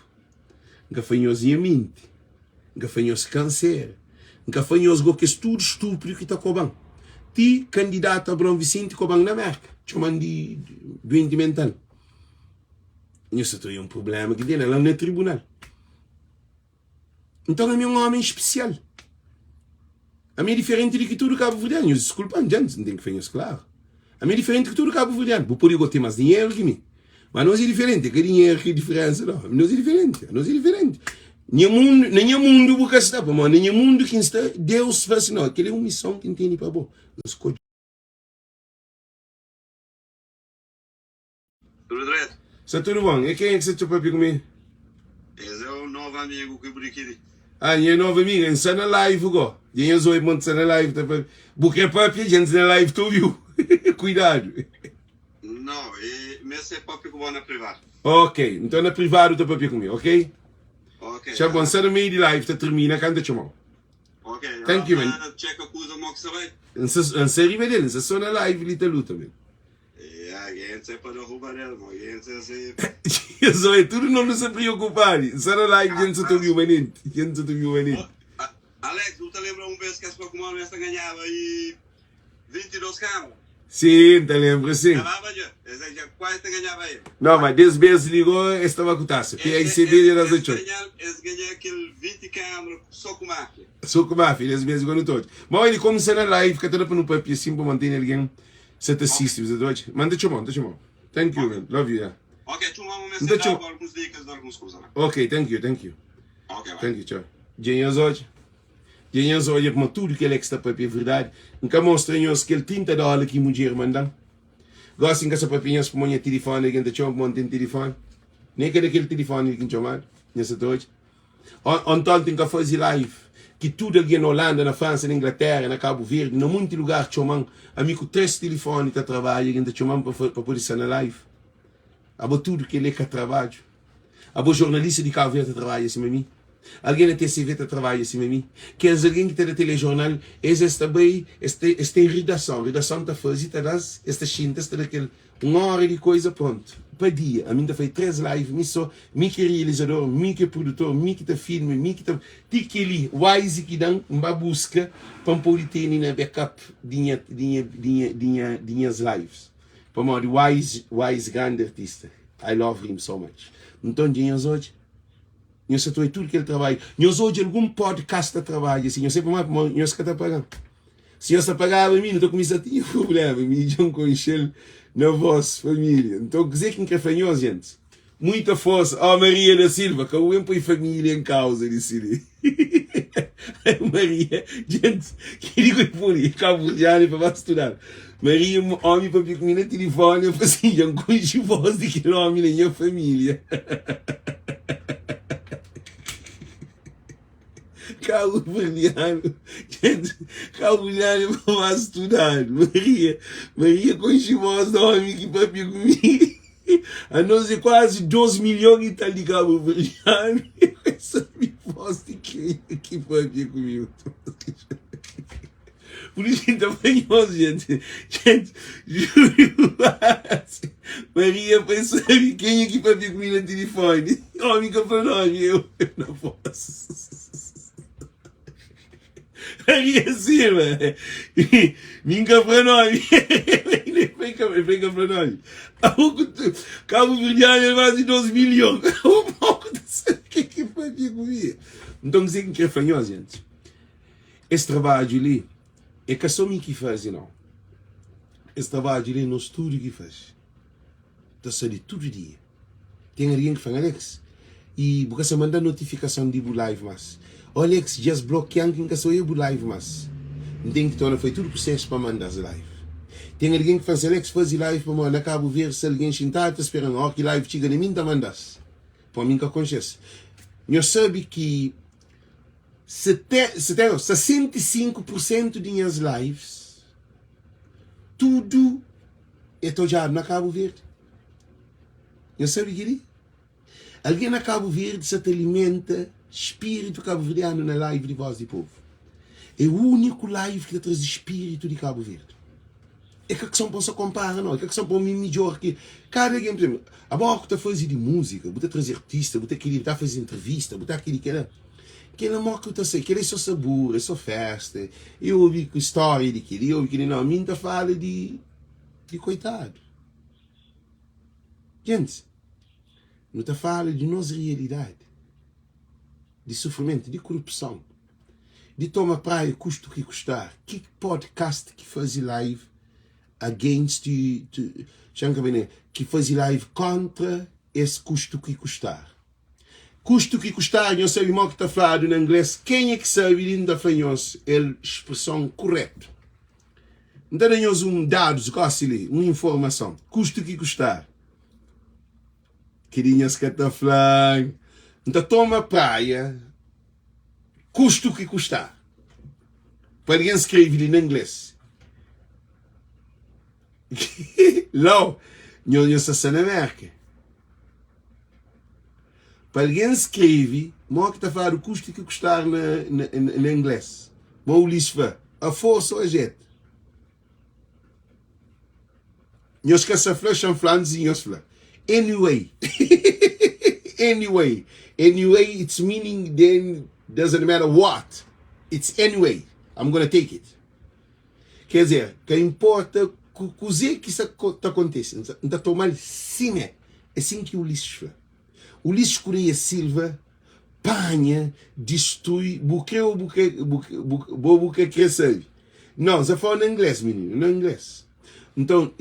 Gafanhoso em mente. Gafanhoso câncer, Nunca foi os que estudo estúpido que está cobando. Ti, candidato a Bruno Vicente, cobando na América. Chamando de doente mental. Isso tem um problema que tem lá no tribunal. Então é um homem especial. A mim é diferente de que tudo Cabo Verdeano. Desculpa, não tem que fazer isso claro. A mim é diferente de que tudo Cabo Verdeano. Vou poder ter mais dinheiro que mim. Mas nós é diferente. Que dinheiro, que diferença, não. Nós é diferente. Nós é diferente. Nem mundo porque está, mas nem mundo que está, Deus faz assim, não. Aquela é uma missão que tem para bom. Tudo direito? Está tudo bom. E quem é que você está para comigo? Esse é o novo amigo que eu aqui. Ah, minha nova amiga, está na live agora. E eu sou muito na live. Porque papi, a gente na live, tu viu? Cuidado. Não, mas é papi que vou na privada. Ok, então na privado está papi comigo, ok? Ok. Já bom, está no meio de live, está termina, canta chamar. Ok. Thank you, man. Check a coisa mo que você vai. Não se arriva dele, não só na live, ele está luta, man. A gente é para derrubar ele, a gente é assim. Isso é tudo não se preocupar. Só na live, a gente se viu, manente. A gente se viu, manente. Alex, tu te lembra uma vez que as Pokémon esta ganhava aí 22 câmeras? Sim, te lembro, sim. Quase te ganhava aí. Não, mas 10 vezes ligou, estava com taça. PICB era das 8. Eles ganharam aquele 20 câmeras só com máquina. Só com máquina, 10 vezes igual no todo. Mas ele começa na live, que está no papi assim, para manter alguém. Você te assiste, você dois. Manda chamar, chamar. Thank you, man. Love you, yeah. Ok, tu vamos me ensinar algumas dicas de algumas coisas, né? Ok, thank you. Ok, vai. Thank you, tchau. Dinheiros hoje. Dinheiros hoje, como tudo que ele está papi é verdade. Nunca mostra-nos que ele $30 que mulher mandam. Gostam que essa papinhas para o telefone, que a gente tem telefone. Nem que aquele telefone que a gente chama. Nessa noite. Ontem tem que fazer live. Que tudo aqui na Holanda, na França, na Inglaterra, na Cabo Verde, em muitos lugares, chamam, amigo, 3 telefones que trabalham, que chamam para poder estar na live. Abo tudo que ele é trabalho. Abo jornalista de Cabo Verde trabalha assim, mim. Alguém na TCV trabalha assim, mim. Que é alguém que está no telejornal, está bem, está em redação está fazendo, está chinta, está naquele, uma hora de coisa, pronto. Para dia, a mim faz 3 lives, mim que realizador, mim que produtor, mim que tá filme, mim que tá... Tique ali, wise que dá uma busca para poder ter na backup dinhas lives. Para mim, wise grande artista. I love him so much. Então, dinhas hoje, eu sei tudo que ele trabalha. Nós hoje algum podcast trabalha, assim, eu sei para mim, nós que está pagando. Se eu está pagando a mim, não estou começando a ter problema, me dão com encher na vossa família. Então, dizer que não gente. Muita força. Oh, Maria da Silva, que eu põe família em causa, disse ele. Maria, gente, que digo por aí, Cabo Verdeano para estudar. Maria, homem para vir comigo no telefone, eu falei assim, já não conheço voz de que homem na minha família. Cabo Verdeano, gente, Cabo Verdeano para estudar. Maria com chimosa de homem que para vir comigo. A nós é quase 12 milhões de tal de Cabo Verdeano. Essa minha voz de quem que para vir comigo. Por isso que também gente, juro, Maria pensa quem é que para vir comigo no telefone. Homem que para nós, eu não posso. Maria Silva, minha para nós, vem para nós. Cabo Verdeano é mais de 12 milhões. O que vai vir comigo? Então, dizer que é fanhoso, gente. Esse trabalho ali, é que só mim que faz, não. Esse trabalho ali no estúdio que faz. Está saindo todo dia. Tem alguém que fala, Alex, e porque você manda notificação de live, mas Alex, já bloqueando quem sou eu live, mas não tem que tornar, foi tudo processo para mandar as live. Tem alguém que faz, Alex, faz live para mandar, acabo ver se alguém está esperando, ó, que live chega em mim, tá mandas. Para mim que acontece. Eu sabe que 65% de minhas lives, tudo é tojado na Cabo Verde. Eu sabe que alguém na Cabo Verde se alimenta espírito cabo-verdiano na live de Voz do Povo. É o único live que traz espírito de Cabo Verde. É que são para se comparar, não? É que são para mim melhor que cada alguém, por exemplo, a boa que está fazendo de música, botar trazer artista, botar aquele, botar fazer entrevista, botar aquele que era. Que ele morre que eu sei, que ele é só sabor, é só festa. Eu ouvi história de que, eu ouvi que não, minta fala de coitado. Gente, não está falando de nossa realidade, de sofrimento, de corrupção, de tomar praia, custo que custar. Que podcast que faz live against que faz live contra esse custo que custar. Custo que custar, eu sei mal que está falando em inglês, quem é que sabe ainda fanhos a expressão correta? Não temos dados, uma informação. Custo que custar. Queridinhas que está falando. Então toma praia, custo que custar. Para alguém escrever em inglês. Não, não se na América. Para alguém escreve, mal que está a falar o custo que custar na inglês. Mal o lixo vai. A força ou a gente. Nós que essa flecha falando e nós falamos. Anyway. Anyway, it's meaning then doesn't matter what. It's anyway. I'm gonna take it. Quer dizer, que importa cozer que isso está acontecendo. Então tomar sim é assim que o lixo. O lixo Coreia Silva panha, destrói, buque que recebe. Não, já fala em inglês, menino, não em inglês. Então,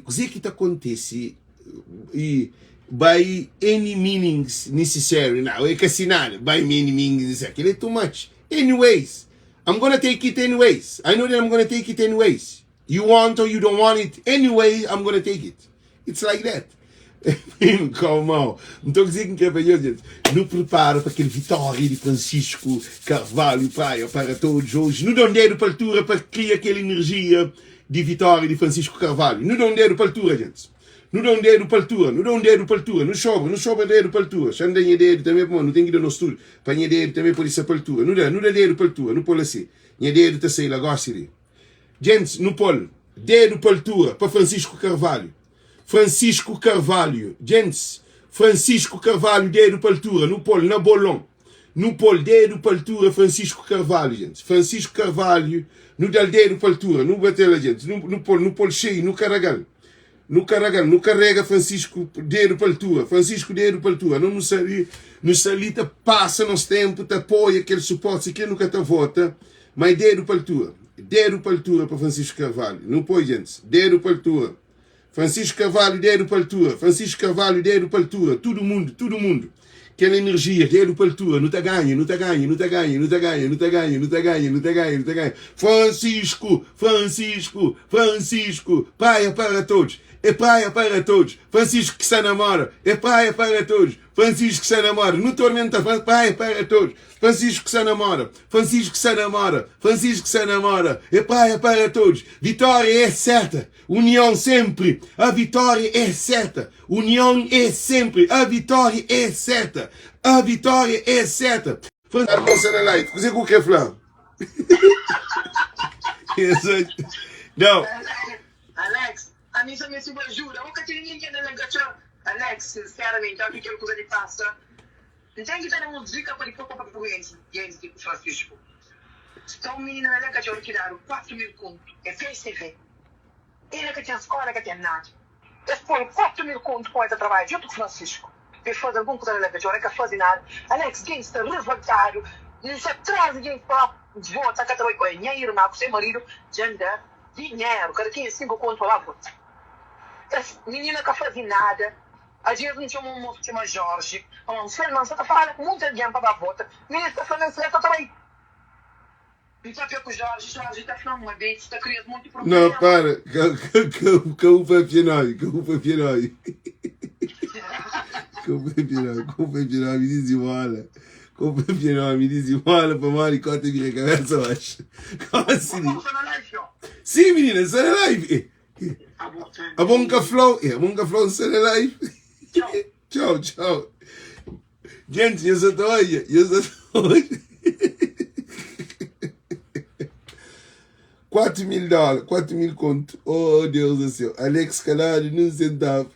cozer que está acontecendo e by any meanings necessary now. É que assinar by many meanings necessary. It's too much. Anyways, I'm gonna take it anyways. I know that I'm gonna take it anyways. You want or you don't want it. Anyway, I'm gonna take it. It's like that. Calma. Então dizendo que gente não prepara para aquele vitória de Francisco Carvalho para todos hoje. Não dão dedo para a altura para criar aquela energia de vitória de Francisco Carvalho. Não dão dedo para a altura, gente. Não dão dedo para a altura, não dão dedo para a altura, não sobra dedo para a altura. Já não tem dedo também, não tem que ir no estúdio. Para ter dedo também pode ser para a altura. Não dá dedo para a altura, não pode assim. Não dedo está sei lá, gosta de. Gente, não pode. Dedo para a altura, para Francisco Carvalho. Francisco Carvalho, gente, Francisco Carvalho, dedo para a altura, não pode, na bolão. Não pode, dedo para a altura, Francisco Carvalho, gente. Francisco Carvalho, não dá dedo para a altura, não bater a gente. Não pode cheio, não carregar. Não carrega Francisco dedo para a altura. Francisco dedo para a altura. Não salita, passa nos tempos, te apoia aquele suporte que nunca te vota, mas dedo para a altura. Dedo para a altura para Francisco Carvalho. Não pode, gente. Dedo para a altura. Francisco Carvalho, dedo para a altura. Francisco Carvalho, dedo para a altura. Todo mundo. Aquela energia, dedo para a altura. Não te ganha. Francisco, praia para todos. É praia para todos. Francisco que se namora. É praia para todos. Francisco que se namora. Não tormenta, praia para todos. Francisco que se namora. É praia para todos. Vitória é certa. União sempre. A vitória é certa. União é sempre. A vitória é certa. A vitória é certa. Francisco na live. Você com o que é falando? Não. Alex, a mim só me jura. Eu nunca tive ninguém na negação. Alex, sinceramente, já fiquei com coisa de pasta. Não tem que ter uma música para ir para o Jens de Francisco. Então, o menino na negação que deram 4.000 contos. É FCV. Ele que tinha escola, que tinha nada. Eles põem 4.000 contos para esse trabalho junto com o Francisco. Eles fazem alguma coisa na negação, não é que fazem nada. Alex, quem está revoltado? Não se traz ninguém para votar, que trabalha com ele. Minha irmã, com seu marido, gender, dinheiro, cada quem 5 contos lá, vota. Essa menina que faz nada. A gente não tinha uma Jorge. Você está falando com muita gente para votar. Menina está falando certo também. Não está com o Jorge está falando uma vez, está criando muito problema. Não, para. Calma, pianoi. Me diz igual. Me diz igual para Mari, corta a minha cabeça, eu acho. Como assim? Sim, menina, está na live. A Bonca Flow está na live. Tchau. Gente, eu só estou hoje. 4.000 dólares, 4.000 conto. Oh, Deus do céu. Alex Calado, não centavo.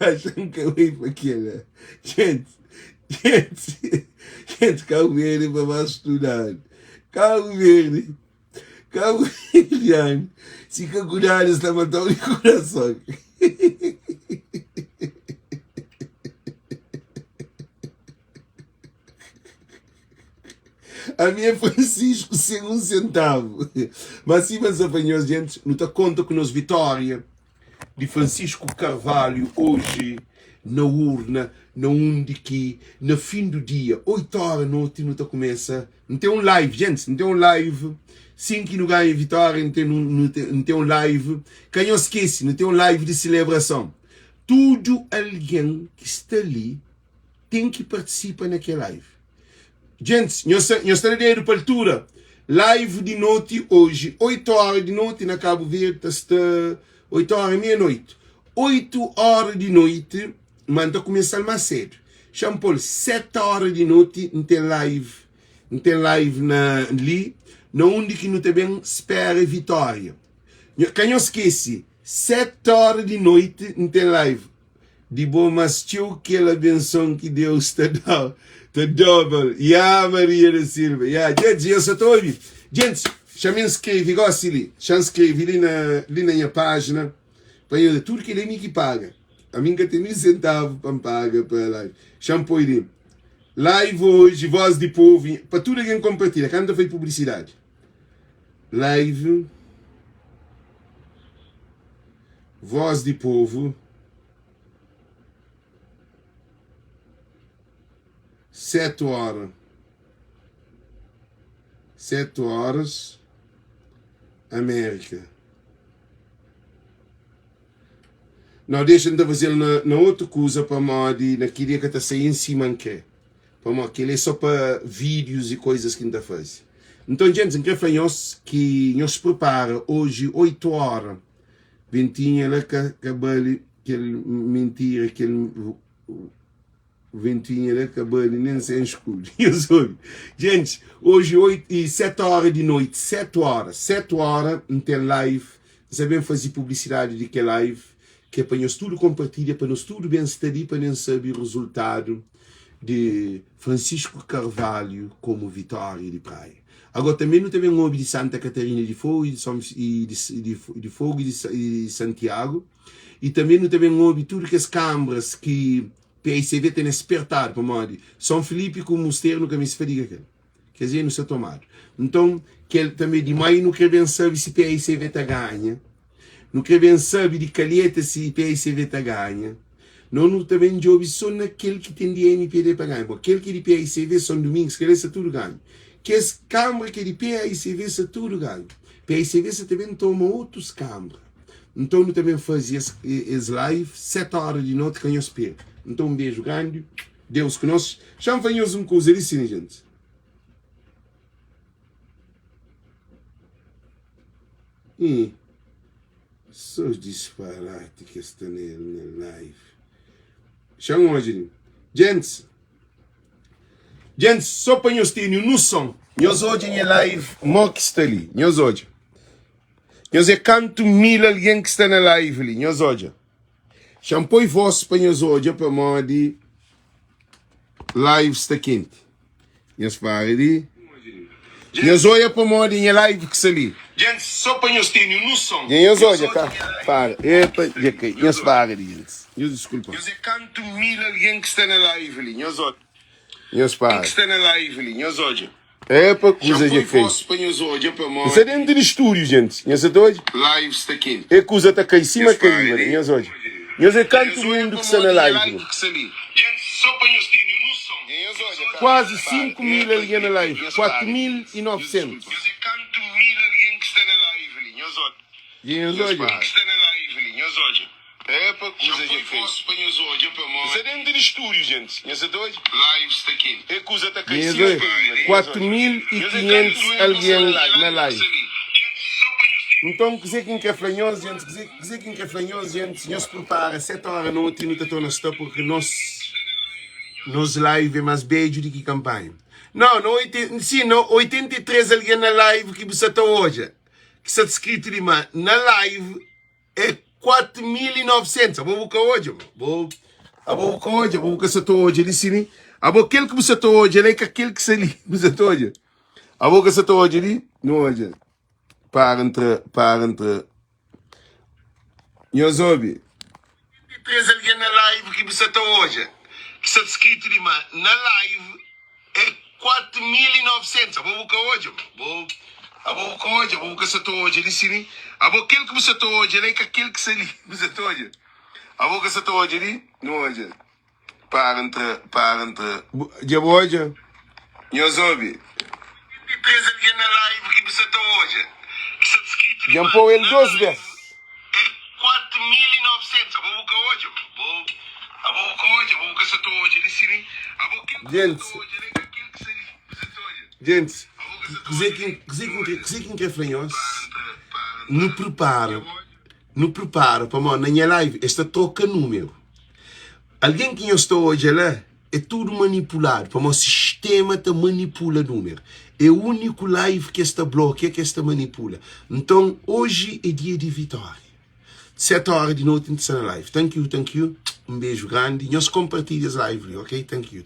acham que eu ia para aquela. Gente, Cabo Verde para estudar. Cabo Verde, se que cuidar está matando o coração. A minha é Francisco sem um centavo. Mas sim, meus apanhões, gente, não te conta que nos vitória de Francisco Carvalho hoje na urna, na Undiqui, no fim do dia, 8 horas da noite, não te começa. Não tem um live, gente, não tem um live. 5 no ganho vitória, não tem um live. Quem não esquece, não tem um live de celebração. Tudo alguém que está ali tem que participar naquele live. Gente, nós estamos de altura. Live de noite hoje, 8 horas de noite na Cabo Verde, está 8 horas e meia-noite. 8 horas de noite, manda começar mais cedo. Champol, 7 horas de noite, não tem live ali, na onde que não também espera vitória. Quem não esquece, 7 horas de noite, não tem live. De bom, mas tio, aquela benção que Deus te dá. The double. Yeah, Maria da Silva. Yeah, gente, eu só estou ouvindo. Gente, já me inscrevi, igual assim, já inscrevi ali na minha página. Para eu, tudo que ele me que paga. A mim que tem 1.000 centavos para me pagar para a live. Já me põe ali. Live hoje, voz de povo. Para tudo quem compartilha, quando eu fiz publicidade. Live. Voz de povo. 7 horas. 7 horas. América. Não, deixa de fazer na outra coisa para modo, naquele que está saindo em cima que para modo, que ele é só para vídeos e coisas que ainda faz. Então, gente, quer falar que nós prepara hoje 8 horas. Ventinha lá que aquele mentira, aquele ventinha lá cabelo nem sem escuro. Gente, hoje 7 horas de noite, 7 horas não tem live. Sabemos fazer publicidade de que live, que é para nós tudo compartilhar, para nós tudo bem estar para nós saber o resultado de Francisco Carvalho como vitória de praia. Agora também não tem um de Santa Catarina de Fogo e de Santiago, e também não tem um de tudo que as câmaras que PICV tem despertado para modo São Felipe com o Mosteiro no caminho se fadiga aquele. Quer dizer, não se tomado. Então, que ele também de maio não quer bem saber se PICV está ganha. Não quer bem saber de calheta se PICV está ganha. Não também de ouvir só naquele que tem de NPD para ganhar. Porque aquele que de PICV são domingos, que ele é tudo ganho. Que as câmaras que de PICV são tudo ganho. PICV também toma outros câmaras. Então, não também fazia as live 7 horas de noite que eu espero. Então, um beijo grande. Deus conosco. Já venhamos uma coisa ali, sim, gente. E só disparate que está na live. Chama hoje. Gente, só para nós termos noção. Nós hoje em live, mo que está ali. Nós hoje. Nós é canto 1000 alguém que está na live ali. Nós hoje. Champoi voz para nós hoje, para modo live está quente. Nós para ali. Nós olha para modo em live que está ali. Gente, só para nós termos noção. Nós olha, cá. Para. Epa, nós para ali, gente. Nós desculpa. Nós é canto 1000 alguém que está na live ali. Nós olha. Nós para. Que está na live ali. Nós olha. Epa, coisa de fez. Isso é dentro do estúdio, gente. Nós hoje. Live está quente. É coisa está cá em cima, caída. Nós hoje. Nós é canto mundo que está na live. Quase 5.000 alguém na live. 4.900. Nós é canto 1000 alguém que está na live ali. Nós hoje. Que está na live ali. Nós hoje. É para coisa de fez. Isso é dentro do estúdio, gente. Nós hoje. Live está quente. É coisa está cá em cima. 4.500 alguém na live. Então, quiser quem quer flanhoso, gente, quiser quem quer flanhoso, gente, nós prepara 7 horas da noite e não está na stop porque nos live é mais beijo do que campanha. Não, 83 alguém na live que você está hoje, que está escrito ali, mas na live é 4.900. Abo buka hoje, mano. Abo buka hoje, abo buka sato hoje, ele sini. Abo aquele que você tô hoje, ele é aquele que você li, você tô hoje. Abo que você tô hoje ali, não hoje. Para entre. Nhozobi. 3 alguém na live que você tá hoje. Que está escrito ali, mano. Na live é 4.900. Abo buka hoje, mano. Abo buka hoje, abo que você tá hoje, ele sini. Abo aquele que você tô hoje, ele é aquele que você li, você tô hoje. Abo que você tá hoje ali, não hoje. Para entre. De hoje. Nhozobi. 3 alguém na live que você tá hoje. Que está escrito ali, Jampou ele 2 vezes. é 4.900. Abo buka hoje, mano. Abo buka hoje, abo que você tá hoje, ele sini. Abo aquele que você tá hoje, ele é aquele que você li, você tô hoje. Gente, Que quem franhos? No prepara para na minha live, esta troca número. Alguém que eu estou hoje lá é tudo manipulado, para o sistema te manipula número. É o único live que esta bloqueia, que esta manipula. Então, hoje é dia de vitória. 7 horas de noite na live. Thank you. Um beijo grande. Nós compartilhamos live, ok? Thank you.